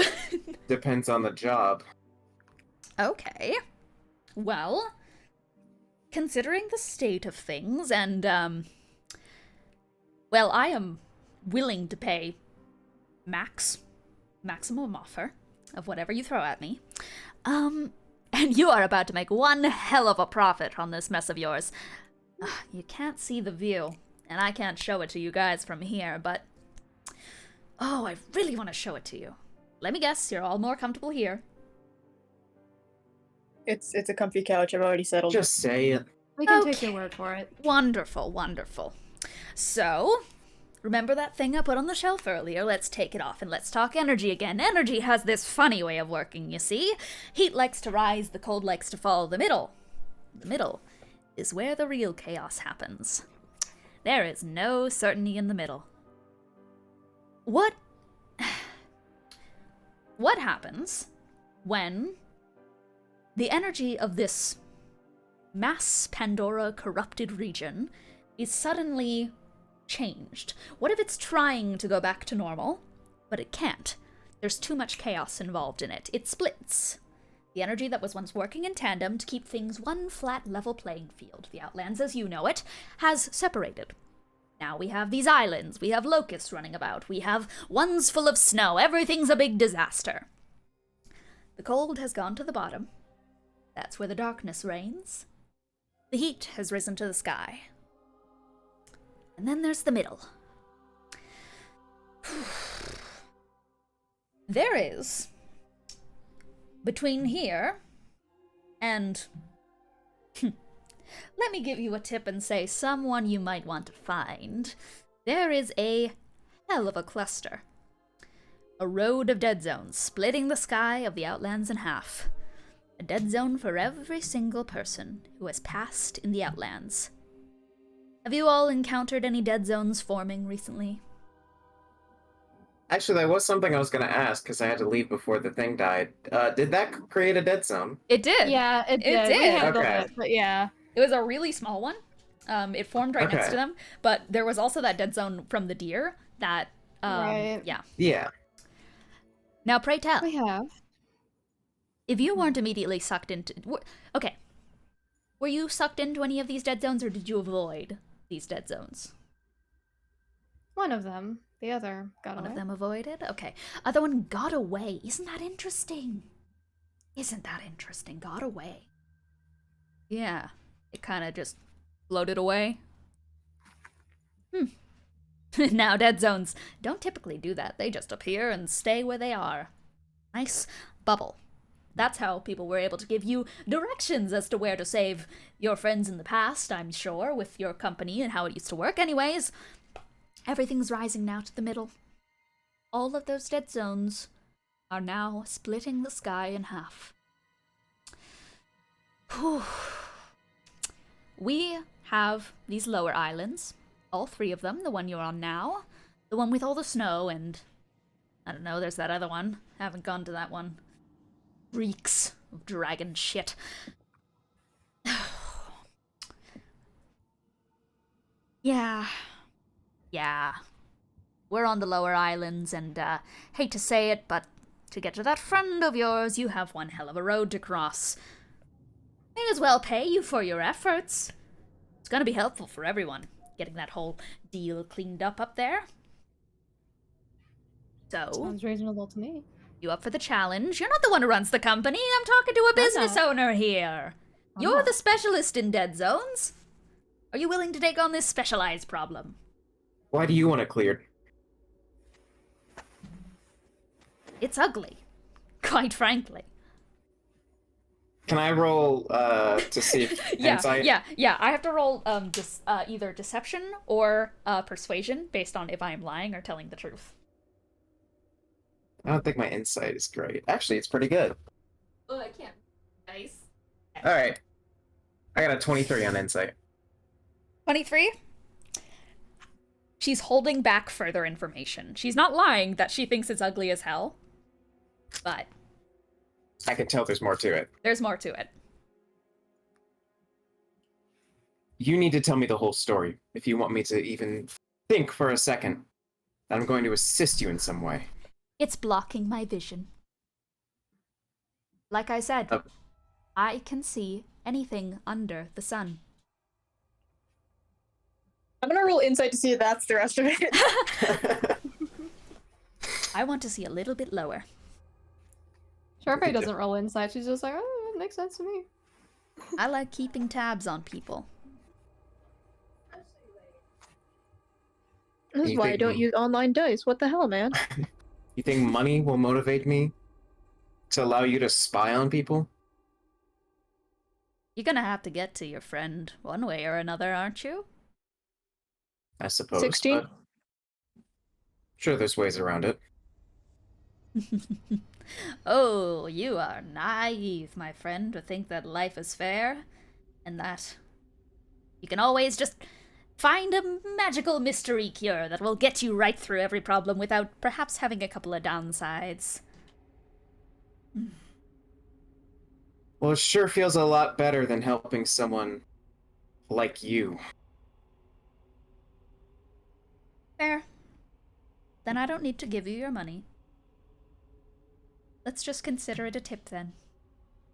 Depends on the job. Okay. Well, considering the state of things and, well, I am willing to pay maximum offer of whatever you throw at me. And you are about to make one hell of a profit on this mess of yours. You can't see the view, and I can't show it to you guys from here, but... Oh, I really want to show it to you. Let me guess, you're all more comfortable here. It's a comfy couch. I've already settled. Just say it. We can take Okay. your word for it. Wonderful, wonderful. So, remember that thing I put on the shelf earlier? Let's take it off and let's talk energy again. Energy has this funny way of working, you see? Heat likes to rise, the cold likes to fall. The middle is where the real chaos happens. There is no certainty in the middle. What happens when the energy of this mass Pandora corrupted region is suddenly changed? What if it's trying to go back to normal, but it can't? There's too much chaos involved in it. It splits. The energy that was once working in tandem to keep things one flat level playing field, the Outlands as you know it, has separated. Now we have these islands, we have locusts running about, we have ones full of snow, everything's a big disaster. The cold has gone to the bottom. That's where the darkness reigns. The heat has risen to the sky. And then there's the middle. There is, between here and... let me give you a tip and say someone you might want to find. There is a hell of a cluster. A road of dead zones, splitting the sky of the Outlands in half. A dead zone for every single person who has passed in the Outlands. Have you all encountered any dead zones forming recently? Actually, that was something I was going to ask because I had to leave before the thing died. Did that create a dead zone? It did. Yeah, it did. did. We handled Okay. it, but yeah. It was a really small one. It formed right next Okay. to them, but there was also that dead zone from the deer that Right. Yeah. Yeah. Now, pray tell, We have. if you weren't immediately sucked into... Okay. Were you sucked into any of these dead zones, or did you avoid these dead zones? One of them. The other got One away. of them avoided? Okay. Other one got away. Isn't that interesting? Isn't that interesting? Got away. Yeah. It kind of just floated away. Now, dead zones don't typically do that. They just appear and stay where they are. Nice bubble. That's how people were able to give you directions as to where to save your friends in the past, I'm sure, with your company and how it used to work. Anyways, everything's rising now to the middle. All of those dead zones are now splitting the sky in half. Whew. We have these lower islands. All 3 of them, the one you're on now, the one with all the snow, and I don't know, there's that other one. Haven't gone to that one. Reeks of dragon shit. Yeah. We're on the lower islands, and hate to say it, but to get to that friend of yours, you have one hell of a road to cross. May as well pay you for your efforts. It's gonna be helpful for everyone, getting that whole deal cleaned up there. So, Sounds reasonable to me. you up for the challenge? You're not the one who runs the company. I'm talking to a business owner here. You're the specialist in dead zones. Are you willing to take on this specialized problem? Why do you want it cleared? It's ugly, quite frankly. Can I roll to see if insight? Yeah. I have to roll either deception or persuasion based on if I am lying or telling the truth. I don't think my insight is great. Actually, it's pretty good. Oh, I can't. Nice. All right. I got a 23 on insight. 23? She's holding back further information. She's not lying that she thinks it's ugly as hell, but I can tell there's more to it. there's more to it. You need to tell me the whole story if you want me to even think for a second that I'm going to assist you in some way. It's blocking my vision. Like I said, I can see anything under the sun. I'm gonna roll insight to see if that's the rest of it. I want to see a little bit lower. Sharpay doesn't roll insight. She's just like, oh, it makes sense to me. I like keeping tabs on people. This is You why I think- don't use online dice. What the hell, man? You think money will motivate me to allow you to spy on people? You're gonna have to get to your friend one way or another, aren't you? I suppose. 16? But sure, there's ways around it. Oh, you are naive, my friend, to think that life is fair, and that you can always just find a magical mystery cure that will get you right through every problem without perhaps having a couple of downsides. Well, it sure feels a lot better than helping someone like you. Fair. Then I don't need to give you your money. Let's just consider it a tip then.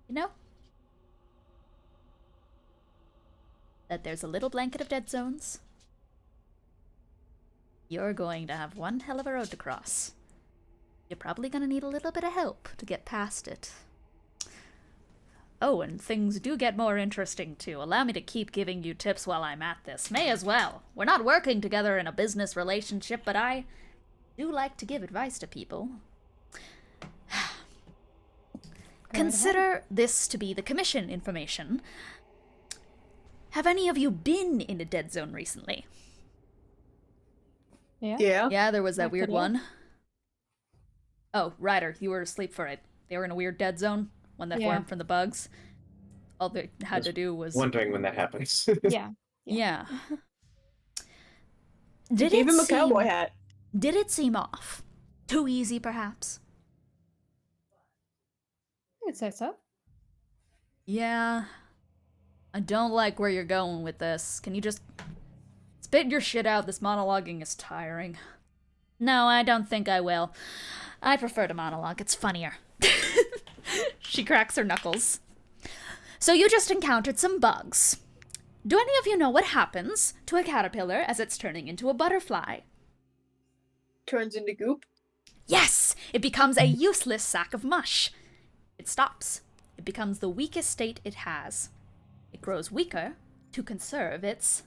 You know? That there's a little blanket of dead zones. You're going to have one hell of a road to cross. You're probably gonna need a little bit of help to get past it. Oh, and things do get more interesting too. Allow me to keep giving you tips while I'm at this. May as well. We're not working together in a business relationship, but I do like to give advice to people. Consider this to be the commission information. Have any of you been in a dead zone recently? Yeah. Yeah. Yeah, there was that weird Actually. one. Oh, Ryder, you were asleep for it. They were in a weird dead zone, one that Yeah. formed from the bugs. All they had to do was... Wondering when that happens. Yeah. Yeah. Gave him a cowboy hat. Did it seem off? Too easy, perhaps? I'd say so. Yeah. I don't like where you're going with this. Can you just spit your shit out? This monologuing is tiring. No, I don't think I will. I prefer to monologue. It's funnier. She cracks her knuckles. So you just encountered some bugs. Do any of you know what happens to a caterpillar as it's turning into a butterfly? Turns into goop. Yes! It becomes a useless sack of mush. It stops. It becomes the weakest state it has. It grows weaker to conserve its...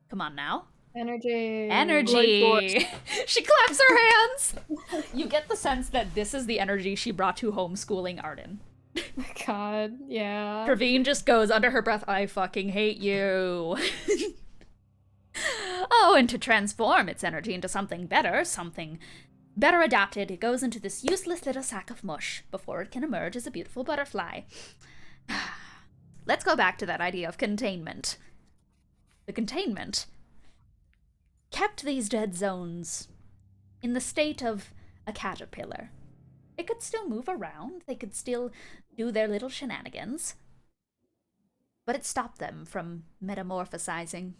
Come on now. Energy. Energy! She claps her hands! You get the sense that this is the energy she brought to homeschooling Arden. God, yeah. Praveen just goes under her breath, I fucking hate you. Oh, and to transform its energy into something better adapted, it goes into this useless little sack of mush before it can emerge as a beautiful butterfly. Let's go back to that idea of containment. The containment kept these dead zones in the state of a caterpillar. It could still move around, they could still do their little shenanigans, but it stopped them from metamorphosizing.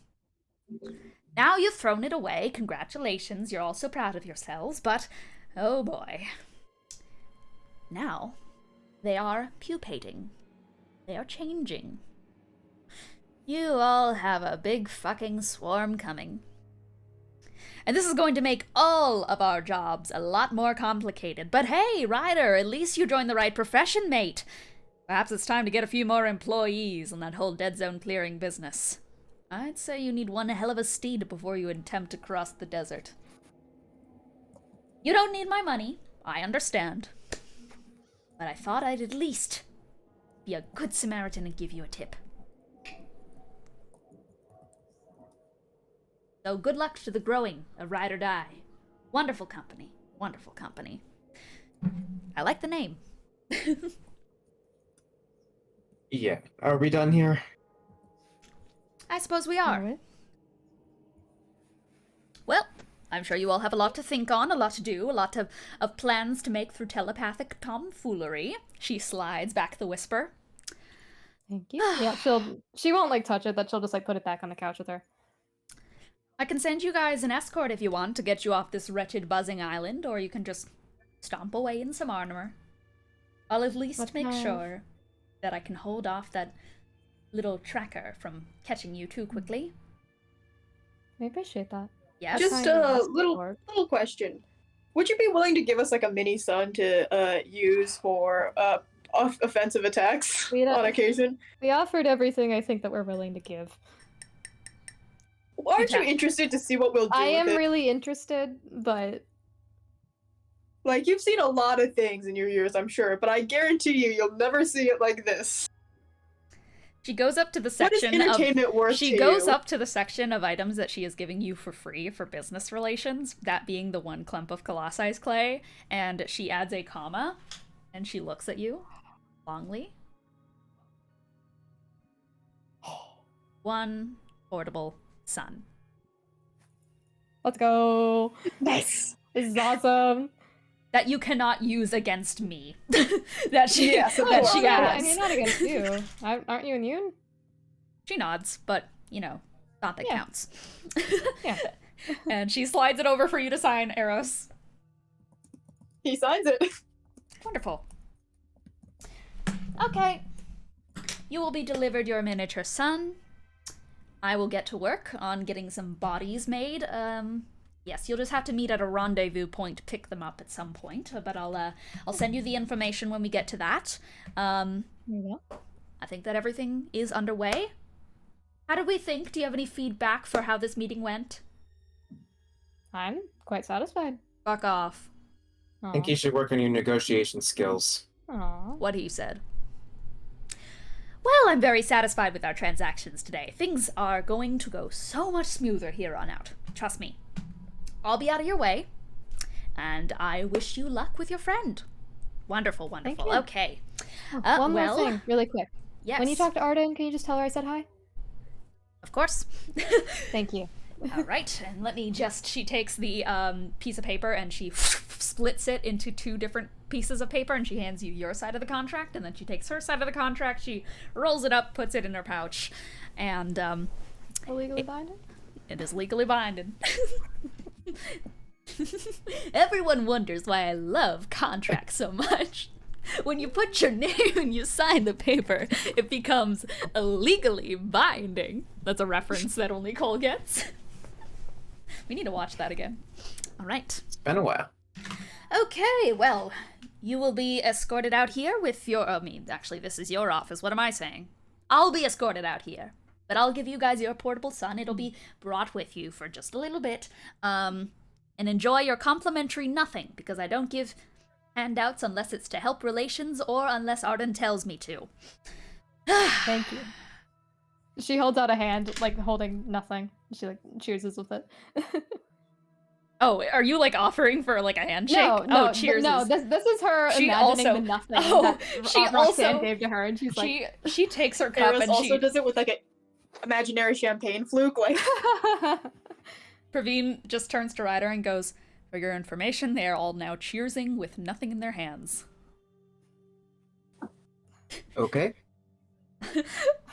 Now you've thrown it away, congratulations, you're all so proud of yourselves, but, oh boy. Now, they are pupating. They are changing. You all have a big fucking swarm coming. And this is going to make all of our jobs a lot more complicated. But hey, Ryder, at least you joined the right profession, mate. Perhaps it's time to get a few more employees on that whole dead zone clearing business. I'd say you need one hell of a steed before you attempt to cross the desert. You don't need my money, I understand. But I thought I'd at least be a good Samaritan and give you a tip. So good luck to the growing of Ride or Die. Wonderful company. Wonderful company. I like the name. Yeah. Are we done here? I suppose we are. Alright. Well, I'm sure you all have a lot to think on, a lot to do, a lot of plans to make through telepathic tomfoolery. She slides back the whisper. Thank you. Yeah, she won't like touch it, but she'll just like put it back on the couch with her. I can send you guys an escort if you want to get you off this wretched buzzing island, or you can just stomp away in some armor. I'll at least make sure that I can hold off that little tracker from catching you too quickly. I appreciate that. Yes? Just a little question. Would you be willing to give us like a mini sun to use for offensive attacks on occasion? We offered everything I think that we're willing to give. Aren't you interested to see what we'll do I am with it? really interested, but... Like, you've seen a lot of things in your years, I'm sure, but I guarantee you'll never see it like this. She goes up to the section What is entertainment worth she to goes you? up to the section of items that she is giving you for free for business relations, that being the one clump of colossus clay, and she adds a comma, and she looks at you longly. One portable sun. Let's go! Nice! This is awesome! That you cannot use against me. that she Yeah, so that well, she no, adds. I mean, not against you. Aren't you immune? She nods, but, you know, not that Yeah. counts. Yeah. And she slides it over for you to sign, Eros. He signs it. Wonderful. Okay. You will be delivered your miniature son. I will get to work on getting some bodies made. Yes, you'll just have to meet at a rendezvous point to pick them up at some point, but I'll send you the information when we get to that. Yeah. I think that everything is underway. How did we think? Do you have any feedback for how this meeting went? I'm quite satisfied. Fuck off. I think you should work on your negotiation skills. Aww. What he said. Well, I'm very satisfied with our transactions today. Things are going to go so much smoother here on out. Trust me. I'll be out of your way. And I wish you luck with your friend. Wonderful, wonderful. you. Okay. One well, more thing, really quick. Yes. When you talk to Arden, can you just tell her I said hi? Of course. Thank you. All right, and let me just, she takes the piece of paper and she splits it into two different pieces of paper and she hands you your side of the contract, and then she takes her side of the contract, she rolls it up, puts it in her pouch, and Illegally binding? it is legally binding. Everyone wonders why I love contracts so much. When you put your name and you sign the paper, it becomes legally binding. That's a reference that only Cole gets. We need to watch that again. All right. It's been a while. Okay, well, you will be escorted out here with your... actually, this is your office. What am I saying? I'll be escorted out here. But I'll give you guys your portable sun. It'll be brought with you for just a little bit. And enjoy your complimentary nothing, because I don't give handouts unless it's to help relations or unless Arden tells me to. Thank you. She holds out a hand, like, holding nothing. She, like, cheerses with it. Oh, are you, like, offering for, like, a handshake? No, cheers. No, this is her she imagining also, the nothing that she Roxanne also gave to her, and she's like... She takes her cup Eris and also she... does it with, like, an imaginary champagne fluke, like... Praveen just turns to Ryder and goes, "For your information, they are all now cheersing with nothing in their hands." Okay.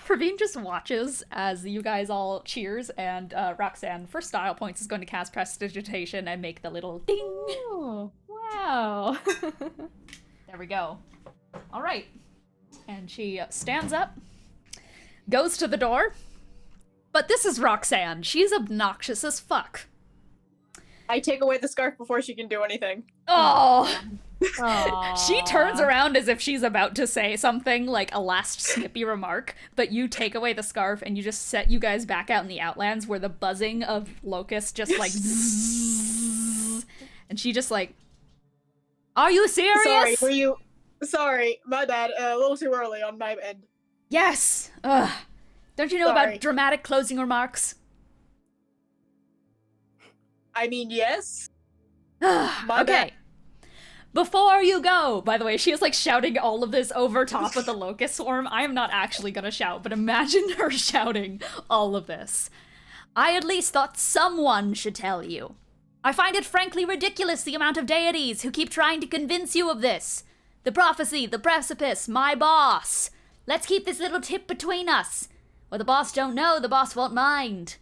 Praveen just watches as you guys all cheers, and Roxanne, for style points, is going to cast Prestidigitation and make the little ding. Oh, wow. There we go. All right. And she stands up, goes to the door. But this is Roxanne. She's obnoxious as fuck. I take away the scarf before she can do anything. Oh! Aww. She turns around as if she's about to say something, like a last snippy remark, but you take away the scarf and you just set you guys back out in the Outlands where the buzzing of locusts just like zzz, and she just like, "Are you serious?" Sorry, my bad. A little too early on my end. Yes! Ugh. Don't you know Sorry. about dramatic closing remarks? I mean, yes. My Okay. bad. Before you go, by the way, she is like shouting all of this over top of the locust swarm. I am not actually gonna shout, but imagine her shouting all of this. I at least thought someone should tell you. I find it frankly ridiculous the amount of deities who keep trying to convince you of this. The prophecy, the precipice, my boss. Let's keep this little tip between us. What the boss don't know, the boss won't mind.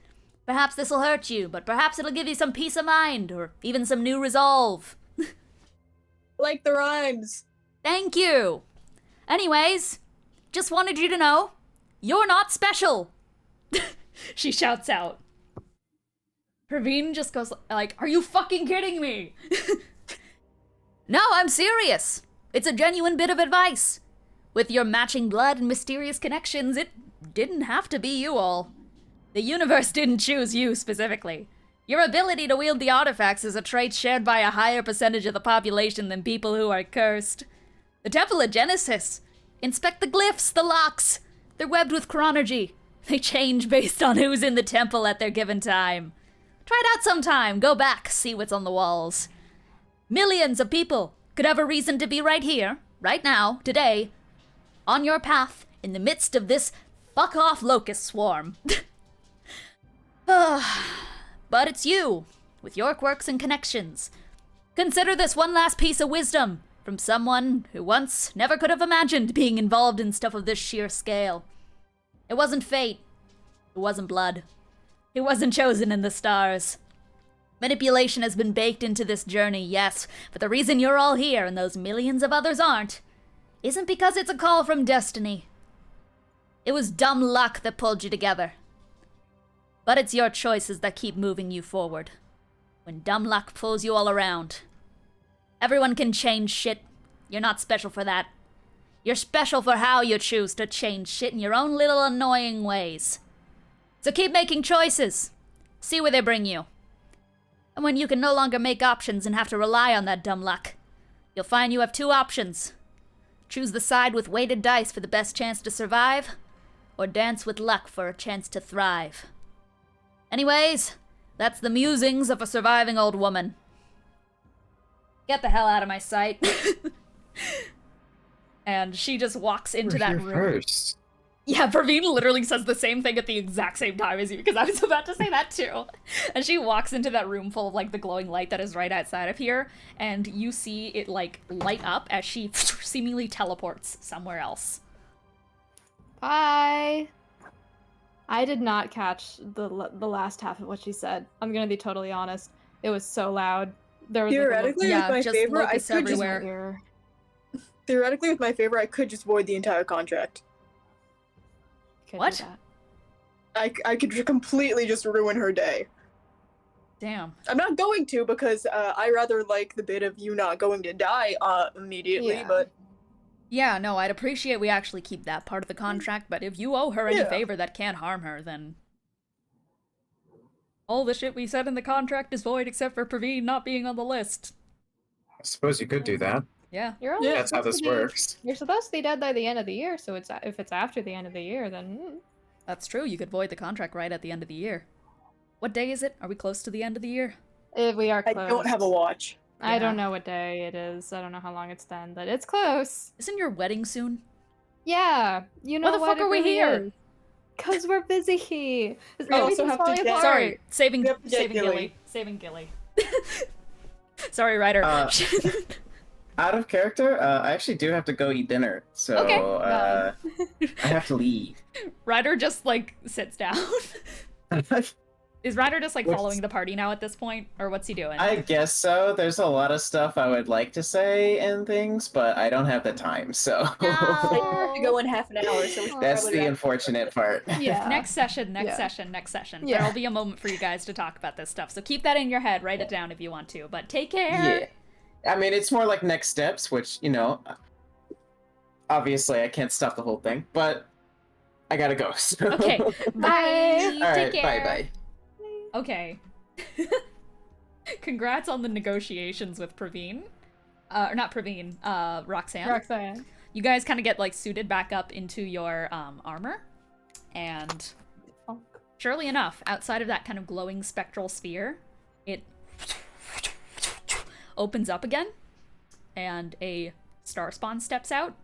Perhaps this'll hurt you, but perhaps it'll give you some peace of mind, or even some new resolve. Like the rhymes. Thank you. Anyways, just wanted you to know, you're not special. She shouts out. Praveen just goes like, "Are you fucking kidding me?" No, I'm serious. It's a genuine bit of advice. With your matching blood and mysterious connections, it didn't have to be you all. The universe didn't choose you specifically. Your ability to wield the artifacts is a trait shared by a higher percentage of the population than people who are cursed. The Temple of Genesis. Inspect the glyphs, the locks. They're webbed with chronology. They change based on who's in the temple at their given time. Try it out sometime. Go back, see what's on the walls. Millions of people could have a reason to be right here, right now, today, on your path, in the midst of this fuck-off locust swarm. But it's you, with your quirks and connections. Consider this one last piece of wisdom from someone who once never could have imagined being involved in stuff of this sheer scale. It wasn't fate. It wasn't blood. It wasn't chosen in the stars. Manipulation has been baked into this journey, yes, but the reason you're all here and those millions of others aren't isn't because it's a call from destiny. It was dumb luck that pulled you together. But it's your choices that keep moving you forward. When dumb luck pulls you all around. Everyone can change shit. You're not special for that. You're special for how you choose to change shit in your own little annoying ways. So keep making choices. See where they bring you. And when you can no longer make options and have to rely on that dumb luck, you'll find you have two options. Choose the side with weighted dice for the best chance to survive, or dance with luck for a chance to thrive. Anyways, that's the musings of a surviving old woman. Get the hell out of my sight. And she just walks into that room. First. Yeah, Praveen literally says the same thing at the exact same time as you, because I was about to say that too. And she walks into that room full of, like, the glowing light that is right outside of here, and you see it, like, light up as she seemingly teleports somewhere else. Bye. I did not catch the last half of what she said. I'm gonna be totally honest. It was so loud. there was like, a Theoretically, Yeah, with my just favor, I locusts could just everywhere. theoretically with my favor, I could just void the entire contract. What? I could completely just ruin her day. Damn. I'm not going to because I rather like the bit of you not going to die immediately, Yeah. but Yeah, no, I'd appreciate we actually keep that part of the contract, but if you owe her any Yeah. favor that can't harm her, then all the shit we said in the contract is void except for Praveen not being on the list. I suppose you could do that. Yeah. You're only Yeah, That's how supposed this to be- works. You're supposed to be dead by the end of the year, so if it's after the end of the year, then That's true, you could void the contract right at the end of the year. What day is it? Are we close to the end of the year? we are I close. don't have a watch. I don't Yeah. know what day it is. I don't know how long it's been, but it's close. Isn't your wedding soon? Yeah, you know Why the what? fuck are we here? Because we're busy. We also Everything's have to falling get- apart. Sorry, saving We have to get saving Gilly. Gilly. Saving Gilly. Sorry, Ryder. Out of character, I actually do have to go eat dinner, so Okay. I have to leave. Ryder just like sits down. Is Ryder just like What's- following the party now at this point? Or what's he doing? I guess so. There's a lot of stuff I would like to say and things, but I don't have the time, so Like, we have to go in half an hour, so we should that's probably the wrap. unfortunate part. Yeah. Next session, next Yeah. session, next session. Yeah. There'll be a moment for you guys to talk about this stuff. So keep that in your head, write it down if you want to. But take care. Yeah. I mean, it's more like next steps, which, obviously I can't stop the whole thing, but I gotta go. So. Okay. Bye. All right, Take care. bye-bye. Okay. Congrats on the negotiations with Praveen. Or not Praveen, Roxanne. Roxanne. You guys kind of get like suited back up into your armor. And surely enough, outside of that kind of glowing spectral sphere, it opens up again. And a star spawn steps out,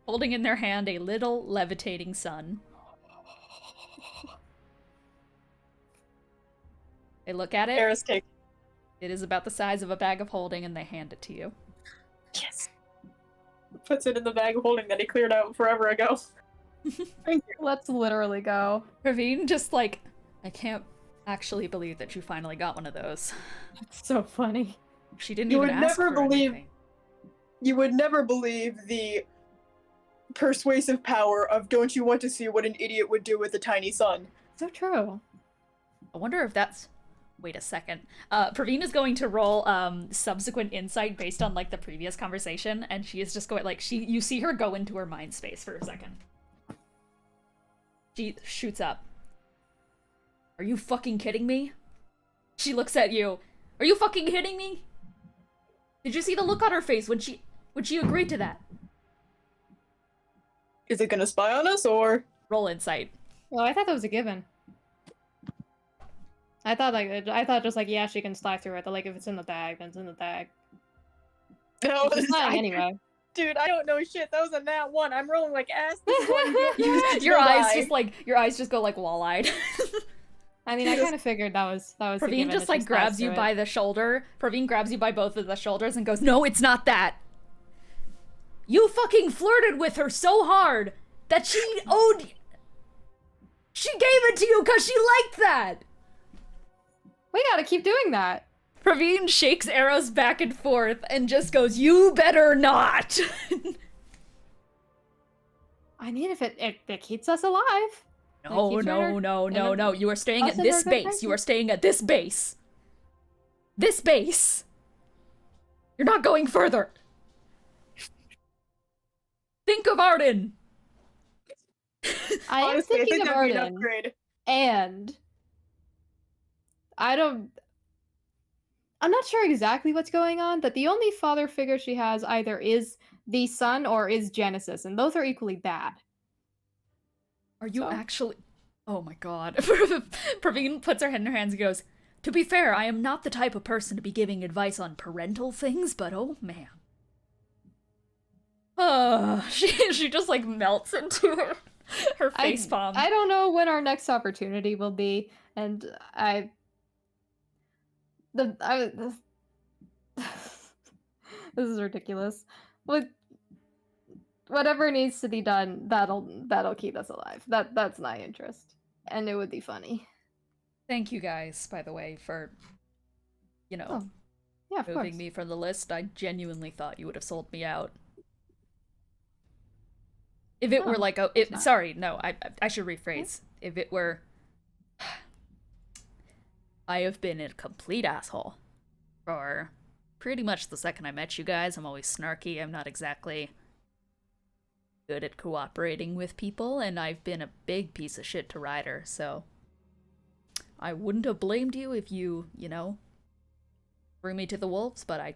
holding in their hand a little levitating sun. They look at it. Eris take. It is about the size of a bag of holding, and they hand it to you. Yes. Puts it in the bag of holding that he cleared out forever ago. Thank you. Let's literally go. Ravine just like, I can't actually believe that you finally got one of those. It's so funny. She didn't You even would ask never for believe- anything. You would never believe the persuasive power of don't you want to see what an idiot would do with a tiny sun? So true. I wonder if that's... Wait a second. Praveen is going to roll subsequent insight based on like the previous conversation, and she is just going like you see her go into her mind space for a second. She shoots up. Are you fucking kidding me? She looks at you. Are you fucking kidding me? Did you see the look on her face when she agreed to that? Is it gonna spy on us or? Roll insight. Well, I thought that was a given. I thought just like, yeah, she can slide through it. But like, if it's in the bag, then it's in the bag. No, It's flying anyway. Dude, I don't know shit. That was a nat one. I'm rolling like ass. This one. Your eyes just go like wall-eyed. I mean, I kind of figured that was a Praveen given. just It like slides grabs you through by it. the shoulder. Praveen grabs you by both of the shoulders and goes, "No, it's not that. You fucking flirted with her so hard that she gave it to you because she liked that." We gotta keep doing that. Praveen shakes arrows back and forth and just goes, "You better not." I mean, if it keeps us alive. No, keeps her in no, her- no, in her- no. You are staying us at in this her base. good You are staying at this base. This base. You're not going further. Think of Arden. I am Honestly, I thinking think of that'd be an Arden, upgrade. and I'm not sure exactly what's going on, but the only father figure she has either is the son or is Genesis, and both are equally bad. Are you So. actually... Oh my god. Praveen puts her head in her hands and goes, "To be fair, I am not the type of person to be giving advice on parental things, but oh man." She just like melts into her face palm. I don't know when our next opportunity will be, and this is ridiculous. Whatever needs to be done, that'll keep us alive. That's my interest, and it would be funny. Thank you guys, by the way, for you know, Oh, yeah, of moving course. me from the list. I genuinely thought you would have sold me out. If it were Oh, like it's not. sorry, no, I should rephrase. If it were, I have been a complete asshole for pretty much the second I met you guys. I'm always snarky. I'm not exactly good at cooperating with people, and I've been a big piece of shit to Ryder, so I wouldn't have blamed you if you know, threw me to the wolves, but I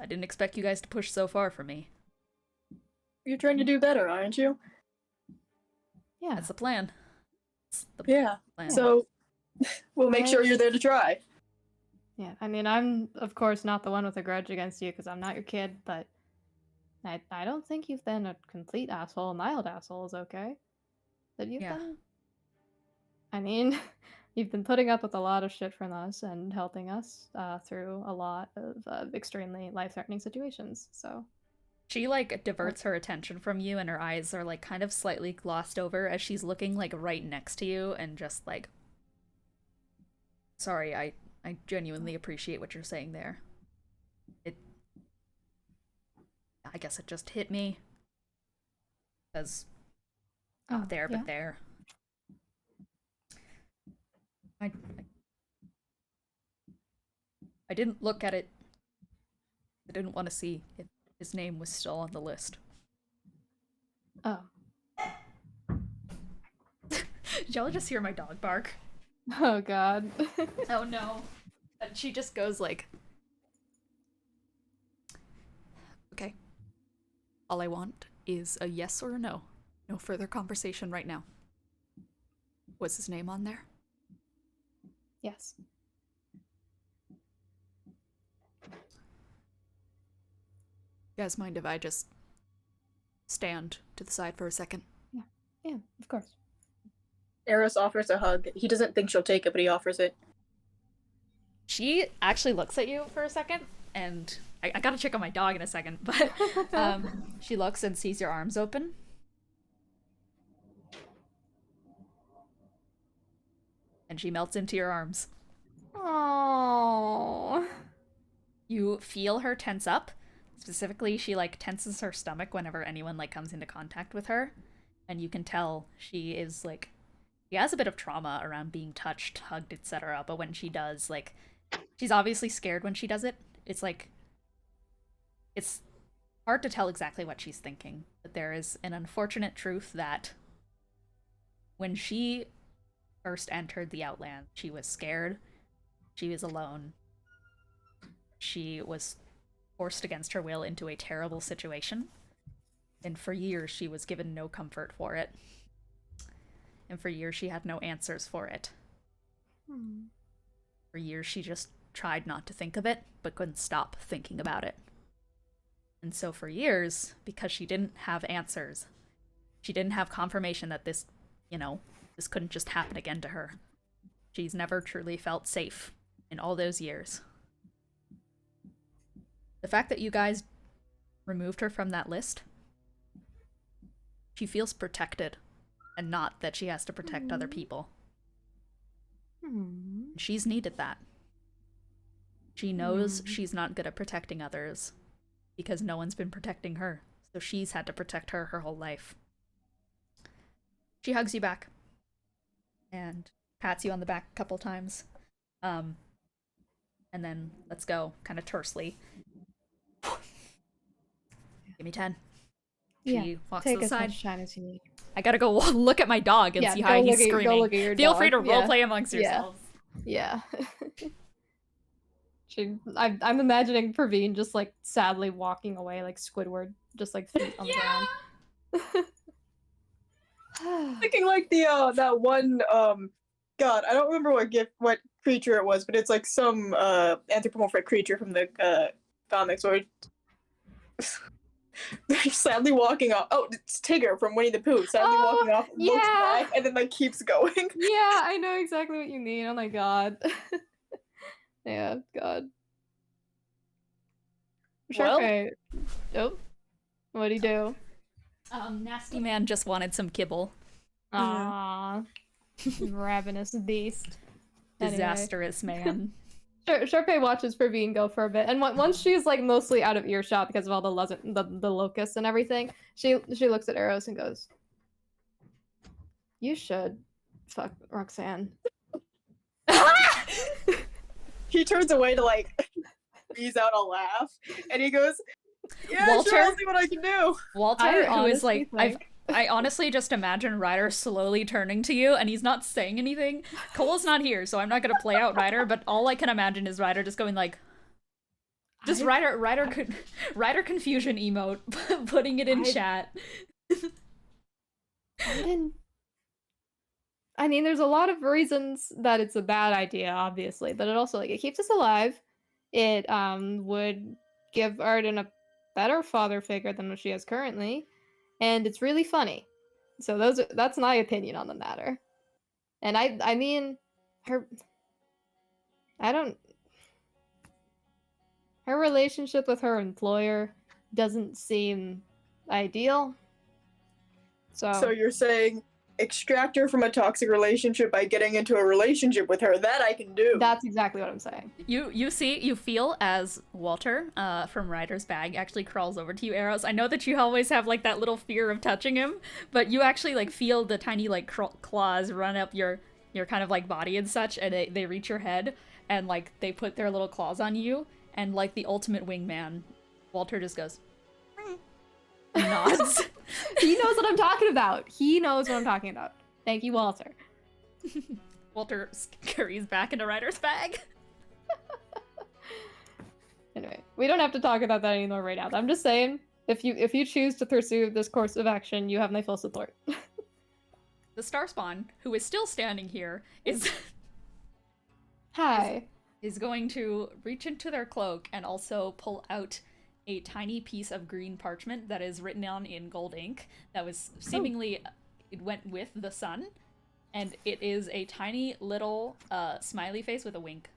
didn't expect you guys to push so far for me. You're trying to do better, aren't you? Yeah. That's the plan. That's the Yeah. plan. So we'll make sure you're there to try. Yeah, I mean, I'm of course not the one with a grudge against you because I'm not your kid, but I don't think you've been a complete asshole. A mild asshole is okay. But you've Yeah. been. I mean, you've been putting up with a lot of shit from us and helping us through a lot of extremely life-threatening situations. So She, like, diverts her attention from you, and her eyes are, like, kind of slightly glossed over as she's looking, like, right next to you, and just, like, sorry, I genuinely appreciate what you're saying there. I guess it just hit me. Because, not there, yeah. but there. I didn't look at it. I didn't want to see if his name was still on the list. Oh. Did y'all just hear my dog bark? Oh God. Oh no. And she just goes like, okay. All I want is a yes or a no. No further conversation right now. Was his name on there? Yes. You guys mind if I just stand to the side for a second? Yeah, of course. Eris offers a hug. He doesn't think she'll take it, but he offers it. She actually looks at you for a second, and I gotta check on my dog in a second, but she looks and sees your arms open. And she melts into your arms. Oh. You feel her tense up. Specifically, she, like, tenses her stomach whenever anyone, like, comes into contact with her. And you can tell she is, like, she has a bit of trauma around being touched, hugged, etc. But when she does, like, she's obviously scared when she does it. It's, like, it's hard to tell exactly what she's thinking. But there is an unfortunate truth that when she first entered the Outland, she was scared. She was alone. She was forced against her will into a terrible situation. And for years, she was given no comfort for it. And for years, she had no answers for it. For years, she just tried not to think of it, but couldn't stop thinking about it. And so for years, because she didn't have answers, she didn't have confirmation that this, this couldn't just happen again to her. She's never truly felt safe in all those years. The fact that you guys removed her from that list, she feels protected, and not that she has to protect other people. She's needed that. She knows she's not good at protecting others, because no one's been protecting her, so she's had to protect her whole life. She hugs you back, and pats you on the back a couple times, and then lets go, kind of tersely. Give me 10. She walks to Take the as side. much time as you need. I gotta go look at my dog and see how he's screaming. Go look at your Feel dog. free to Yeah. roleplay amongst yourselves. Yeah. I'm imagining Praveen just like sadly walking away like Squidward, just like feet on the ground. Thinking like the that one God, I don't remember what creature it was, but it's like some anthropomorphic creature from the comics where they're sadly walking off. Oh, it's Tigger from Winnie the Pooh, sadly walking off, looks back, and then like keeps going. Yeah, I know exactly what you mean. Oh my god. Yeah, god. Well- Sharpay. Oh. What'd he do? Nasty man just wanted some kibble. Aww. Ravenous beast. Disastrous man. Sharpay watches Praveen go for a bit, and once she's like mostly out of earshot because of all the locusts and everything, she looks at Eros and goes, "You should fuck Roxanne." He turns away to like breathe out a laugh, and he goes, "Yeah, Walter? sure, I'll see what I can do." Walter, who is honestly like, I honestly just imagine Ryder slowly turning to you, and he's not saying anything. Cole's not here, so I'm not gonna play out Ryder. But all I can imagine is Ryder just going like, just Ryder confusion emote, putting it in chat. I mean, there's a lot of reasons that it's a bad idea, obviously, but it also like it keeps us alive. It would give Arden a better father figure than what she has currently, and it's really funny. So that's my opinion on the matter. And I mean, her relationship with her employer doesn't seem ideal. So you're saying extract her from a toxic relationship by getting into a relationship with her. That I can do. That's exactly what I'm saying. You feel as Walter from Ryder's bag actually crawls over to you, Eros. I know that you always have like that little fear of touching him, but you actually like feel the tiny like claws run up your kind of like body and such, and they reach your head and like they put their little claws on you, and like the ultimate wingman, Walter just goes and nods. He knows what I'm talking about. He knows what I'm talking about. Thank you, Walter. Walter scurries back into Ryder's bag. Anyway, we don't have to talk about that anymore right now. I'm just saying, if you choose to pursue this course of action, you have my full support. The Starspawn, who is still standing here, is Hi. is going to reach into their cloak and also pull out a tiny piece of green parchment that is written on in gold ink that was seemingly it went with the sun, and it is a tiny little smiley face with a wink.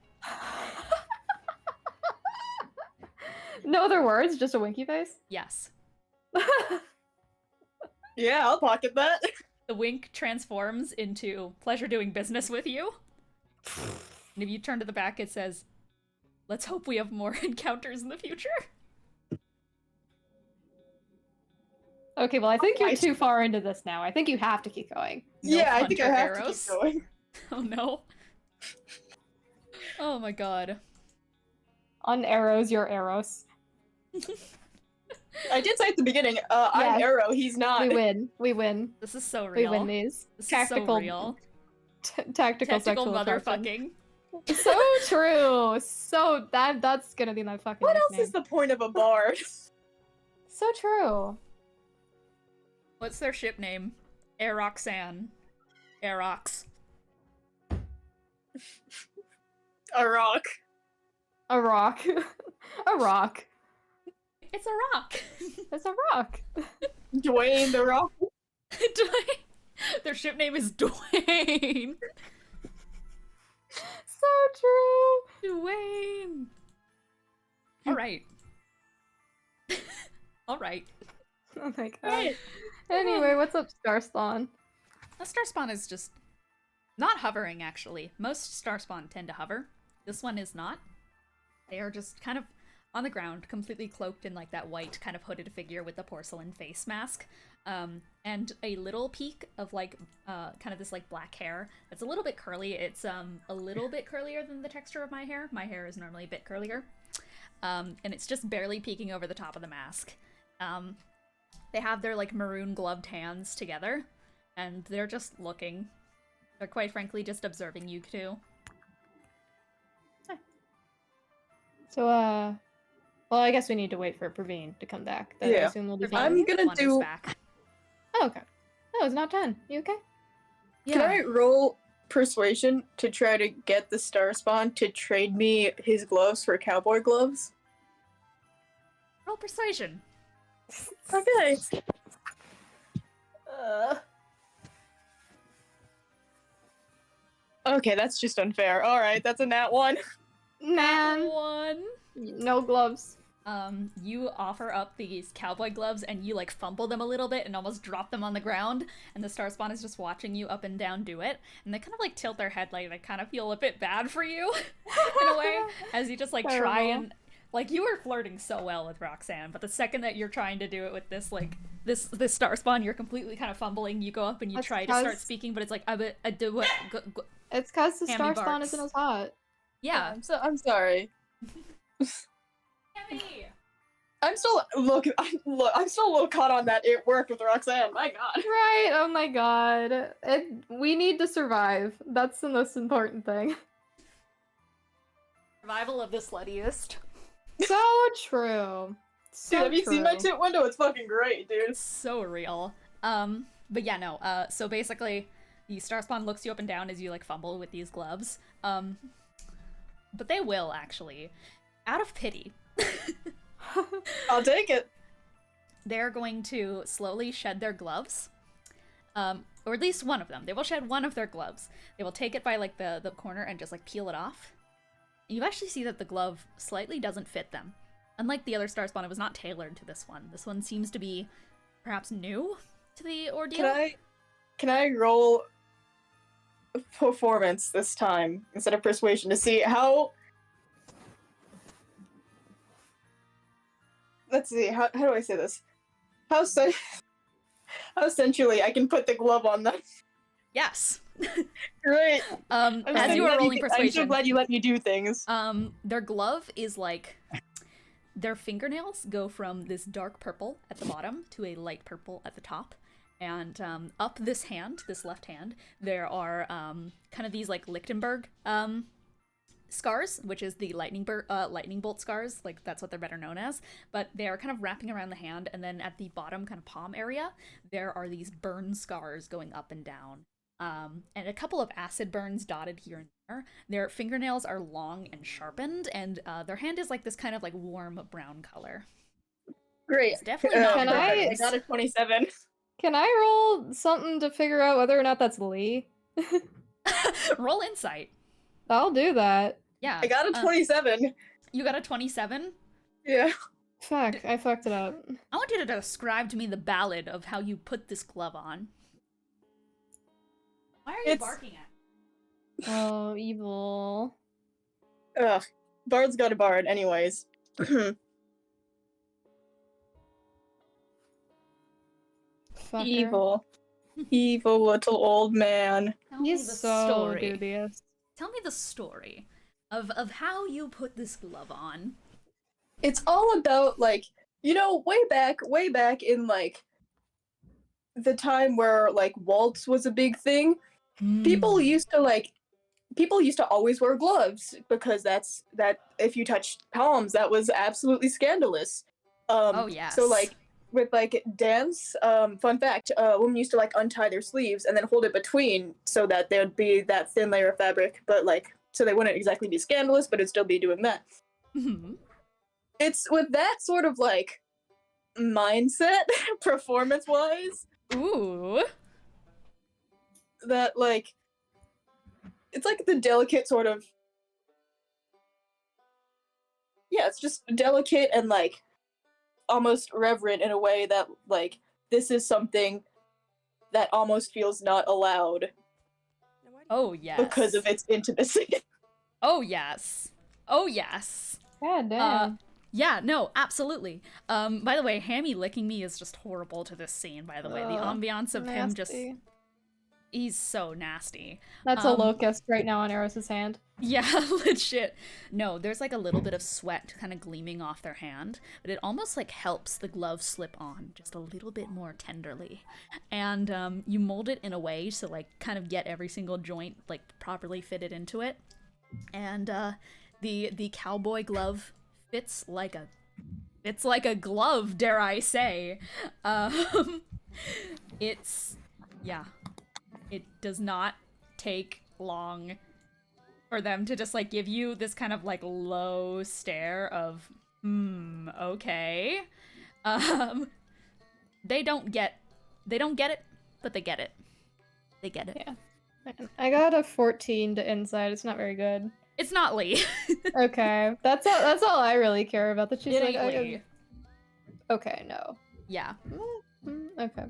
No other words, just a winky face? Yes. Yeah, I'll pocket that. The wink transforms into pleasure doing business with you. And if you turn to the back, it says, "Let's hope we have more encounters in the future." Okay, well, I think you're too far into this now. I think you have to keep going. No Yeah, I think I hunter have arrows. to keep going. Oh no. Oh my god. On arrows, your arrows. I did say at the beginning, I'm Yes. Arrow, he's not. We win. We win. This is so We real. win these. This Tactical, is so real. Tactical Tactical sexual attraction. motherfucking. So true. So that's gonna be my fucking What else nickname. is the point of a bard? So true. What's their ship name? Roxanne. Rox. A rock. A rock. A rock. It's a rock. It's a rock. Dwayne the Rock. Dwayne. Their ship name is Dwayne. So true. Dwayne. All right. All right. Oh my god. Right. Anyway, what's up, Starspawn? A Starspawn is just not hovering, actually. Most Starspawn tend to hover. This one is not. They are just kind of on the ground, completely cloaked in like that white kind of hooded figure with the porcelain face mask. And a little peak of like kind of this like black hair. It's a little bit curly. It's a little bit curlier than the texture of my hair. My hair is normally a bit curlier. And it's just barely peeking over the top of the mask. They have their like maroon gloved hands together, and they're just looking. They're quite frankly just observing you two. So, well, I guess we need to wait for Praveen to come back. Then I Yeah. assume we'll be Praveen fine. I'm gonna wanders do- back. Oh, okay. Oh, it's not done. You okay? Can I roll persuasion to try to get the Starspawn to trade me his gloves for cowboy gloves? Roll persuasion. Okay. Okay, that's just unfair. Alright, that's a nat one. Man, One. no gloves. You offer up these cowboy gloves and you like fumble them a little bit and almost drop them on the ground, and the star spawn is just watching you up and down do it, and they kind of like tilt their head like they kind of feel a bit bad for you in a way, as you just like try and like you were flirting so well with Roxanne, but the second that you're trying to do it with this like this star spawn, you're completely kind of fumbling. You go up and you try to start speaking, but it's like I do what It's because the Hammy star spawn barks. isn't as hot. Yeah. I'm sorry. Hammy! I'm still I'm still a little caught on that it worked with Roxanne. My God. Right? Oh my god. We need to survive. That's the most important thing. Survival of the sluttiest. So true. So Dude, have you seen my true. tit window? It's fucking great, dude. It's so real. But yeah, no. So basically, the star spawn looks you up and down as you like fumble with these gloves. But they will actually, out of pity. I'll take it. They're going to slowly shed their gloves. Or at least one of them. They will shed one of their gloves. They will take it by like the corner and just like peel it off. You actually see that the glove slightly doesn't fit them. Unlike the other star spawn, it was not tailored to this one. This one seems to be perhaps new to the ordeal. Can I roll performance this time instead of persuasion to see how? Let's see. How do I say this? How essentially I can put the glove on them. Yes. Great. As you are rolling I'm so persuasion, glad you let me do things. their glove is like their fingernails go from this dark purple at the bottom to a light purple at the top. And up this hand, this left hand, there are kind of these like Lichtenberg scars, which is the lightning bolt scars, like that's what they're better known as. But they are kind of wrapping around the hand, and then at the bottom kind of palm area, there are these burn scars going up and down. And a couple of acid burns dotted here and there. Their fingernails are long and sharpened, and their hand is like this kind of like warm brown color. Great. It's definitely not Can perfect. I got a 27. Can I roll something to figure out whether or not that's Lee? Roll insight. I'll do that. Yeah. I got a 27. You got a 27? Yeah. Fuck, I fucked it up. I want you to describe to me the ballad of how you put this glove on. Why are you It's- barking at? Oh, evil. Ugh. Bard's got a bard, anyways. Fucker. Evil. Evil little old man. Tell me the He's so story. dubious. Tell me the story of how you put this glove on. It's all about, like, you know, way back in, like, the time where, like, waltz was a big thing. People used to always wear gloves because that if you touched palms, that was absolutely scandalous. Oh, yes. So like with like dance, fun fact, women used to like untie their sleeves and then hold it between so that there'd be that thin layer of fabric, but like so they wouldn't exactly be scandalous, but it'd still be doing that. Mhm. It's with that sort of like mindset, performance wise, Ooh. that like it's like the delicate sort of it's just delicate and like almost reverent in a way that like this is something that almost feels not allowed Oh, yes. because of its intimacy. Oh, yes. Oh, yes. God damn. Yeah, no, absolutely. By the way, Hammy licking me is just horrible to this scene, by the way. The Ugh, ambiance of him just... Nasty. He's so nasty. That's a locust right now on Eris's hand. Yeah, legit. No, there's like a little bit of sweat kind of gleaming off their hand, but it almost like helps the glove slip on just a little bit more tenderly. And you mold it in a way to like kind of get every single joint like properly fitted into it. And the cowboy glove fits like a glove, dare I say. It's it does not take long for them to just like give you this kind of like low stare of okay. They don't get it, but they get it. They get it. Yeah. I got a 14 to insight. It's not very good. It's not Lee. Okay, that's all I really care about. That she's It like, ain't Lee. okay, no. Yeah. Okay.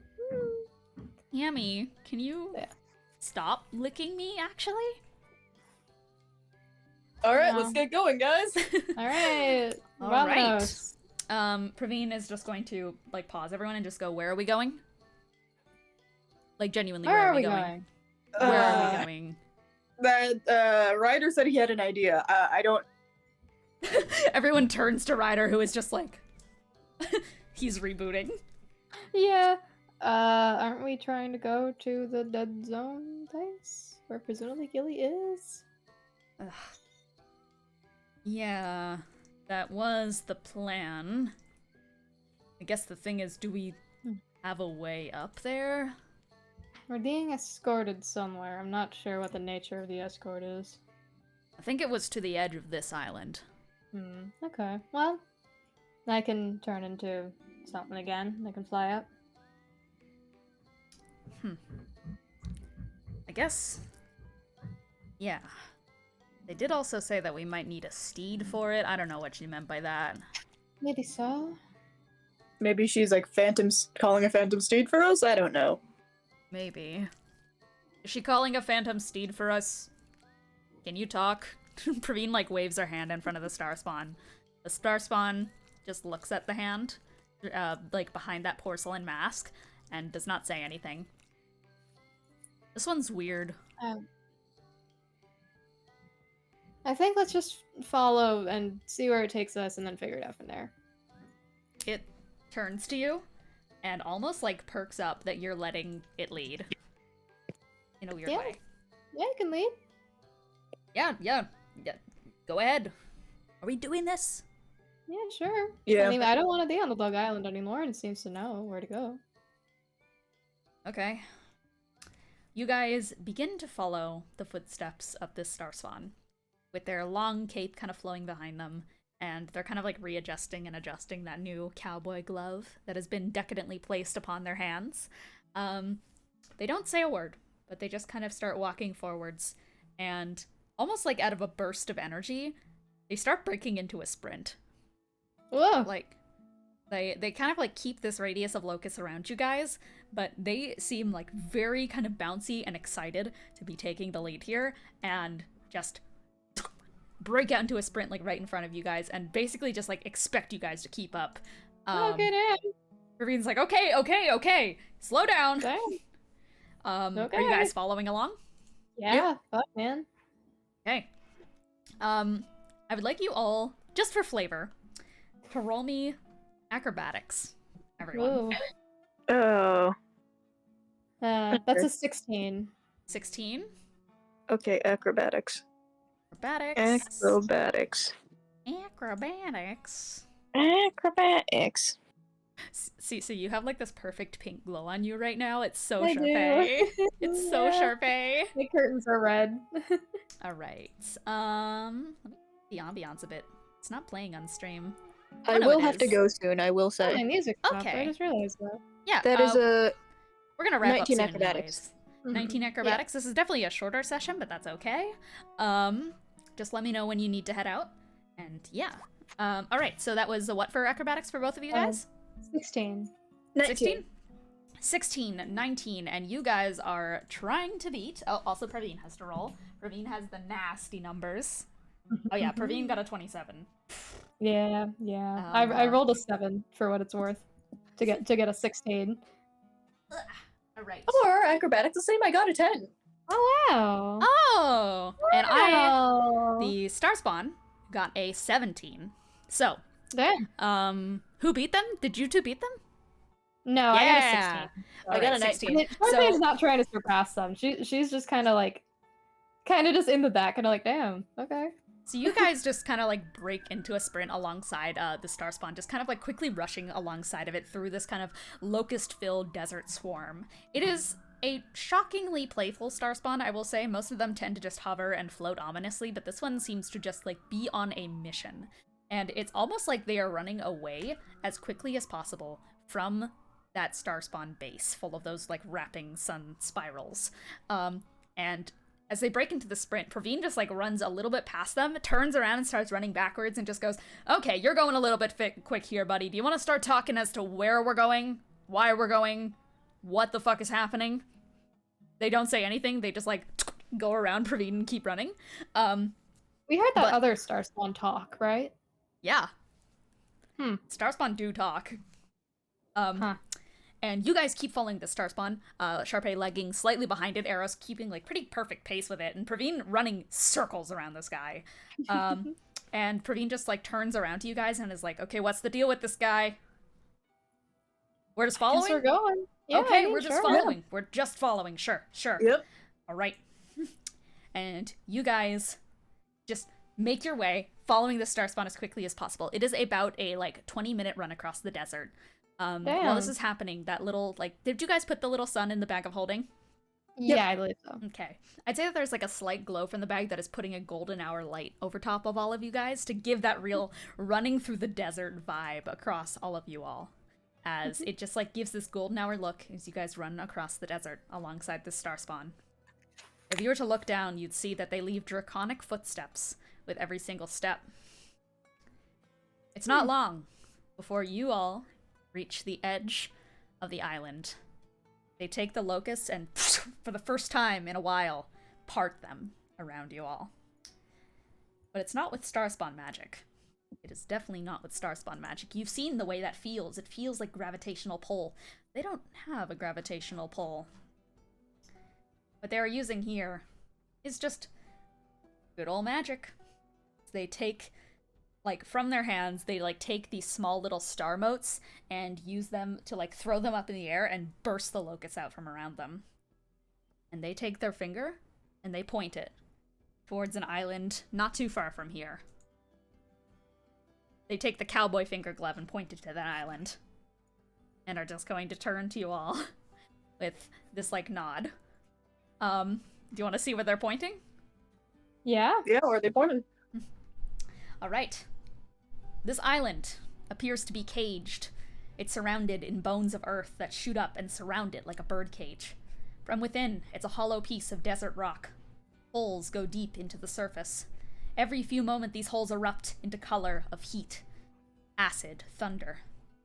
Yummy, can you Yeah. stop licking me, actually? All right, No. let's get going, guys. All right. All right. Vamonos. Praveen is just going to, like, pause everyone and just go, where are we going? Like, genuinely, Where are we going? Where are we going? That Ryder said he had an idea. I don't. Everyone turns to Ryder, who is just like, he's rebooting. Yeah. Aren't we trying to go to the dead zone place where presumably Gilly is? Ugh. Yeah, that was the plan. I guess the thing is, do we have a way up there? We're being escorted somewhere. I'm not sure what the nature of the escort is. I think it was to the edge of this island. Okay. Well, I can turn into something again. I can fly up. I guess. Yeah. They did also say that we might need a steed for it. I don't know what she meant by that. Maybe so. Maybe she's like calling a phantom steed for us. I don't know. Maybe. Is she calling a phantom steed for us? Can you talk? Praveen, like, waves her hand in front of the star spawn. The star spawn just looks at the hand, like, behind that porcelain mask, and does not say anything. This one's weird. I think let's just follow and see where it takes us and then figure it out from there. It turns to you, and almost, like, perks up that you're letting it lead. In a weird way. Yeah, you can lead. Yeah. Go ahead. Are we doing this? Yeah, sure. Yeah. I mean, I don't want to be on the Bug Island anymore, and it seems to know where to go. Okay. You guys begin to follow the footsteps of this star swan, with their long cape kind of flowing behind them, and they're kind of like readjusting and adjusting that new cowboy glove that has been decadently placed upon their hands. They don't say a word, but they just kind of start walking forwards, and almost like out of a burst of energy, they start breaking into a sprint. Whoa! Like, they kind of like keep this radius of locus around you guys, but they seem like very kind of bouncy and excited to be taking the lead here, and just break out into a sprint like right in front of you guys, and basically just like expect you guys to keep up. Okay, damn. Raveen's like, okay, slow down. Damn. Are you guys following along? Yeah, fuck, man. Okay. I would like you all, just for flavor, to roll me acrobatics, everyone. Ooh. Oh. That's a 16. 16. Okay, acrobatics. Acrobatics. Acrobatics. See, you have like this perfect pink glow on you right now. It's so I do. Sharpay. It's so Yeah. Sharpay. The curtains are red. All right. Let me the ambiance a bit. It's not playing on stream. I no, will it have to is. go soon, I will Oh, my say. music stopped. Okay. I just realized that. Yeah, That is a we're gonna wrap 19 up soon acrobatics. anyways. 19 acrobatics. This is definitely a shorter session, but that's okay. Just let me know when you need to head out. And yeah. All right. So that was a what for acrobatics for both of you guys? 16. 16? 16, 19, and you guys are trying to beat. Oh, also Praveen has to roll. Praveen has the nasty numbers. Oh yeah, Praveen got a 27. Yeah. I rolled a 7 for what it's worth to get a 16. All right. Or acrobatics the same, I got a 10. Oh wow. Oh, and Wow. the star spawn got a 17. So, Damn. who beat them? Did you two beat them? No, I got a Yeah. 16. I got a 16. 19. Sharpay's not trying to surpass them. She's just kind of just in the back, kind of like, damn, okay. So you guys just kind of like break into a sprint alongside the star spawn, just kind of like quickly rushing alongside of it through this kind of locust-filled desert swarm. It is a shockingly playful star spawn, I will say. Most of them tend to just hover and float ominously, but this one seems to just like be on a mission. And it's almost like they are running away as quickly as possible from that star spawn base full of those like wrapping sun spirals. And As they break into the sprint, Praveen just like runs a little bit past them, turns around and starts running backwards and just goes, okay, you're going a little bit quick here, buddy. Do you want to start talking as to where we're going, why we're going, what the fuck is happening? They don't say anything. They just like go around Praveen and keep running. We heard that other Starspawn talk, right? Yeah. Starspawn do talk. And you guys keep following the Starspawn. Sharpay lagging slightly behind it, Eros keeping like pretty perfect pace with it, and Praveen running circles around this guy. And Praveen just like turns around to you guys and is like, okay, what's the deal with this guy? We're just following? We're going. Yeah, okay, I mean, we're just sure. following. Yeah. We're just following. Sure. Yep. All right. And you guys just make your way, following the Starspawn as quickly as possible. It is about a like 20-minute run across the desert. While this is happening, that little like, did you guys put the little sun in the bag of holding? Yeah, I believe so. Okay. I'd say that there's like a slight glow from the bag that is putting a golden hour light over top of all of you guys to give that real running through the desert vibe across all of you all. As it just like gives this golden hour look as you guys run across the desert alongside this Starspawn. If you were to look down, you'd see that they leave draconic footsteps with every single step. It's not long before you all reach the edge of the island. They take the locusts and, for the first time in a while, part them around you all. But it's not with Starspawn magic. It is definitely not with Starspawn magic. You've seen the way that feels. It feels like gravitational pull. They don't have a gravitational pull. What they are using here is just good old magic. They take, like, from their hands, they, like, take these small little star motes and use them to, like, throw them up in the air and burst the locusts out from around them. And they take their finger and they point it towards an island not too far from here. They take the cowboy finger glove and point it to that island. And are just going to turn to you all with this, like, nod. Do you want to see where they're pointing? Yeah. Yeah, where are they pointing? Alright. This island appears to be caged. It's surrounded in bones of earth that shoot up and surround it like a bird cage. From within, it's a hollow piece of desert rock. Holes go deep into the surface. Every few moments, these holes erupt into color of heat, acid, thunder.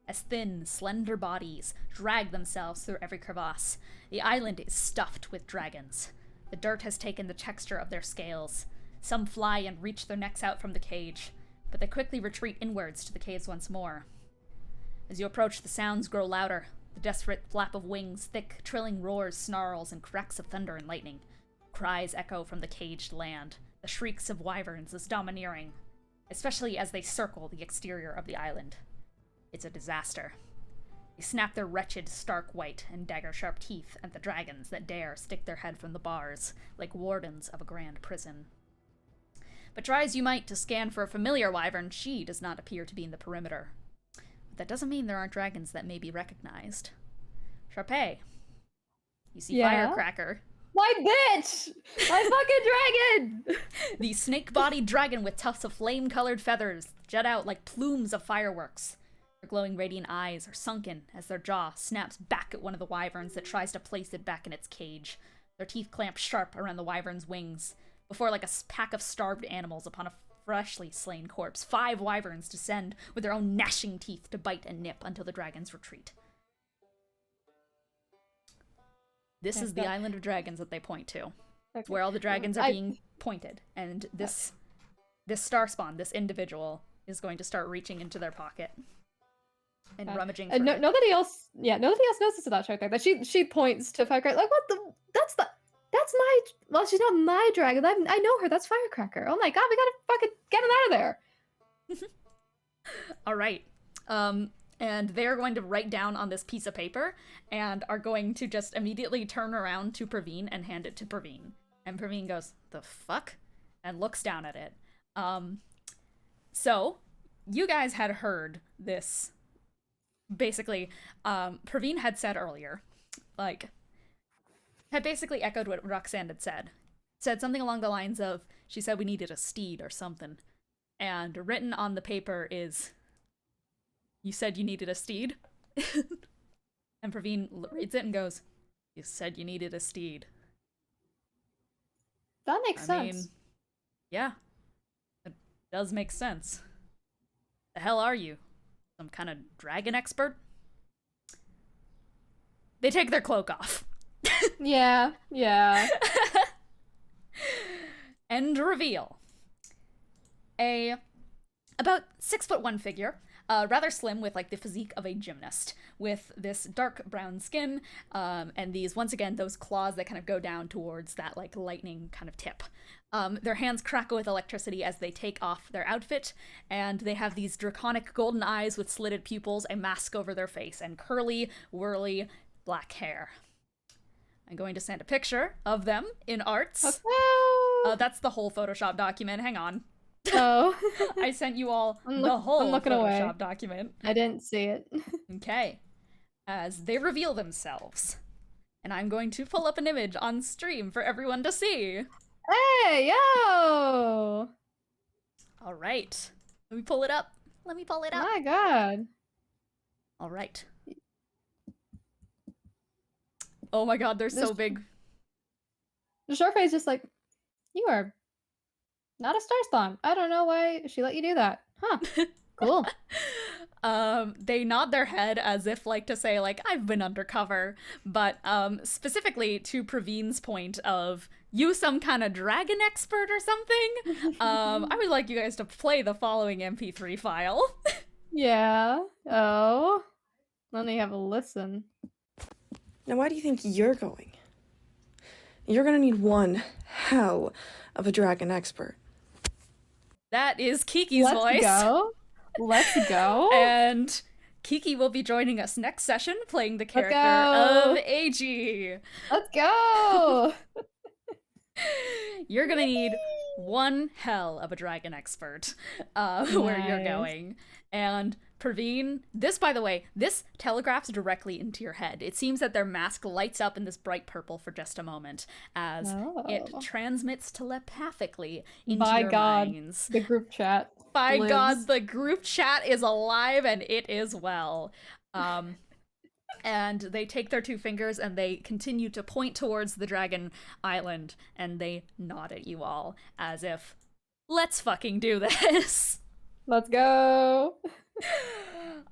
As thin, slender bodies drag themselves through every crevasse, the island is stuffed with dragons. The dirt has taken the texture of their scales. Some fly and reach their necks out from the cage, but they quickly retreat inwards to the caves once more. As you approach, the sounds grow louder. The desperate flap of wings, thick, trilling roars, snarls, and cracks of thunder and lightning. Cries echo from the caged land. The shrieks of wyverns is domineering, especially as they circle the exterior of the island. It's a disaster. They snap their wretched, stark white and dagger-sharp teeth at the dragons that dare stick their head from the bars, like wardens of a grand prison. But try as you might to scan for a familiar wyvern, she does not appear to be in the perimeter. But that doesn't mean there aren't dragons that may be recognized. Sharpay, you see Firecracker. My bitch! My fucking dragon! The snake-bodied dragon with tufts of flame-colored feathers jut out like plumes of fireworks. Their glowing radiant eyes are sunken as their jaw snaps back at one of the wyverns that tries to place it back in its cage. Their teeth clamp sharp around the wyvern's wings. Before, like a pack of starved animals upon a freshly slain corpse, 5 wyverns descend with their own gnashing teeth to bite and nip until the dragons retreat. This is the island of dragons that they point to. Okay. Where all the dragons are being pointed. And this Starspawn, this individual, is going to start reaching into their pocket and rummaging through it. Nobody else notices that right there. That she points to Firecracker, like, what the? That's my. Well, she's not my dragon. I know her. That's Firecracker. Oh my god, we gotta fucking get him out of there. All right. And they're going to write down on this piece of paper and are going to just immediately turn around to Praveen and hand it to Praveen. And Praveen goes, "The fuck?" and looks down at it. So you guys had heard this. Basically, Praveen had said earlier, like, had basically echoed what Roxanne had said. Said something along the lines of, she said we needed a steed or something. And written on the paper is, "You said you needed a steed?" And Praveen reads it and goes, "You said you needed a steed." That makes I sense. mean, yeah, it does make sense. The hell are you? Some kind of dragon expert? They take their cloak off. Yeah, yeah. And reveal a about 6'1" figure, rather slim, with like the physique of a gymnast, with this dark brown skin, and these, once again, those claws that kind of go down towards that like lightning kind of tip. Their hands crackle with electricity as they take off their outfit, and they have these draconic golden eyes with slitted pupils, a mask over their face, and curly, whirly black hair. I'm going to send a picture of them in arts. Okay. That's the whole Photoshop document. Hang on. Oh. I sent you all I'm the whole looking Photoshop away. document. I didn't see it. Okay. As they reveal themselves. And I'm going to pull up an image on stream for everyone to see. Hey, yo! All right. Let me pull it up. Let me pull it up. My god. All right. Oh my god, they're so This- big. The short face just like, you are not a star spawn. I don't know why she let you do that. Huh. Cool. They nod their head as if like to say like I've been undercover, but specifically to Praveen's point of you some kind of dragon expert or something. I would like you guys to play the following MP3 file. Yeah. Oh. Let me have a listen. Now, why do you think you're going? You're gonna need one hell of a dragon expert. That is Kiki's Let's voice. go. Let's go. And Kiki will be joining us next session playing the character go. of AG. Let's go. You're gonna need one hell of a dragon expert where you're Nice. going. And Praveen, this, by the way, this telegraphs directly into your head. It seems that their mask lights up in this bright purple for just a moment as it Oh. transmits telepathically into By your God. minds. The group chat. By lives. God, the group chat is alive and it is well. And they take their two fingers and they continue to point towards the dragon island and they nod at you all as if, let's fucking do this. Let's go.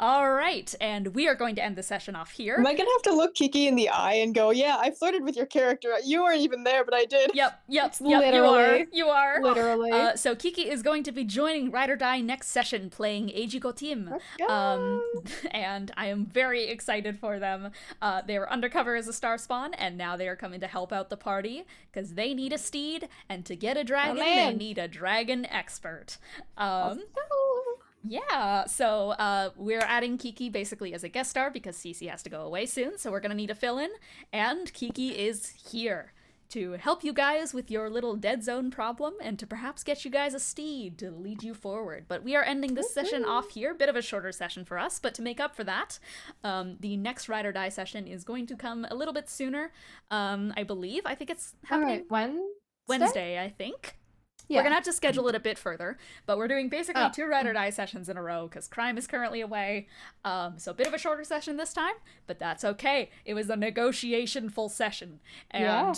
All right, and we are going to end the session off here. Am I gonna have to look Kiki in the eye and go, yeah, I flirted with your character. You weren't even there, but I did. Yep, Literally. you are. Literally. So Kiki is going to be joining Ride or Die next session playing Eiji Gotim. Let's go. And I am very excited for them. They were undercover as a star spawn, and now they are coming to help out the party because they need a steed, and to get a dragon, they man. need a dragon expert. Let's go. Yeah, so we're adding Kiki basically as a guest star because Cece has to go away soon, so we're gonna need a fill-in, and Kiki is here to help you guys with your little dead zone problem and to perhaps get you guys a steed to lead you forward. But we are ending this session off here, bit of a shorter session for us, but to make up for that, the next Ride or Die session is going to come a little bit sooner, I believe. I think it's All happening right. Wednesday, I think. Yeah. We're gonna have to schedule it a bit further, but we're doing basically Oh. 2 Ride or Die sessions in a row because Crime is currently away. So a bit of a shorter session this time, but that's okay. It was a negotiation full session. And Yeah.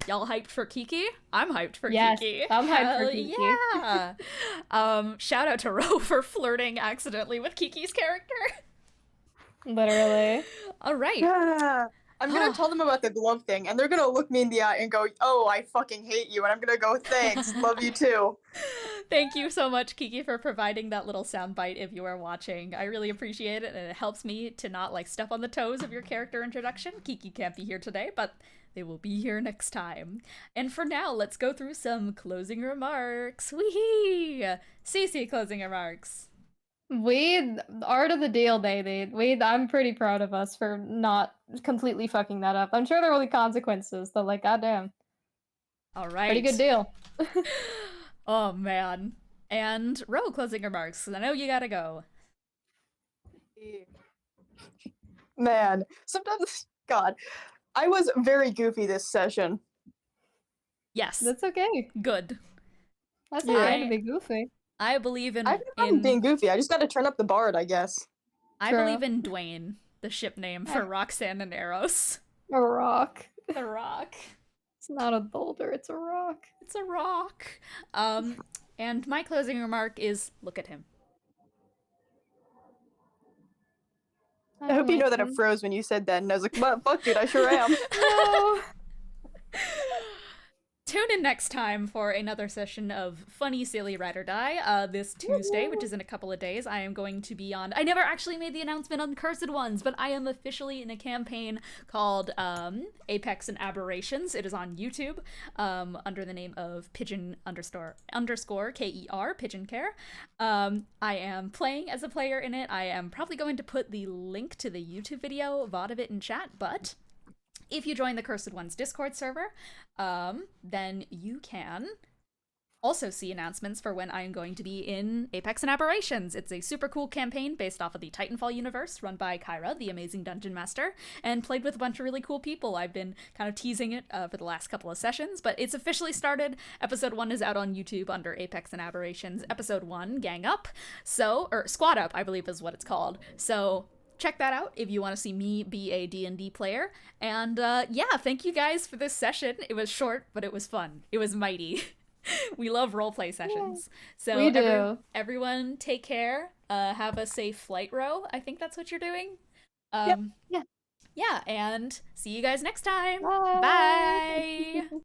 y'all hyped for Kiki? I'm hyped for Yes, Kiki. I'm hyped for Hell Kiki. Yeah. Shout out to Ro for flirting accidentally with Kiki's character. Literally. All right. Yeah. I'm gonna tell them about the glove thing, and they're gonna look me in the eye and go, "Oh, I fucking hate you," and I'm gonna go, "Thanks, love you too." Thank you so much, Kiki, for providing that little soundbite if you are watching. I really appreciate it, and it helps me to not like step on the toes of your character introduction. Kiki can't be here today, but they will be here next time. And for now, let's go through some closing remarks. Wee! Cece, closing remarks. Art of the deal, baby. I'm pretty proud of us for not completely fucking that up. I'm sure there will be consequences, but like, goddamn, All right. pretty good deal. Oh, man. And Ro, closing remarks, 'cause I know you gotta go. Man, sometimes, God, I was very goofy this session. Yes. That's okay. Good. That's Yeah. okay to be goofy. I believe in... I've been being goofy. I just gotta turn up the bard, I guess. I True. believe in Dwayne, the ship name for Roxanne and Eros. A rock. The Rock. It's not a boulder, it's a rock. It's a rock. And my closing remark is, look at him. I hope you know that I froze when you said that, and I was like, fuck, dude, I sure am. No. Tune in next time for another session of Funny Silly Ride or Die. This Tuesday, which is in a couple of days, I am going to be on... I never actually made the announcement on Cursed Ones, but I am officially in a campaign called Apex and Aberrations. It is on YouTube under the name of Pigeon underscore K-E-R, Pigeon Care. I am playing as a player in it. I am probably going to put the link to the YouTube video, VOD of it in chat, but... if you join the Cursed Ones Discord server, then you can also see announcements for when I'm going to be in Apex and Aberrations. It's a super cool campaign based off of the Titanfall universe, run by Kyra, the amazing Dungeon Master, and played with a bunch of really cool people. I've been kind of teasing it for the last couple of sessions, but it's officially started. Episode 1 is out on YouTube under Apex and Aberrations. Episode 1, Gang Up. Or Squad Up, I believe is what it's called. So... check that out if you want to see me be a D&D player. And yeah, thank you guys for this session. It was short, but it was fun. It was mighty. We love roleplay sessions. So We do. Everyone take care. Have a safe flight row. I think that's what you're doing. Yep. Yeah. Yeah, and see you guys next time. Bye. Bye.